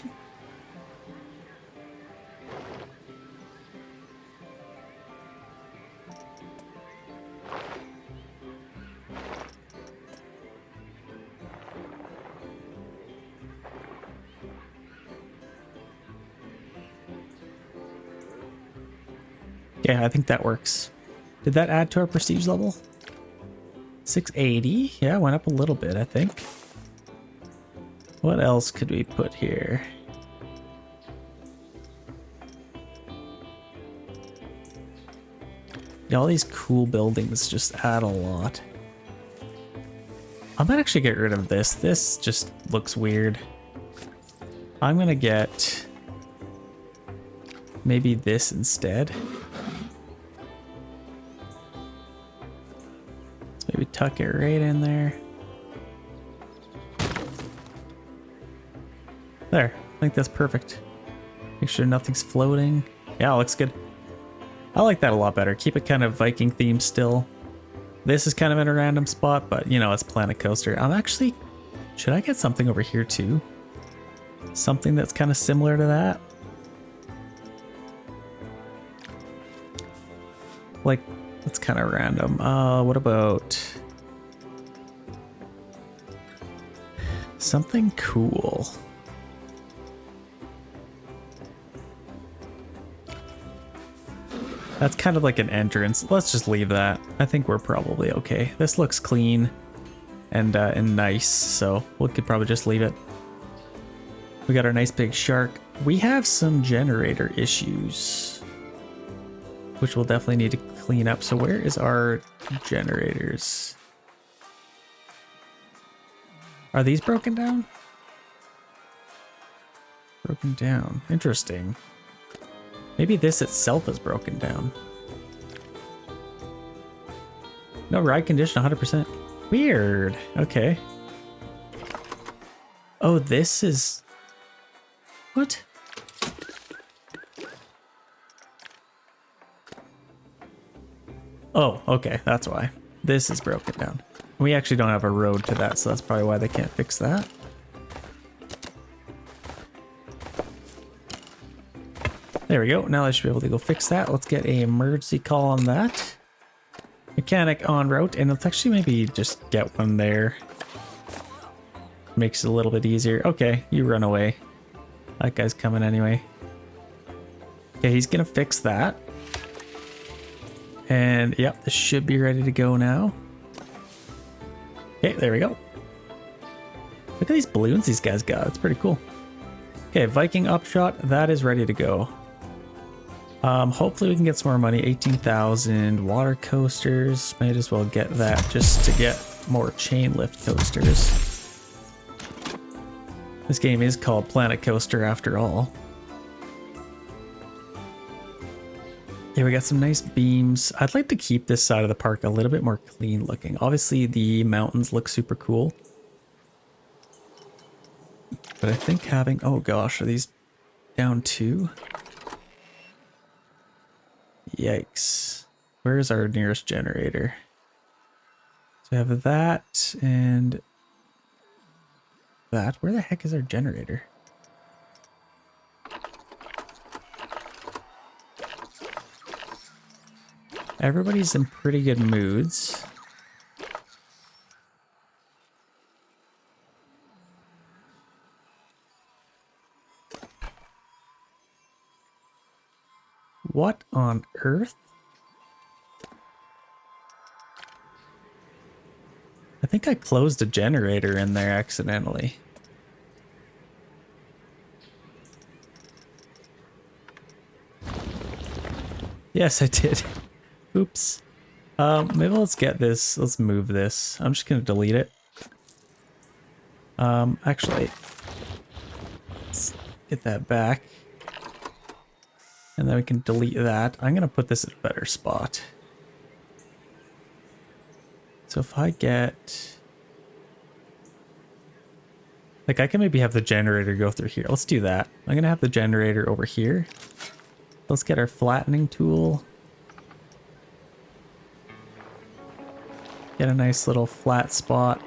Yeah, I think that works. Did that add to our prestige level? 680. Yeah, went up a little bit, I think. What else could we put here? Yeah, all these cool buildings just add a lot. I might actually get rid of this. This just looks weird. I'm gonna get maybe this instead. Maybe tuck it right in there. There, I think that's perfect. Make sure nothing's floating. Yeah, it looks good. I like that a lot better. Keep it kind of Viking themed still. This is kind of in a random spot, but you know, it's Planet Coaster. I'm actually, should I get something over here too? Something that's kind of similar to that? Like, that's kind of random. What about something cool? That's kind of like an entrance. Let's just leave that. I think we're probably okay. This looks clean and nice, so we could probably just leave it. We got our nice big shark. We have some generator issues, which we'll definitely need to clean up. So where is our generators? Are these broken down? Broken down. Interesting. Maybe this itself is broken down. No ride condition 100%. Weird. Okay. Oh, this is... What? Oh, okay, that's why. This is broken down. We actually don't have a road to that, so that's probably why they can't fix that. There we go. Now I should be able to go fix that. Let's get a emergency call on that. Mechanic en route, and let's actually maybe just get one there. Makes it a little bit easier. Okay, you run away. That guy's coming anyway. Okay, he's gonna fix that. And yep, this should be ready to go now. Okay, there we go. Look at these balloons these guys got. It's pretty cool. Okay, Viking upshot, that is ready to go. Hopefully we can get some more money. 18,000 water coasters. Might as well get that just to get more chain lift coasters. This game is called Planet Coaster after all. Yeah, we got some nice beams. I'd like to keep this side of the park a little bit more clean looking. Obviously the mountains look super cool. But I think having, oh gosh, are these down too? Yikes. Where's our nearest generator? So we have that and that. Where the heck is our generator? Everybody's in pretty good moods. What on earth? I think I closed a generator in there accidentally. Yes, I did. Oops. Maybe let's get this. Let's move this. I'm just gonna delete it. Actually, let's get that back. And then we can delete that. I'm gonna put this in a better spot. So if I get... Like, I can maybe have the generator go through here. Let's do that. I'm gonna have the generator over here. Let's get our flattening tool. Get a nice little flat spot.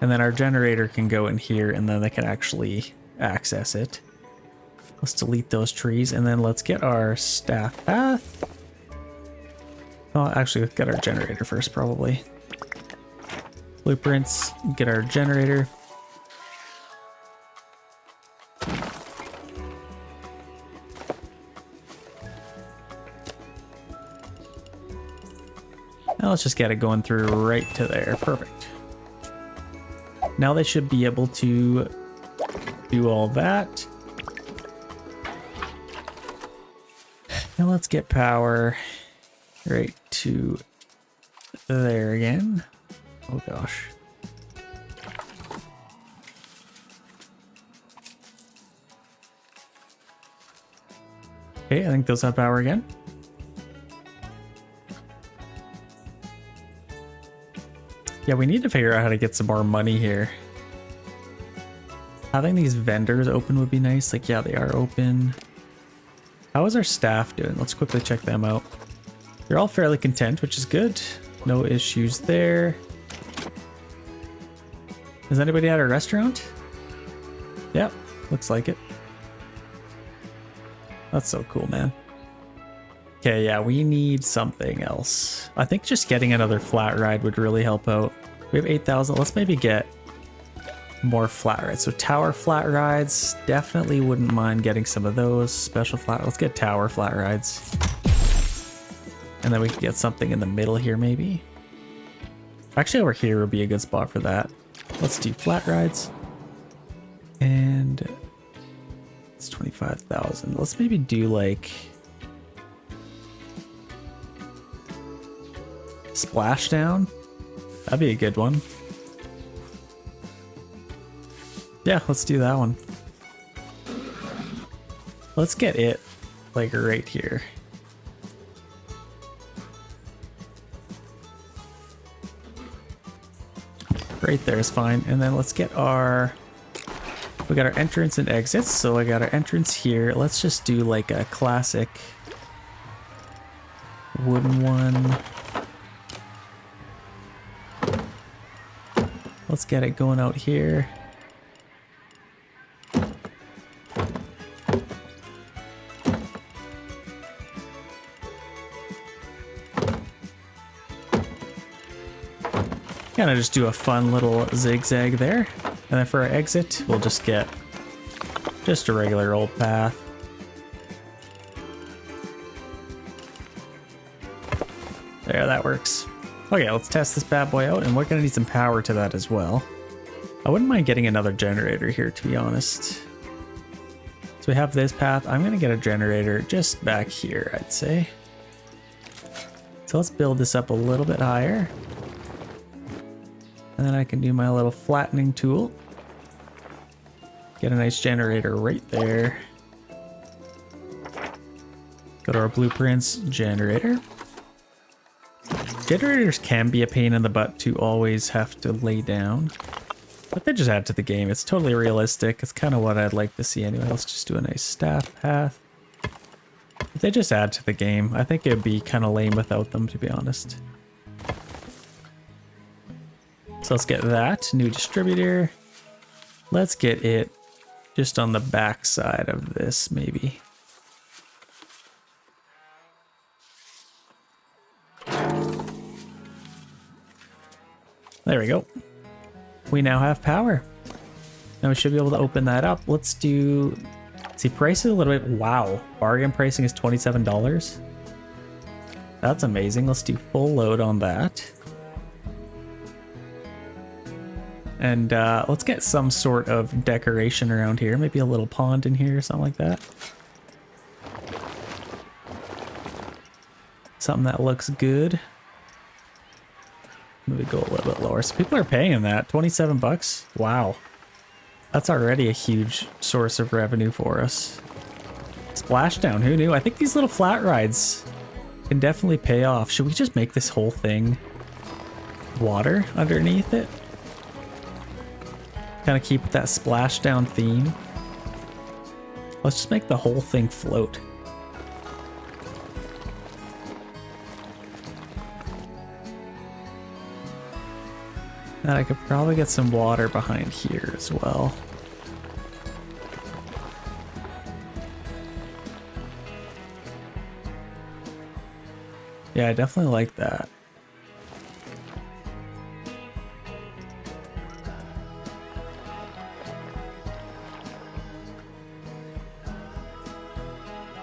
And then our generator can go in here and then they can actually access it. Let's delete those trees and then let's get our staff path. Oh, actually, let's get our generator first, probably. Blueprints, get our generator. Now let's just get it going through right to there. Perfect. Now they should be able to do all that. Now let's get power right to there again. Oh gosh. Okay, I think those have power again. Yeah, we need to figure out how to get some more money here. Having these vendors open would be nice. Like, yeah, they are open. How is our staff doing? Let's quickly check them out. They're all fairly content, which is good. No issues there. Has anybody at a restaurant? Yep, looks like it. That's so cool, man. Okay, yeah, we need something else. I think just getting another flat ride would really help out. We have 8,000. Let's maybe get more flat rides. So tower flat rides, definitely wouldn't mind getting some of those. Special flat, let's get tower flat rides. And then we can get something in the middle here maybe. Actually over here would be a good spot for that. Let's do flat rides. And it's 25,000. Let's maybe do like splashdown. That'd be a good one. Yeah, let's do that one. Let's get it like right here. Right there is fine. And then let's get our We got our entrance and exits, so I got our entrance here. Let's just do like a classic wooden one. Let's get it going out here. Kind of just do a fun little zigzag there. And then for our exit, we'll just get just a regular old path. There, that works. Okay, let's test this bad boy out, and we're gonna need some power to that as well. I wouldn't mind getting another generator here, to be honest. So we have this path. I'm gonna get a generator just back here, I'd say. So let's build this up a little bit higher. And then I can do my little flattening tool. Get a nice generator right there. Go to our blueprints, generator. Generators can be a pain in the butt to always have to lay down, but they just add to the game. It's totally realistic. It's kind of what I'd like to see anyway. Let's just do a nice staff path. But they just add to the game. I think it'd be kind of lame without them, to be honest. So let's get that new distributor. Let's get it just on the back side of this, maybe. There we go. We now have power. Now we should be able to open that up. Let's do, see, price is a little bit, wow. Bargain pricing is $27. That's amazing. Let's do full load on that. And let's get some sort of decoration around here. Maybe a little pond in here or something like that. Something that looks good. Maybe go a little bit lower. So people are paying that. 27 bucks. Wow. That's already a huge source of revenue for us. Splashdown, who knew? I think these little flat rides can definitely pay off. Should we just make this whole thing water underneath it? Kind of keep that splashdown theme. Let's just make the whole thing float. And I could probably get some water behind here as well. Yeah, I definitely like that.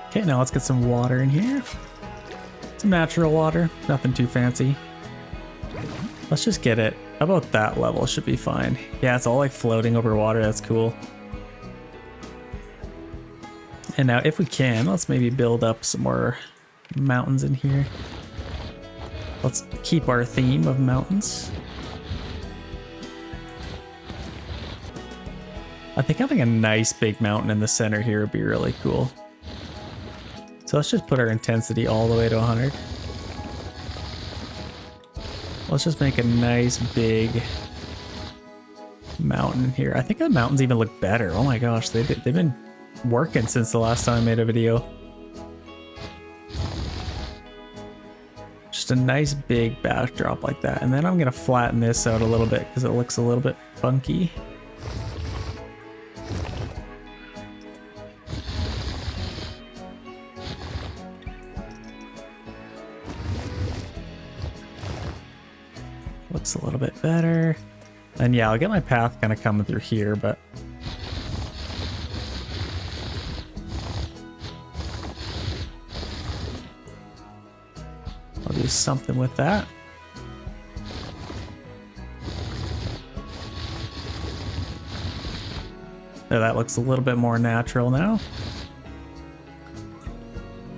Okay, now let's get some water in here. Some natural water, nothing too fancy. Let's just get it about that level, should be fine. Yeah, it's all like floating over water, that's cool. And now if we can, let's maybe build up some more mountains in here. Let's keep our theme of mountains. I think having a nice big mountain in the center here would be really cool. So let's just put our intensity all the way to 100. Let's just make a nice big mountain here. I think the mountains even look better. Oh my gosh, they've been working since the last time I made a video. Just a nice big backdrop like that. And then I'm gonna flatten this out a little bit because it looks a little bit funky. Looks a little bit better. And yeah, I'll get my path kind of coming through here, but I'll do something with that. There, that looks a little bit more natural now.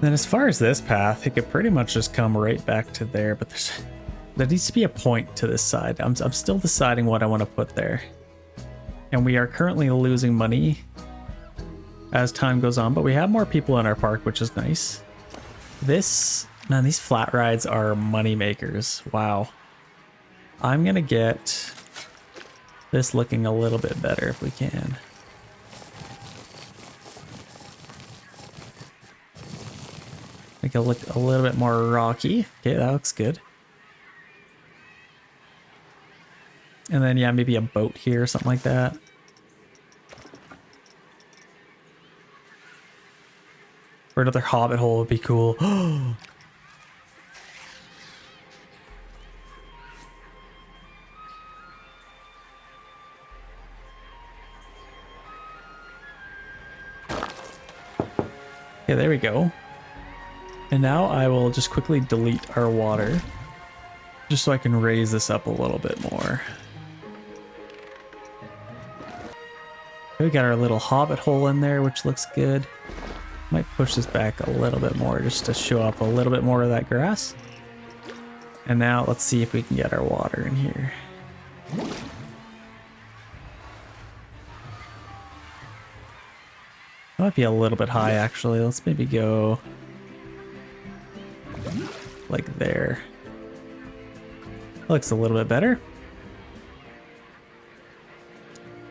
Then as far as this path, it could pretty much just come right back to there, but there needs to be a point to this side. I'm still deciding what I want to put there. And we are currently losing money as time goes on, but we have more people in our park, which is nice. Man, these flat rides are money makers. Wow. I'm gonna get this looking a little bit better if we can. Make it look a little bit more rocky. Okay, that looks good. And then, yeah, maybe a boat here or something like that. Or another hobbit hole would be cool. Okay, there we go. And now I will just quickly delete our water, just so I can raise this up a little bit more. We got our little hobbit hole in there, which looks good. Might push this back a little bit more just to show up a little bit more of that grass. And now let's see if we can get our water in here. Might be a little bit high actually. Let's maybe go like there. Looks a little bit better.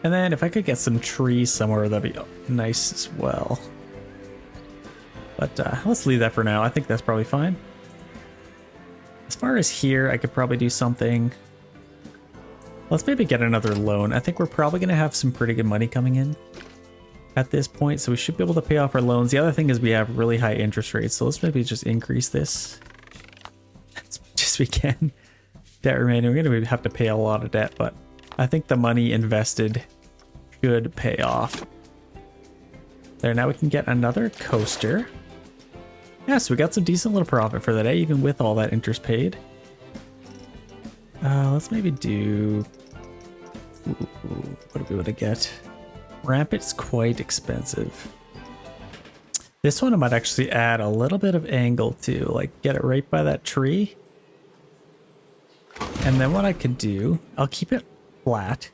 And then if I could get some trees somewhere, that'd be nice as well. But let's leave that for now. I think that's probably fine. As far as here, I could probably do something. Let's maybe get another loan. I think we're probably going to have some pretty good money coming in at this point, so we should be able to pay off our loans. The other thing is we have really high interest rates, so let's maybe just increase this as much as we can. Debt remaining. We're going to have to pay a lot of debt, but I think the money invested should pay off. There, now we can get another coaster. Yeah, so we got some decent little profit for the day, even with all that interest paid. Let's maybe do... what do we want to get? Rampant's quite expensive. This one I might actually add a little bit of angle to, like get it right by that tree. And then what I could do, I'll keep it flat.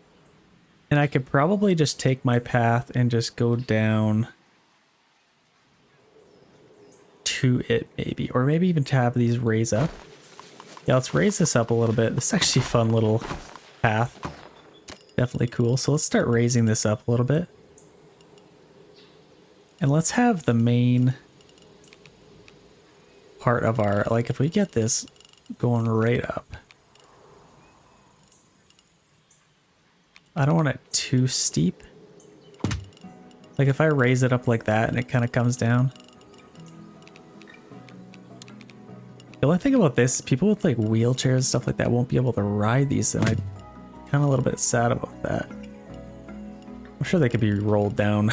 And I could probably just take my path and just go down to it maybe. Or maybe even to have these raise up. Yeah, let's raise this up a little bit. This is actually a fun little path. Definitely cool. So let's start raising this up a little bit. And let's have the main part of our, like if we get this going right up. I don't want it too steep. Like if I raise it up like that and it kind of comes down. The only thing about this, people with like wheelchairs and stuff like that won't be able to ride these, and I'm kind of a little bit sad about that. I'm sure they could be rolled down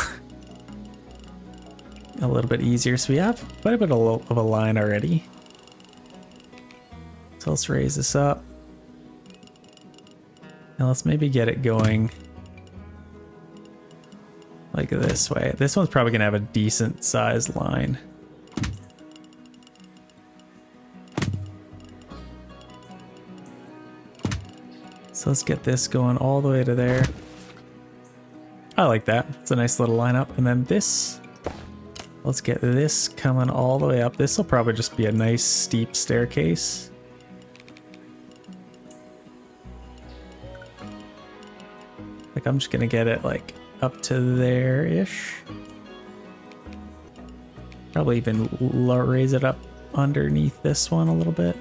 a little bit easier. So we have quite a bit of a line already. So let's raise this up. Now let's maybe get it going like this way. This one's probably gonna have a decent sized line. So let's get this going all the way to there. I like that. It's a nice little lineup. And then this, let's get this coming all the way up. This will probably just be a nice steep staircase. Like I'm just gonna get it like up to there-ish. Probably even raise it up underneath this one a little bit.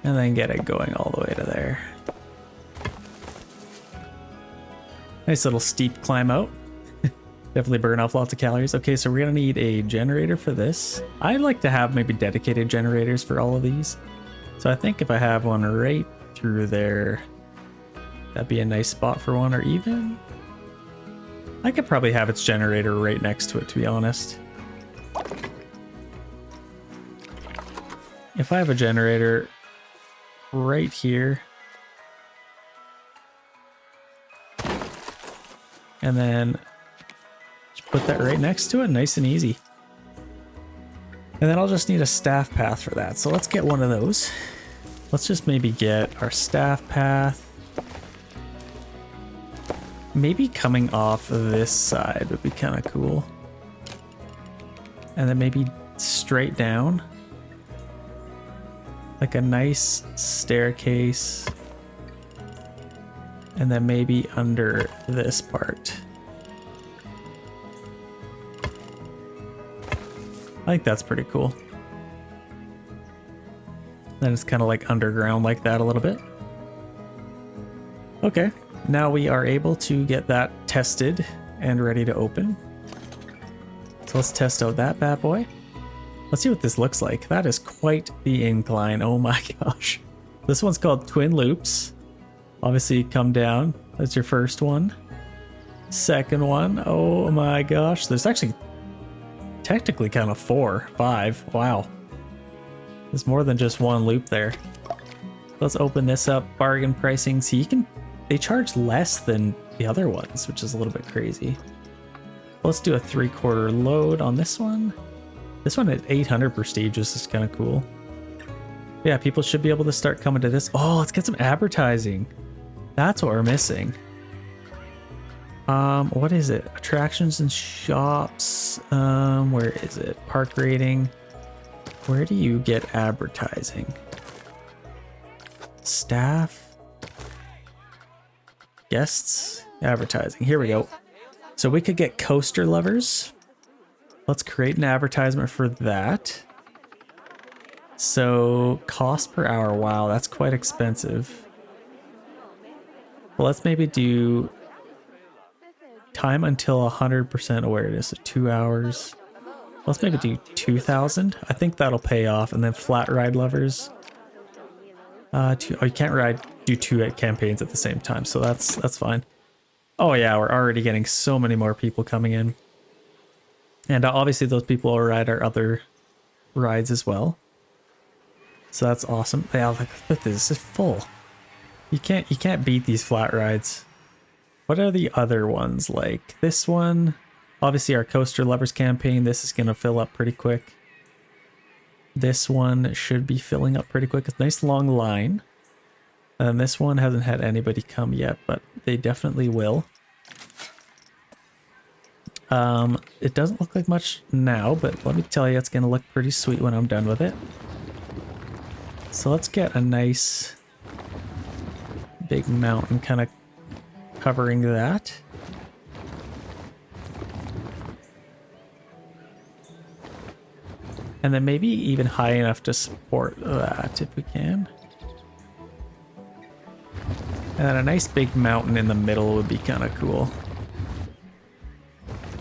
And then get it going all the way to there. Nice little steep climb out. Definitely burn off lots of calories. Okay, so we're gonna need a generator for this. I'd like to have maybe dedicated generators for all of these. So I think if I have one right through there, that'd be a nice spot for one, or even I could probably have its generator right next to it, to be honest. If I have a generator right here, and then just put that right next to it, nice and easy. And then I'll just need a staff path for that. So let's get one of those. Let's just maybe get our staff path. Maybe coming off of this side would be kind of cool. And then maybe straight down. Like a nice staircase. And then maybe under this part. I think that's pretty cool. Then it's kind of like underground like that a little bit. Okay, now we are able to get that tested and ready to open. So let's test out that bad boy. Let's see what this looks like. That is quite the incline. Oh my gosh. This one's called Twin Loops. Obviously, you come down. That's your first one. Second one. Oh my gosh. There's actually technically kind of 4, 5. Wow. There's more than just one loop there. Let's open this up. Bargain pricing. See, they charge less than the other ones, which is a little bit crazy. Let's do a 3/4 load on this one. This one at 800 prestige. This is kind of cool. Yeah, people should be able to start coming to this. Oh, let's get some advertising. That's what we're missing. What is it? Attractions and shops. Where is it? Park rating. Where do you get advertising? Staff. Guests. Advertising. Here we go. So we could get coaster lovers. Let's create an advertisement for that. So cost per hour. Wow, that's quite expensive. Well, let's maybe do time until 100% awareness, so 2 hours. Let's maybe do 2,000. I think that'll pay off. And then flat ride lovers. You can't do 2 campaigns at the same time, so that's fine. Oh yeah, we're already getting so many more people coming in. And obviously those people will ride our other rides as well. So that's awesome. Yeah, look at this. It's full. You can't beat these flat rides. What are the other ones like? This one, obviously our coaster lovers campaign. This is gonna fill up pretty quick. This one should be filling up pretty quick. It's a nice long line. And this one hasn't had anybody come yet, but they definitely will. It doesn't look like much now, but let me tell you, it's gonna look pretty sweet when I'm done with it. So let's get a nice big mountain kind of covering that. And then maybe even high enough to support that if we can. And then a nice big mountain in the middle would be kind of cool.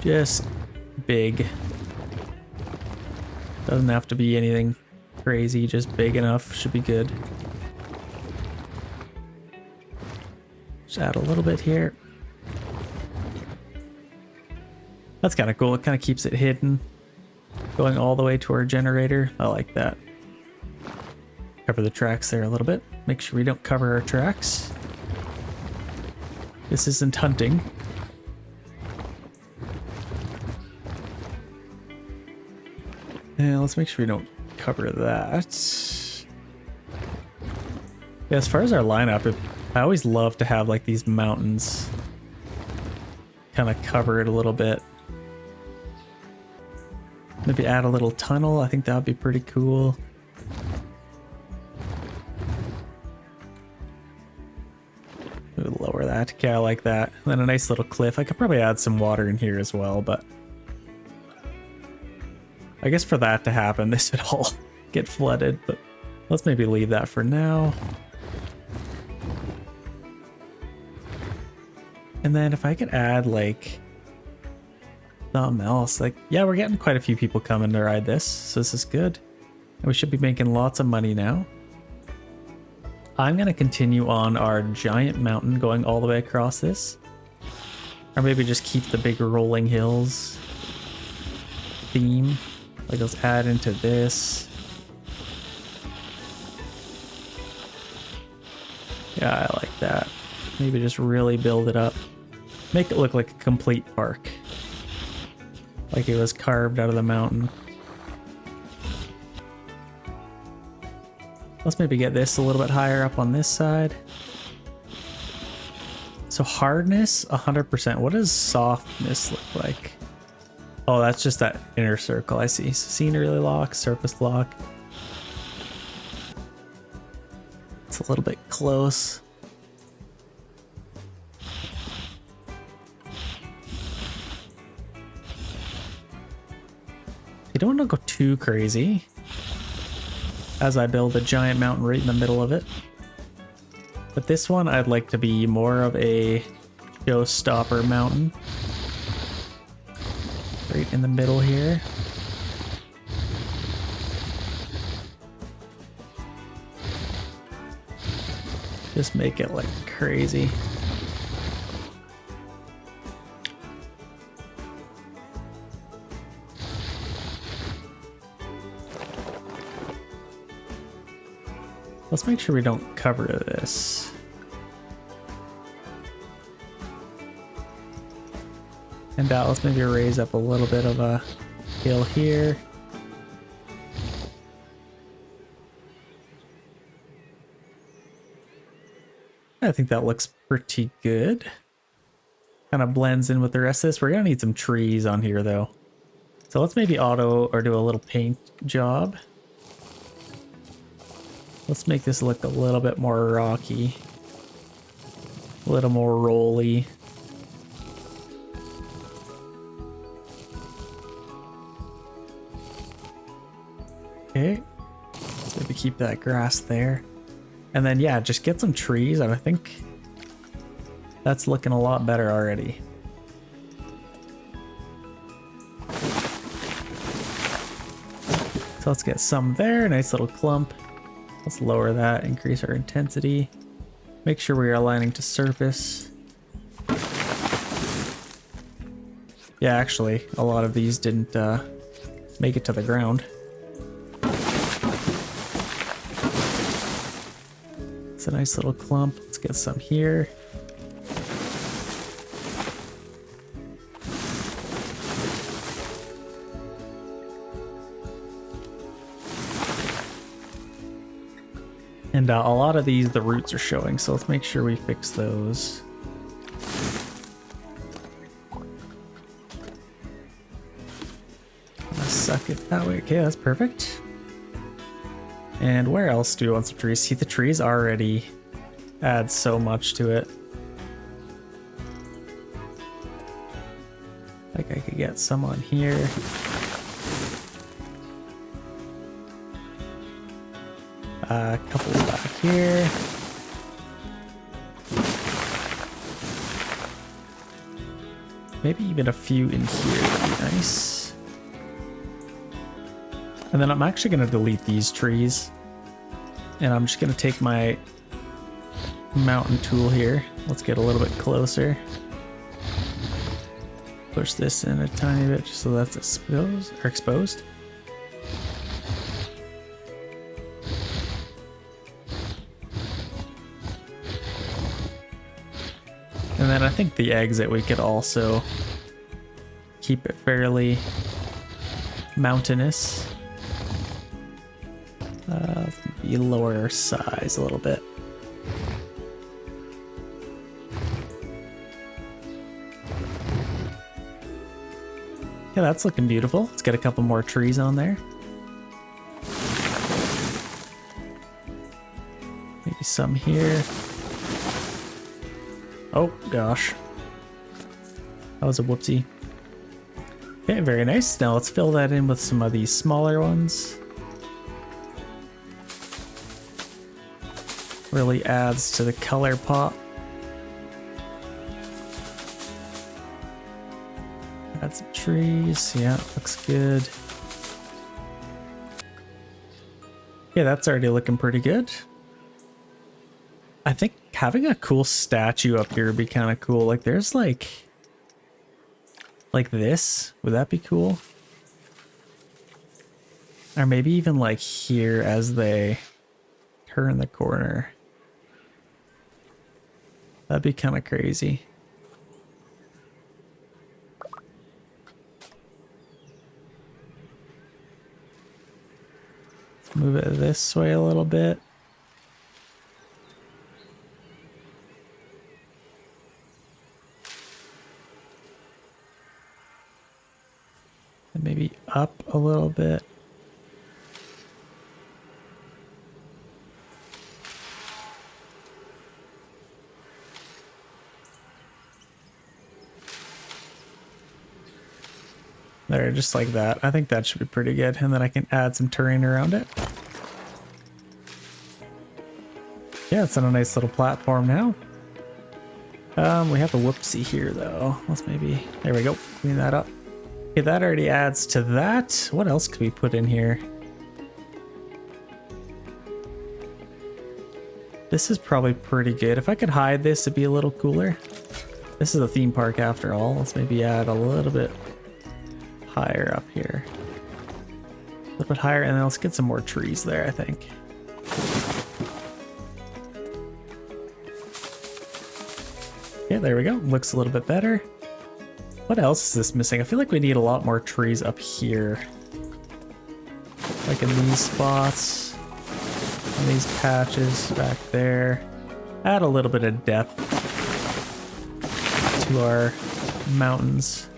Just big. Doesn't have to be anything crazy, just big enough should be good. Just add a little bit here. That's kind of cool. It kind of keeps it hidden. Going all the way to our generator. I like that. Cover the tracks there a little bit. Make sure we don't cover our tracks. This isn't hunting. And let's make sure we don't cover that. Yeah, as far as our lineup, I always love to have like these mountains kind of cover it a little bit. Maybe add a little tunnel. I think that would be pretty cool. Maybe lower that. Okay, I like that. And then a nice little cliff. I could probably add some water in here as well, but I guess for that to happen, this would all get flooded, but let's maybe leave that for now. And then if I could add like something else, like, yeah, we're getting quite a few people coming to ride this, so this is good. And we should be making lots of money now. I'm going to continue on our giant mountain going all the way across this. Or maybe just keep the big rolling hills theme. Like, let's add into this. Yeah, I like that. Maybe just really build it up. Make it look like a complete park. Like it was carved out of the mountain. Let's maybe get this a little bit higher up on this side. So hardness, 100%. What does softness look like? Oh, that's just that inner circle. I see. So scenery lock, surface lock. It's a little bit close. You don't want to go too crazy as I build a giant mountain right in the middle of it. But this one I'd like to be more of a showstopper mountain. Right in the middle here. Just make it like crazy. Let's make sure we don't cover this. And let's maybe raise up a little bit of a hill here. I think that looks pretty good. Kind of blends in with the rest of this. We're gonna need some trees on here though. So let's maybe auto or do a little paint job. Let's make this look a little bit more rocky. A little more rolly. Okay. Let's maybe keep that grass there. And then, yeah, just get some trees, and I think that's looking a lot better already. So let's get some there, nice little clump. Let's lower that, increase our intensity. Make sure we are aligning to surface. Yeah, actually, a lot of these didn't make it to the ground. It's a nice little clump. Let's get some here. And a lot of these, the roots are showing, so let's make sure we fix those. Suck it that way. Okay, that's perfect. And where else do we want some trees? See, the trees already add so much to it. Like I could get some on here. A couple back here. Maybe even a few in here would be nice. And then I'm actually going to delete these trees. And I'm just going to take my mountain tool here. Let's get a little bit closer. Push this in a tiny bit just so that's exposed. And then I think the exit we could also keep it fairly mountainous. Maybe lower our size a little bit. Yeah, that's looking beautiful. Let's get a couple more trees on there. Maybe some here. Oh gosh. That was a whoopsie. Okay, very nice. Now let's fill that in with some of these smaller ones. Really adds to the color pop. Add some trees. Yeah, looks good. Yeah, that's already looking pretty good. I think having a cool statue up here would be kind of cool. Like there's like this. Would that be cool? Or maybe even like here as they turn the corner. That'd be kind of crazy. Let's move it this way a little bit. And maybe up a little bit. There, just like that. I think that should be pretty good. And then I can add some terrain around it. Yeah, it's on a nice little platform now. We have a whoopsie here though. Let's maybe, there we go, clean that up. Okay, that already adds to that. What else could we put in here? This is probably pretty good. If I could hide this, it'd be a little cooler. This is a theme park after all. Let's maybe add a little bit higher up here. A little bit higher, and then let's get some more trees there, I think. Yeah, there we go. Looks a little bit better. What else is this missing? I feel like we need a lot more trees up here. Like in these spots. And these patches back there. Add a little bit of depth to our mountains.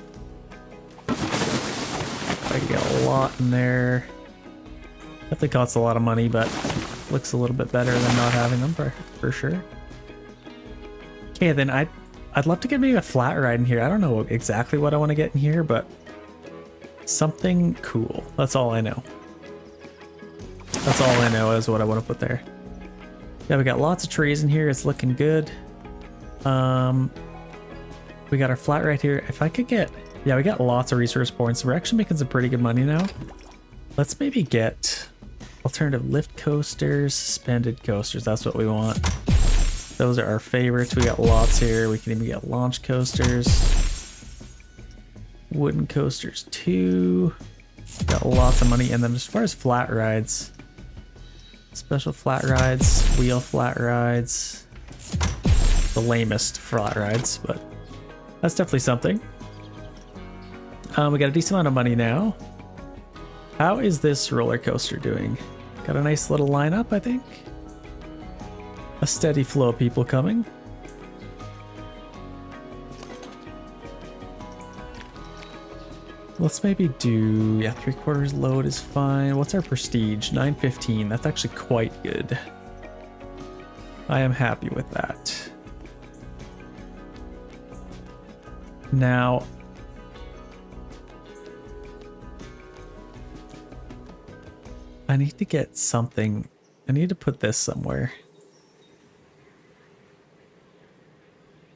I can get a lot in there. Definitely costs a lot of money, but looks a little bit better than not having them for sure. Okay, then I'd love to get maybe a flat ride in here. I don't know exactly what I want to get in here, but something cool. That's all I know. That's all I know is what I want to put there. Yeah, we got lots of trees in here. It's looking good. We got our flat right here. If I could get, yeah, we got lots of resource points. We're actually making some pretty good money now. Let's maybe get alternative lift coasters, suspended coasters. That's what we want. Those are our favorites. We got lots here. We can even get launch coasters. Wooden coasters too. Got lots of money. And then as far as flat rides, special flat rides, wheel flat rides. The lamest flat rides, but that's definitely something. We got a decent amount of money now. How is this roller coaster doing? Got a nice little lineup, I think. A steady flow of people coming. Let's maybe do, yeah, 3/4 load is fine. What's our prestige? 915. That's actually quite good. I am happy with that. Now, I need to get something. I need to put this somewhere.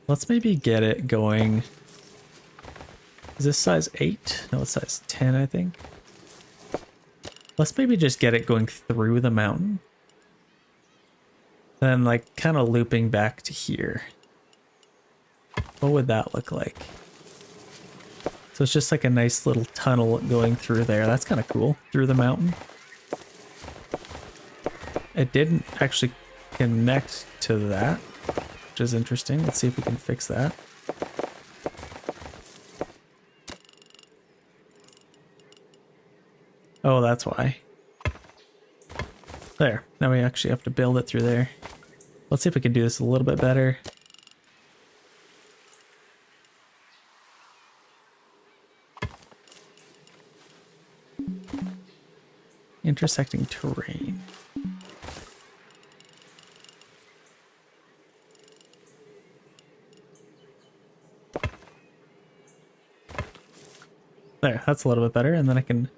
Let's maybe get it going. Is this size 8? No, it's size 10, I think. Let's maybe just get it going through the mountain. Then like kind of looping back to here. What would that look like? So it's just like a nice little tunnel going through there. That's kind of cool. Through the mountain. It didn't actually connect to that, which is interesting. Let's see if we can fix that. Oh, that's why. There. Now we actually have to build it through there. Let's see if we can do this a little bit better. Intersecting terrain. There, that's a little bit better. And then I can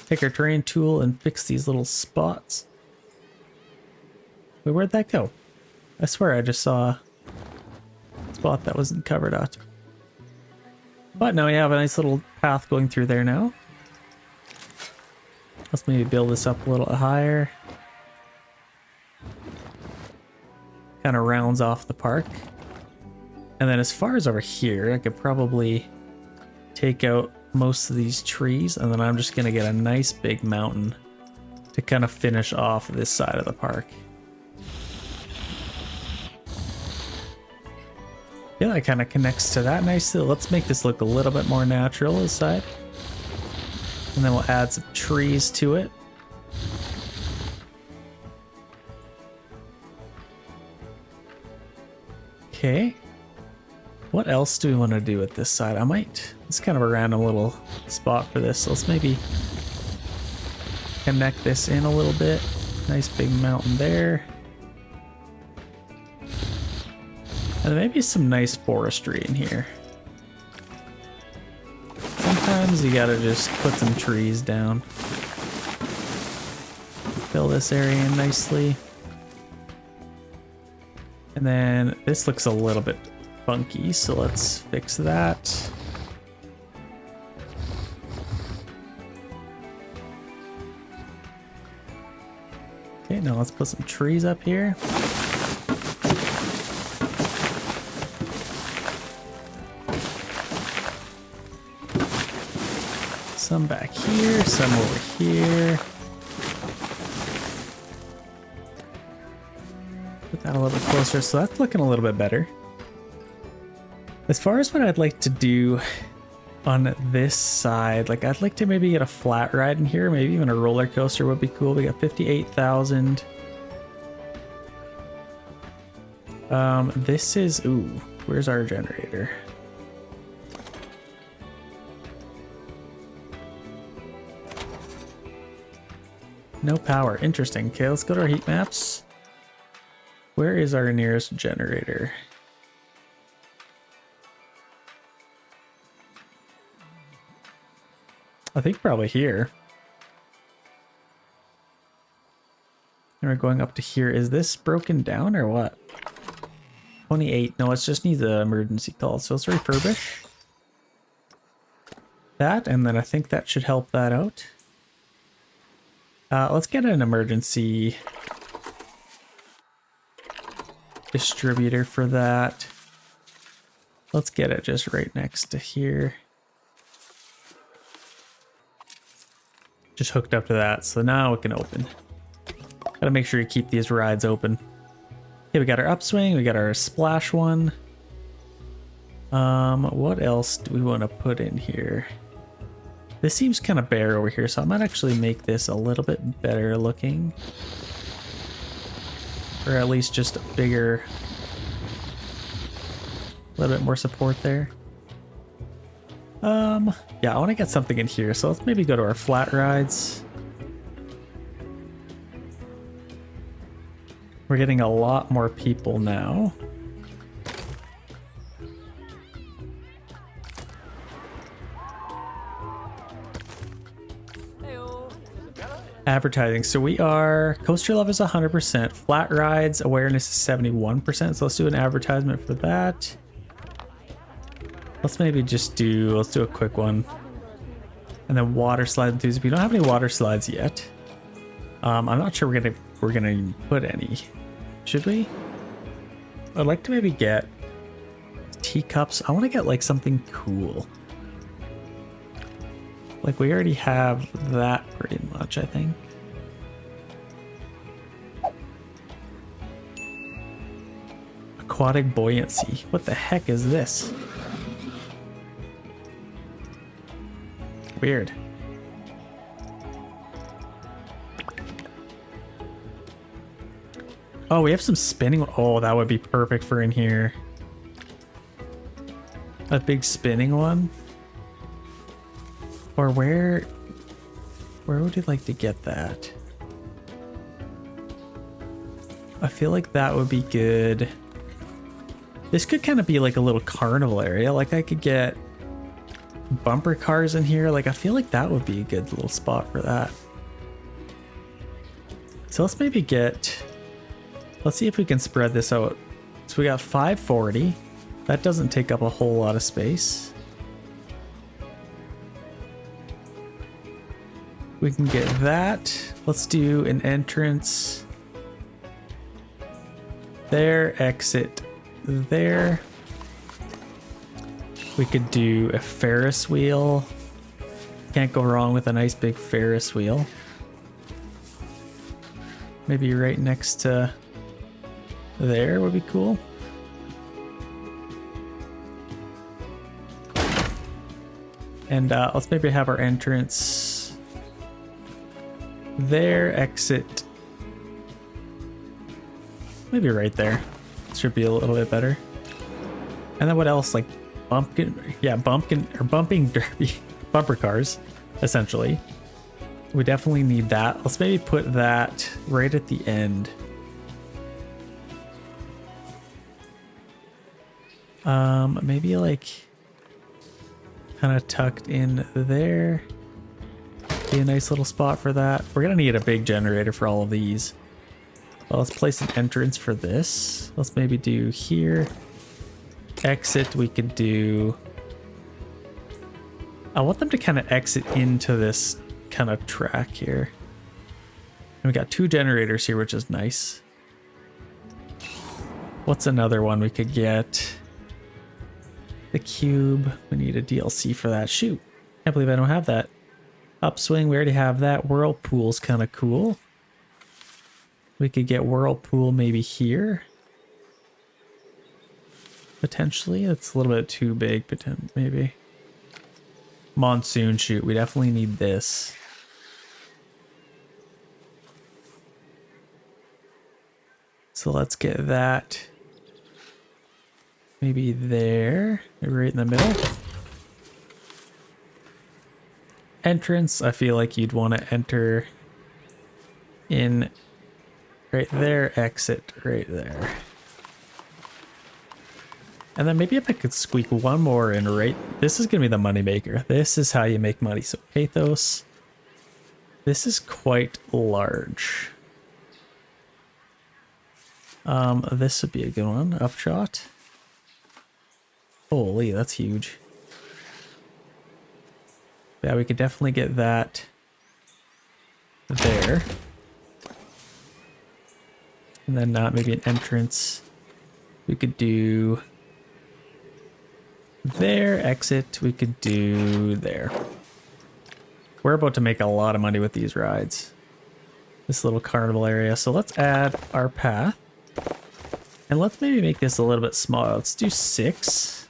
take our terrain tool and fix these little spots. Wait, where'd that go? I swear I just saw a spot that wasn't covered up. But now we have a nice little path going through there now. Let's maybe build this up a little higher. Kind of rounds off the park. And then as far as over here, I could probably take out most of these trees, and then I'm just gonna get a nice big mountain to kind of finish off this side of the park. Yeah, that kind of connects to that nicely. Let's make this look a little bit more natural this side. And then we'll add some trees to it. Okay. What else do we want to do with this side? It's kind of a random little spot for this. So let's maybe connect this in a little bit. Nice big mountain there. And maybe some nice forestry in here. Sometimes sometimes you gotta just put some trees down. Fill this area in nicely. And then this looks a little bit funky, so let's fix that. Okay, now let's put some trees up here. Some back here, some over here. Put that a little bit closer, so that's looking a little bit better. As far as what I'd like to do on this side, like I'd like to maybe get a flat ride in here, maybe even a roller coaster would be cool. We got 58,000. This is, ooh, where's our generator? No power, interesting. Okay, let's go to our heat maps. Where is our nearest generator? I think probably here. And we're going up to here. Is this broken down or what? 28. No, it just needs an emergency call. So let's refurbish that, and then I think that should help that out. Let's get an emergency distributor for that. Let's get it just right next to here. Just hooked up to that, so now it can open. Gotta make sure you keep these rides open. Okay, we got our upswing, we got our splash one. What else do we want to put in here? This seems kind of bare over here, so I might actually make this a little bit better looking. Or at least just a bigger, a little bit more support there. Yeah, I want to get something in here, so let's maybe go to our flat rides. We're getting a lot more people now. Advertising. So we are, coaster love is 100%, flat rides awareness is 71%. So let's do an advertisement for that. Let's maybe just do, let's do a quick one. And then water slide enthusiast. We don't have any water slides yet. I'm not sure we're gonna put any. Should we? I'd like to maybe get teacups. I want to get like something cool. Like we already have that pretty much, I think. Aquatic buoyancy. What the heck is this? Weird. Oh, we have some spinning. Oh, that would be perfect for in here. A big spinning one. Or where would you like to get that? I feel like that would be good. This could kind of be like a little carnival area. Like I could get bumper cars in here. Like I feel like that would be a good little spot for that. So let's maybe get, let's see if we can spread this out. So we got 540. That doesn't take up a whole lot of space. We can get that. Let's do an entrance there, exit there. We could do a Ferris wheel. Can't go wrong with a nice big Ferris wheel. Maybe right next to there would be cool. And let's maybe have our entrance there, exit maybe right there. Should be a little bit better. And then what else? Like bumping derby, bumper cars, essentially. We definitely need that. Let's maybe put that right at the end. Maybe like kind of tucked in there. Be a nice little spot for that. We're gonna need a big generator for all of these. Well, let's place an entrance for this. Let's maybe do here. Exit, we could do... I want them to kind of exit into this kind of track here. And we got 2 generators here, which is nice. What's another one we could get? The cube. We need a DLC for that. Shoot. Can't believe I don't have that. Upswing, we already have that. Whirlpool's kind of cool. We could get Whirlpool maybe here. Potentially. It's a little bit too big, maybe. Monsoon, shoot. We definitely need this. So let's get that. Maybe there. Maybe right in the middle. Entrance, I feel like you'd want to enter in right there, exit right there. And then maybe if I could squeak one more in right, this is going to be the money maker. This is how you make money. So pathos, this is quite large. This would be a good one. Upshot. Holy, that's huge. Yeah, we could definitely get that there. And then maybe an entrance. We could do there, exit. We could do there. We're about to make a lot of money with these rides. This little carnival area. So let's add our path. And let's maybe make this a little bit smaller. Let's do 6.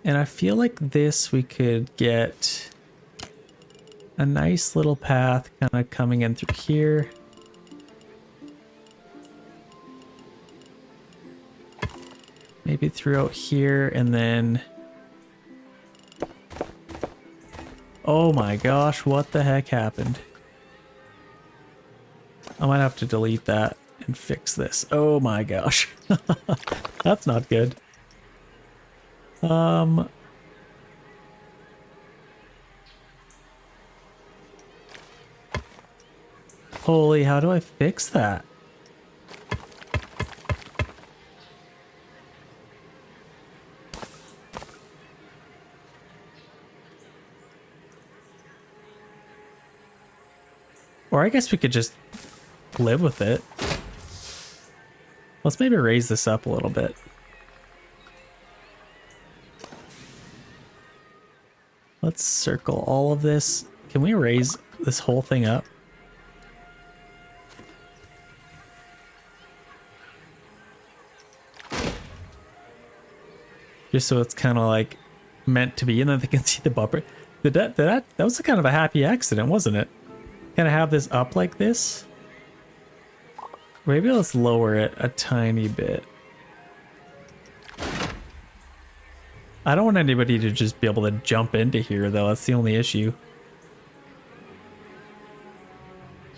And I feel like this we could get a nice little path kind of coming in through here. Maybe throughout here and then... Oh my gosh, what the heck happened? I might have to delete that and fix this. Oh my gosh. That's not good. Holy, how do I fix that? Or I guess we could just live with it. Let's maybe raise this up a little bit. Let's circle all of this. Can we raise this whole thing up? Just so it's kind of like meant to be, and then they can see the bumper. That was kind of a happy accident, wasn't it? Kind of have this up like this. Maybe let's lower it a tiny bit. I don't want anybody to just be able to jump into here, though. That's the only issue.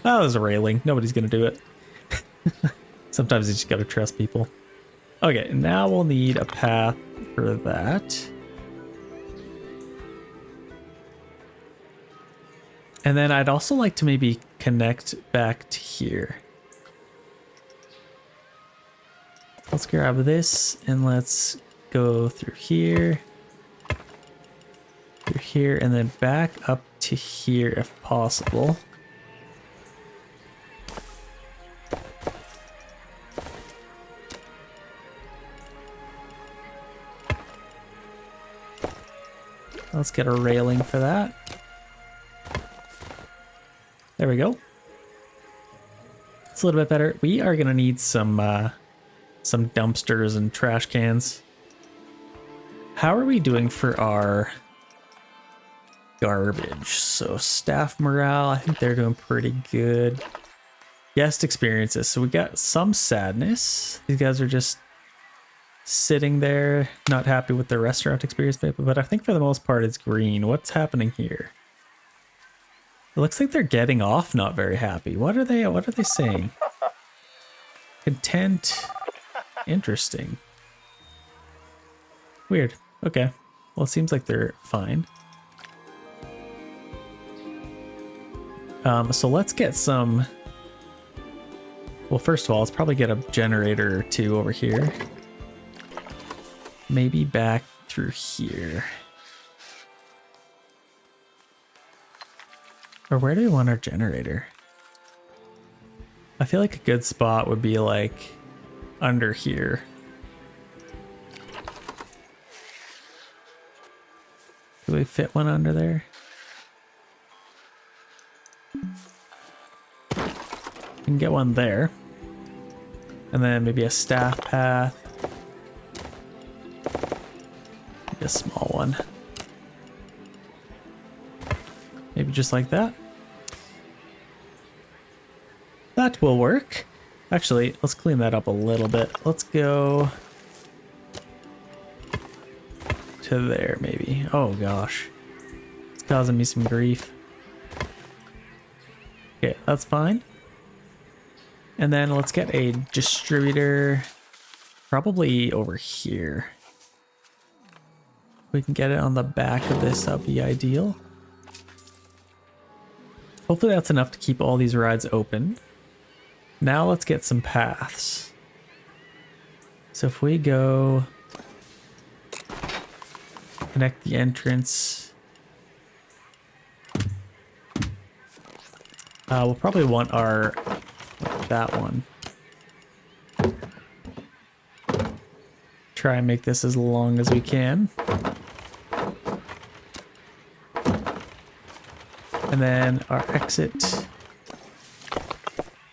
Oh, there's a railing. Nobody's gonna do it. Sometimes you just gotta trust people. Okay, now we'll need a path for that. And then I'd also like to maybe connect back to here. Let's grab this and let's go through here, and then back up to here if possible. Let's get a railing for that. There we go. It's a little bit better. We are gonna need some dumpsters and trash cans. How are we doing for our garbage? So staff morale, I think they're doing pretty good. Guest experiences. So we got some sadness. These guys are just sitting there, not happy with their restaurant experience, but I think for the most part it's green. What's happening here? It looks like they're getting off not very happy. What are they saying? Content. Interesting. Weird. Okay. Well, it seems like they're fine. So let's get some... Well, first of all, let's probably get a generator or two over here. Maybe back through here. Or where do we want our generator? I feel like a good spot would be like under here. Do we fit one under there? We can get one there. And then maybe a staff path. Maybe a small one. Maybe just like that. That will work. Actually, let's clean that up a little bit. Let's go to there, maybe. Oh gosh. It's causing me some grief. Okay, that's fine. And then let's get a distributor probably over here. We can get it on the back of this, that'd be ideal. Hopefully that's enough to keep all these rides open. Now let's get some paths. So if we go connect the entrance, we'll probably want our that one. Try and make this as long as we can. And then our exit,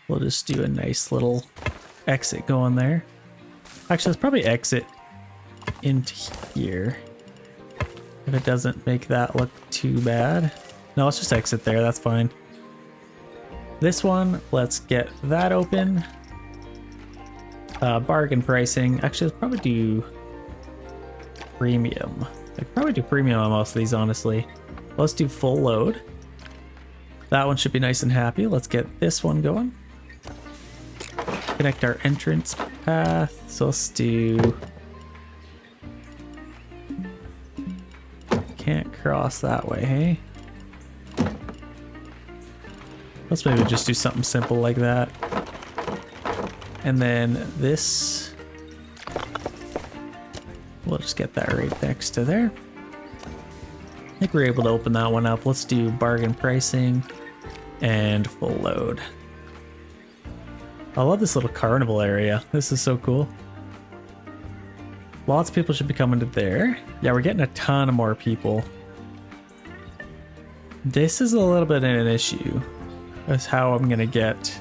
we'll just do a nice little exit going there. Actually, let's probably exit into here. If it doesn't make that look too bad. No, let's just exit there, that's fine. This one, let's get that open. Bargain pricing. Actually, let's probably do premium. I could probably do premium on most of these, honestly. Let's do full load. That one should be nice and happy. Let's get this one going. Connect our entrance path. So let's do... Can't cross that way, hey? Let's maybe just do something simple like that. And then this, we'll just get that right next to there. I think we're able to open that one up. Let's do bargain pricing and full load. I love this little carnival area. This is so cool. Lots of people should be coming to there. Yeah, we're getting a ton of more people. This is a little bit of an issue. That's how I'm gonna get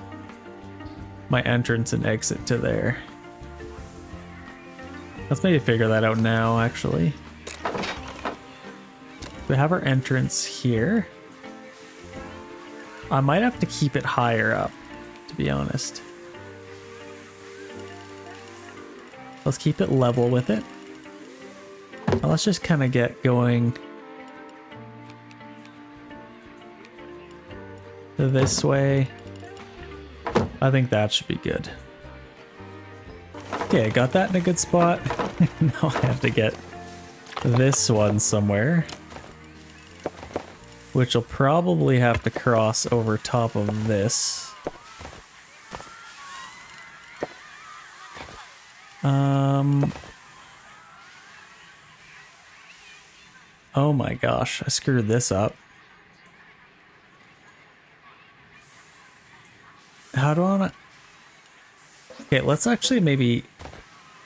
my entrance and exit to there. Let's maybe figure that out now, actually. We have our entrance here. I might have to keep it higher up, to be honest. Let's keep it level with it. Now let's just kind of get going this way. I think that should be good. Okay, I got that in a good spot. Now I have to get this one somewhere, which will probably have to cross over top of this. Oh my gosh, I screwed this up. How do I wanna... Okay, let's actually maybe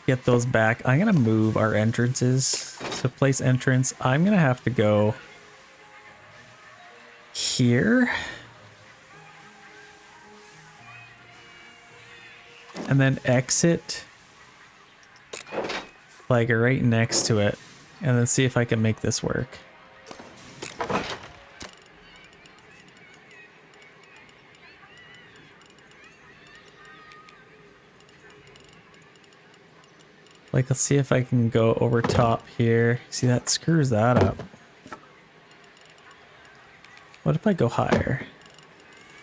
get those back. I'm gonna move our entrances. So place entrance, I'm gonna have to go here. And then exit like right next to it. And then see if I can make this work. Like, let's see if I can go over top here. See, that screws that up. What if I go higher?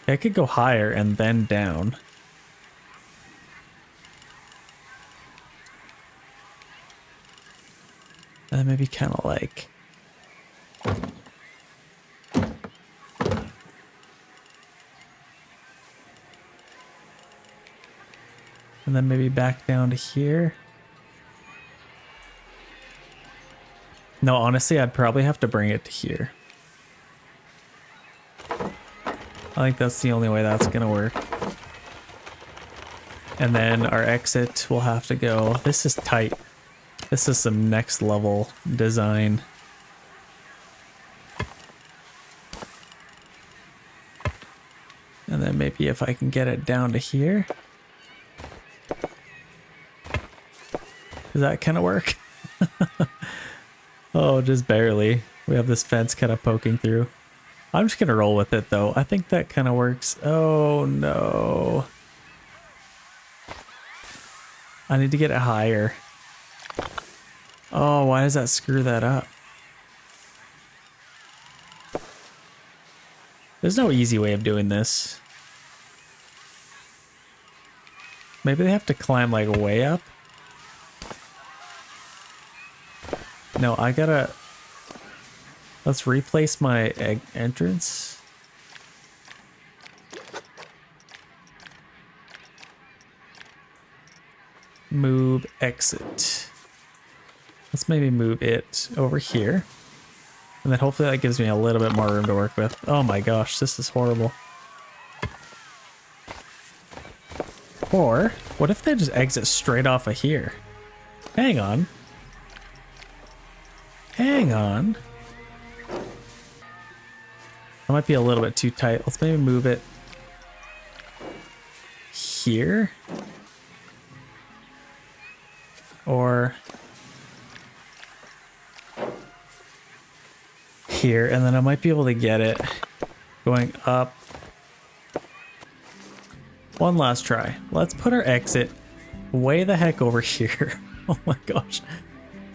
I could go higher and then down. And then maybe kind of like... And then maybe back down to here. No, honestly, I'd probably have to bring it to here. I think that's the only way that's gonna work. And then our exit will have to go... This is tight. This is some next level design. And then maybe if I can get it down to here. Does that kind of work? Oh, just barely. We have this fence kind of poking through. I'm just gonna roll with it though. I think that kind of works. Oh no. I need to get it higher. Oh, why does that screw that up? There's no easy way of doing this. Maybe they have to climb like way up. No, I gotta... Let's replace my entrance. Move exit. Let's maybe move it over here. And then hopefully that gives me a little bit more room to work with. Oh my gosh, this is horrible. Or, what if they just exit straight off of here? Hang on. Hang on. That might be a little bit too tight. Let's maybe move it here. Or here, and then I might be able to get it going up. One last try. Let's put our exit way the heck over here. Oh my gosh.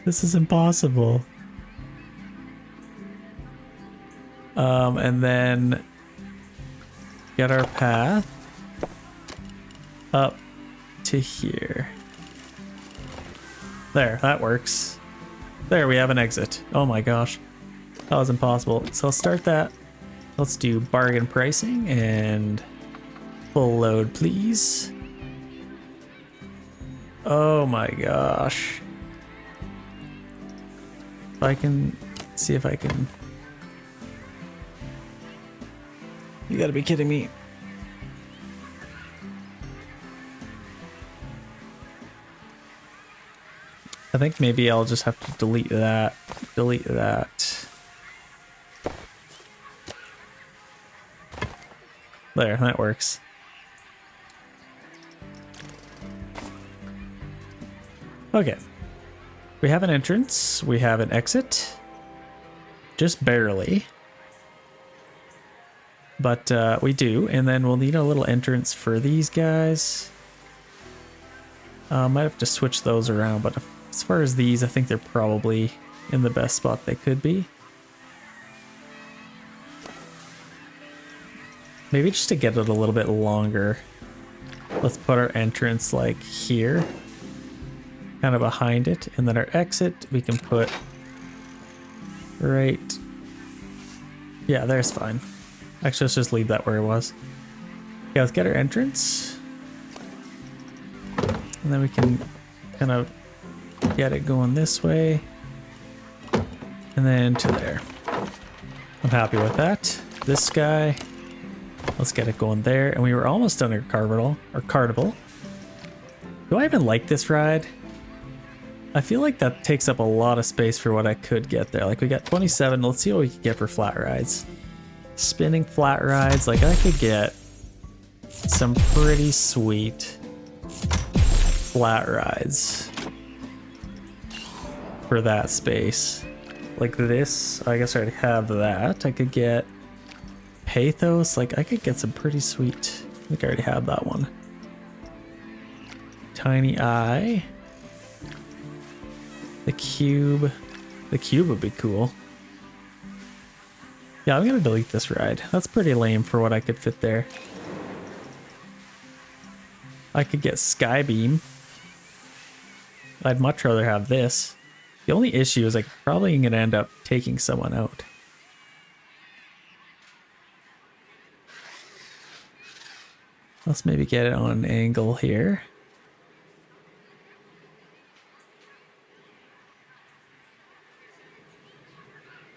This is impossible. And then get our path up to here. There, that works. There, we have an exit. Oh my gosh. That was impossible. So I'll start that. Let's do bargain pricing and full load, please. Oh my gosh. If I can see if I can... You gotta be kidding me. I think maybe I'll just have to delete that. Delete that. There, that works. Okay. We have an entrance. We have an exit. Just barely. But we do. And then we'll need a little entrance for these guys. Might have to switch those around, but as far as these, I think they're probably in the best spot they could be. Maybe just to get it a little bit longer, let's put our entrance like here, kind of behind it, and then our exit we can put right... Yeah, there's fine. Actually, let's just leave that where it was. Yeah, let's get our entrance. And then we can kind of get it going this way. And then to there. I'm happy with that. This guy, let's get it going there. And we were almost done our carnival. Do I even like this ride? I feel like that takes up a lot of space for what I could get there. Like we got 27. Let's see what we can get for flat rides. Spinning flat rides, like I could get some pretty sweet flat rides for that space. Like this, I guess I already have that. I could get Pathos, like I could get some pretty sweet. I think I already have that one. Tiny Eye. The cube would be cool. Yeah, I'm gonna delete this ride. That's pretty lame for what I could fit there. I could get Skybeam. I'd much rather have this. The only issue is I'm probably gonna end up taking someone out. Let's maybe get it on an angle here.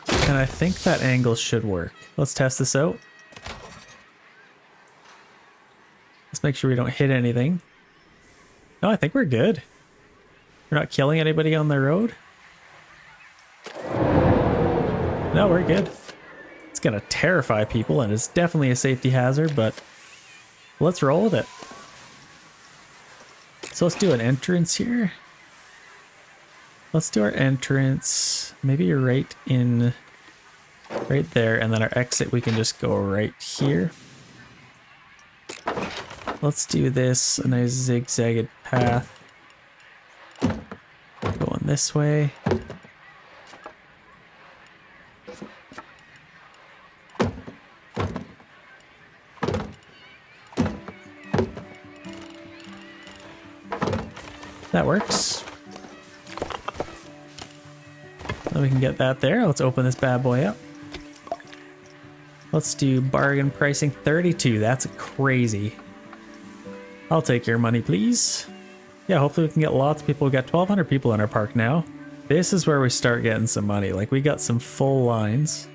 And I think that angle should work. Let's test this out. Let's make sure we don't hit anything. No, I think we're good. We're not killing anybody on the road. No, we're good. It's gonna terrify people and it's definitely a safety hazard, but let's roll with it. So let's do an entrance here. Let's do our entrance. Maybe right in, right there, and then our exit we can just go right here. Let's do this, a nice zigzagged path. Going this way. That works. Then we can get that there. Let's open this bad boy up. Let's do bargain pricing 32. That's crazy. I'll take your money, please. Yeah, hopefully we can get lots of people. We've got 1,200 people in our park now. This is where we start getting some money. Like, we got some full lines.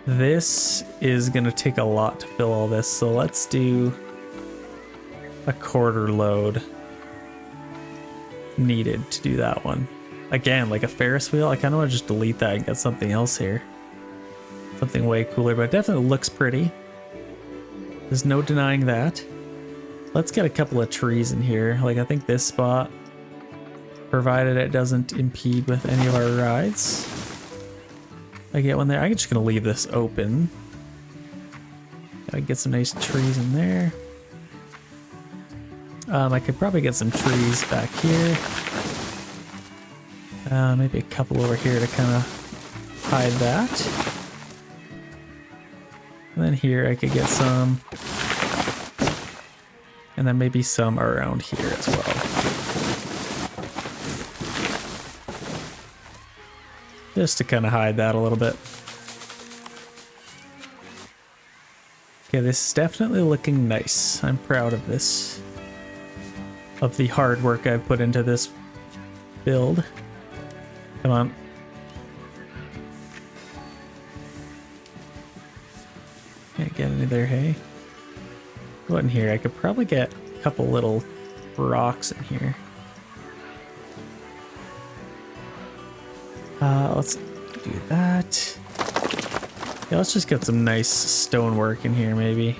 This is going to take a lot to fill all this. So let's do a quarter load needed to do that one. Again, like a Ferris wheel. I kind of want to just delete that and get something else here. Something way cooler, but it definitely looks pretty. There's no denying that. Let's get a couple of trees in here. Like, I think this spot, provided it doesn't impede with any of our rides. I get one there. I'm just gonna leave this open. I get some nice trees in there. I could probably get some trees back here. Maybe a couple over here to kind of hide that. And then here I could get some. And then maybe some around here as well. Just to kind of hide that a little bit. Okay, this is definitely looking nice. I'm proud of this. Of the hard work I've put into this build. Come on. Can't get any there, hey? Go in here. I could probably get a couple little rocks in here. Let's do that. Yeah, let's just get some nice stonework in here, maybe.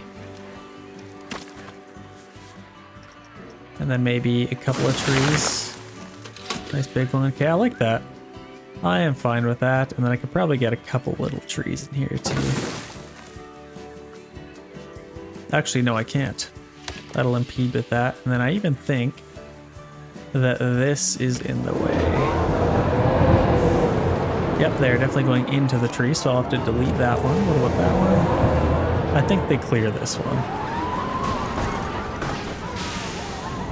And then maybe a couple of trees. Nice big one. Okay, I like that. I am fine with that. And then I could probably get a couple little trees in here too. Actually, no, I can't. That'll impede with that. And then I even think that this is in the way. Yep, they're definitely going into the tree, so I'll have to delete that one. What about that one? I think they clear this one.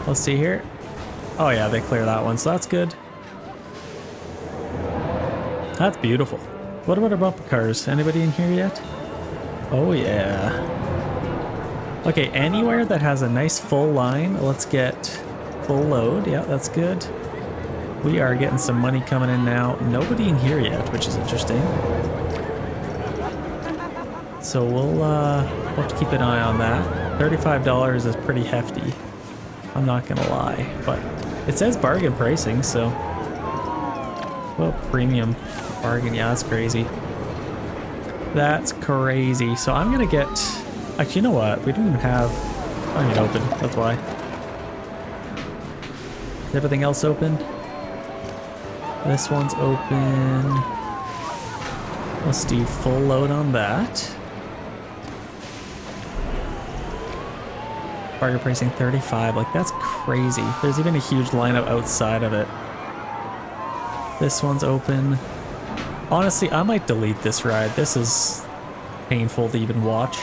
Let's see here. Oh yeah, they clear that one, so that's good. That's beautiful. What about our bumper cars? Anybody in here yet? Oh yeah. Okay, anywhere that has a nice full line, let's get full load. Yeah, that's good. We are getting some money coming in now. Nobody in here yet, which is interesting. So we'll have to keep an eye on that. $35 is pretty hefty. I'm not gonna lie, but it says bargain pricing, so. Well, premium bargain, yeah, that's crazy. That's crazy. So I'm gonna get, actually, you know what? We don't even have, I mean, open, that's why. Is everything else open? This one's open. Let's do full load on that. Bargain pricing 35, like that's crazy. There's even a huge lineup outside of it. This one's open. Honestly, I might delete this ride. This is painful to even watch.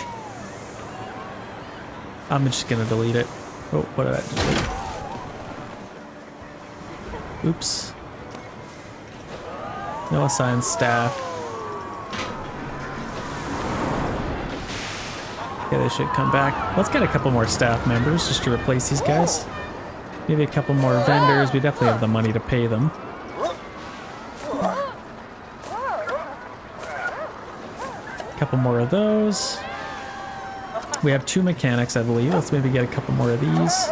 I'm just gonna delete it. Oh, what did I delete? Oops. No assigned staff. Okay, they should come back. Let's get a couple more staff members just to replace these guys. Maybe a couple more vendors. We definitely have the money to pay them. A couple more of those. We have 2 mechanics, I believe. Let's maybe get a couple more of these.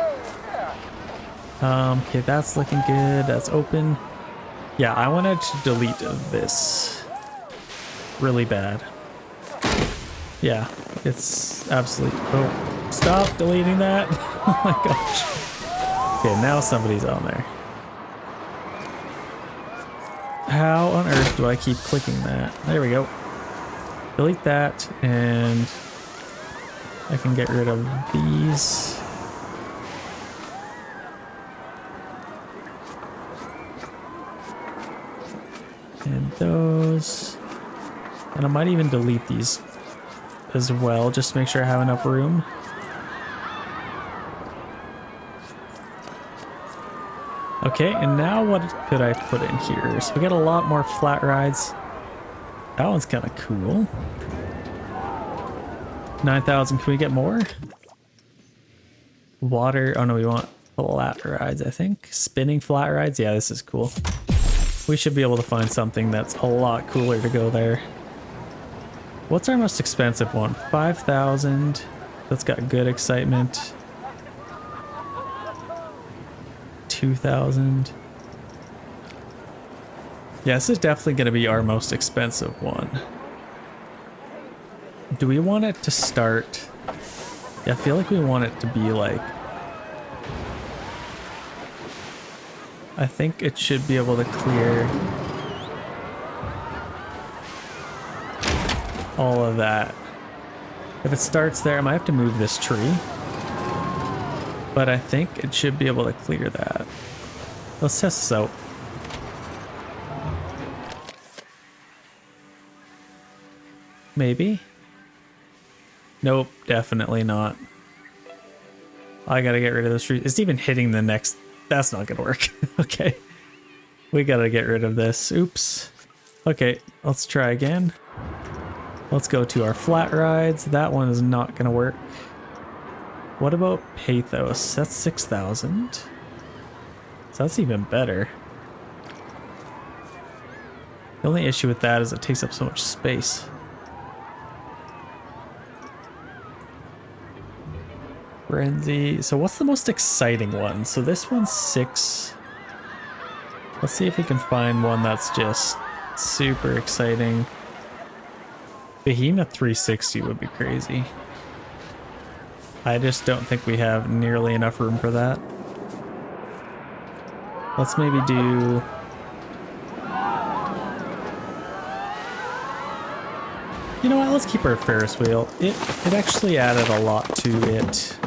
Okay, that's looking good. That's open. Yeah, I wanted to delete this really bad. Yeah, it's absolutely... Oh, stop deleting that. Oh my gosh. Okay, now somebody's on there. How on earth do I keep clicking that? There we go. Delete that, and I can get rid of these. And those. And I might even delete these as well, just to make sure I have enough room. Okay, and now what could I put in here? So we got a lot more flat rides. That one's kind of cool. 9,000, can we get more? Water, oh no, we want flat rides, I think. Spinning flat rides, yeah, this is cool. We should be able to find something that's a lot cooler to go there. What's our most expensive one? 5,000. That's got good excitement. 2,000. Yeah, this is definitely going to be our most expensive one. Do we want it to start? Yeah, I feel like we want it to be like... I think it should be able to clear all of that. If it starts there, I might have to move this tree. But I think it should be able to clear that. Let's test this out. Maybe? Nope, definitely not. I gotta get rid of this tree. It's even hitting the next... That's not gonna work. Okay. We gotta get rid of this. Oops. Okay, let's try again. Let's go to our flat rides. That one is not gonna work. What about Pathos? That's 6,000. So that's even better. The only issue with that is it takes up so much space. Frenzy. So what's the most exciting one? So this one's 6. Let's see if we can find one that's just super exciting. Behemoth 360 would be crazy. I just don't think we have nearly enough room for that. Let's maybe do... You know what, let's keep our Ferris wheel. It actually added a lot to it.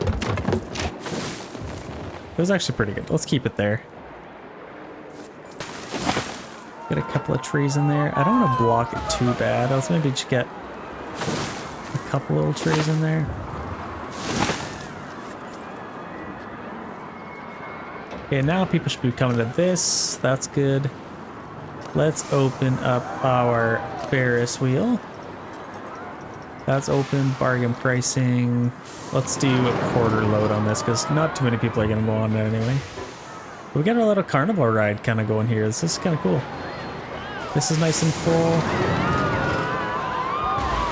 It was actually pretty good. Let's keep it there. Get a couple of trees in there. I don't want to block it too bad. Let's maybe just get a couple little trees in there. Okay, now people should be coming to this. That's good. Let's open up our Ferris wheel. That's open, bargain pricing. Let's do a quarter load on this because not too many people are going to go on it anyway. We got our little carnival ride kind of going here. This is kind of cool. This is nice and full.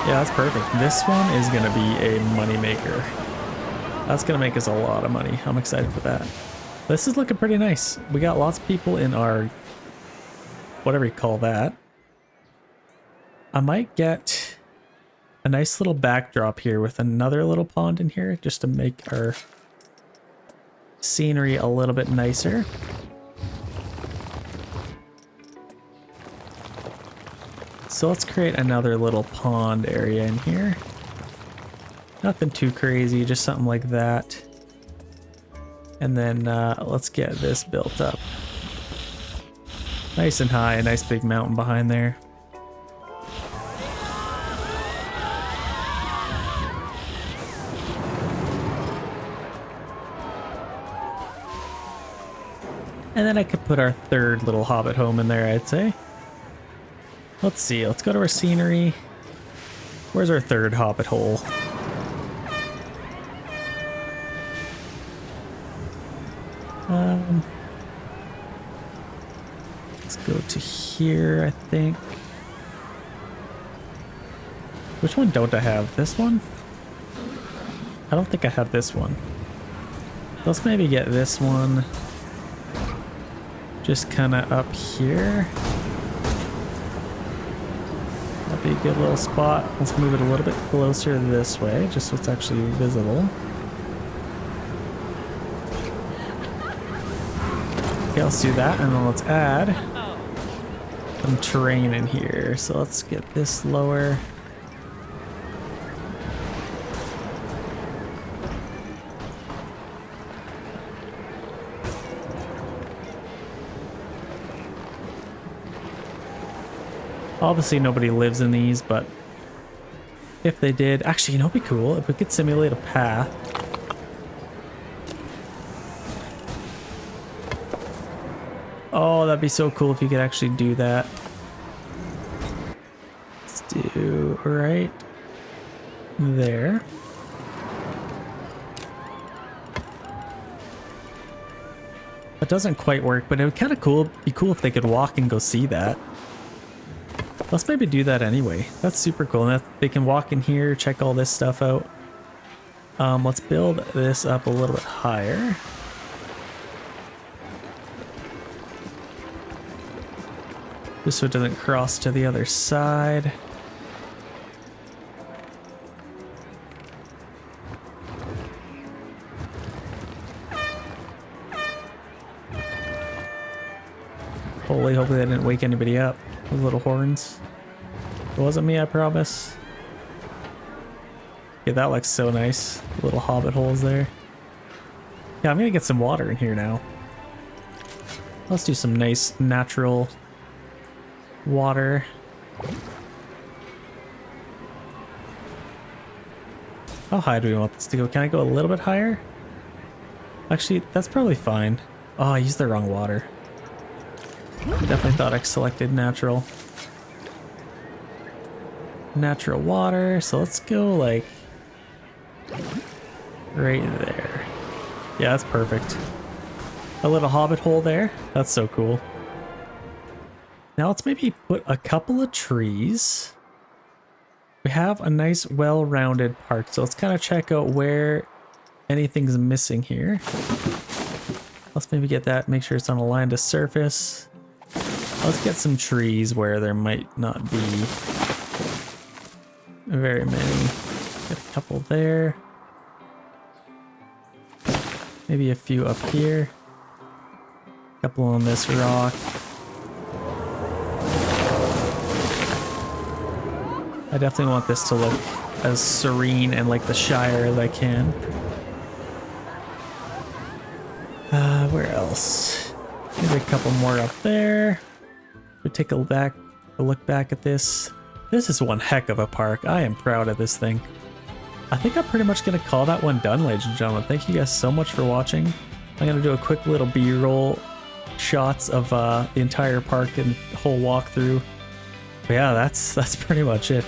Yeah, that's perfect. This one is going to be a money maker. That's going to make us a lot of money. I'm excited for that. This is looking pretty nice. We got lots of people in our, whatever you call that. I might get a nice little backdrop here with another little pond in here just to make our scenery a little bit nicer. So let's create another little pond area in here. Nothing too crazy, just something like that. And then let's get this built up. Nice and high, a nice big mountain behind there. And then I could put our third little hobbit home in there, I'd say. Let's see, let's go to our scenery. Where's our third hobbit hole? Let's go to here, I think. Which one don't I have? This one? I don't think I have this one. Let's maybe get this one just kind of up here. That'd be a good little spot. Let's move it a little bit closer this way, just so it's actually visible. Okay, let's do that, and then let's add some terrain in here. So let's get this lower. Obviously nobody lives in these, but if they did, actually, you know, it'd be cool if we could simulate a path. Oh, that'd be so cool if you could actually do that. Let's do right there. That doesn't quite work, but it would kind of be cool if they could walk and go see that. Let's maybe do that anyway. That's super cool. And they can walk in here, check all this stuff out. Let's build this up a little bit higher. Just so it doesn't cross to the other side. Hopefully they didn't wake anybody up. Those little horns. It wasn't me, I promise. Okay, that looks so nice. Little hobbit holes there. Yeah, I'm gonna get some water in here now. Let's do some nice natural water. How high do we want this to go? Can I go a little bit higher? Actually, that's probably fine. Oh, I used the wrong water. I definitely thought I selected natural. Natural water, so let's go like right there. Yeah, that's perfect. A little hobbit hole there. That's so cool. Now let's maybe put a couple of trees. We have a nice well-rounded park, so let's kind of check out where anything's missing here. Let's maybe get that, make sure it's on a line to surface. Let's get some trees where there might not be very many. Get a couple there. Maybe a few up here. A couple on this rock. I definitely want this to look as serene and like the Shire as I can. Where else? Maybe a couple more up there. We take a look back at this. This is one heck of a park. I am proud of this thing. I think I'm pretty much going to call that one done, ladies and gentlemen. Thank you guys so much for watching. I'm going to do a quick little B-roll shots of the entire park and whole walkthrough. But yeah, that's pretty much it.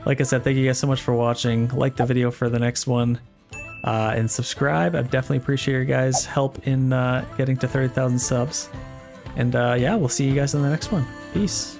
Like I said, thank you guys so much for watching. Like the video for the next one. And subscribe. I definitely appreciate your guys' help in getting to 30,000 subs. And yeah, we'll see you guys in the next one. Peace.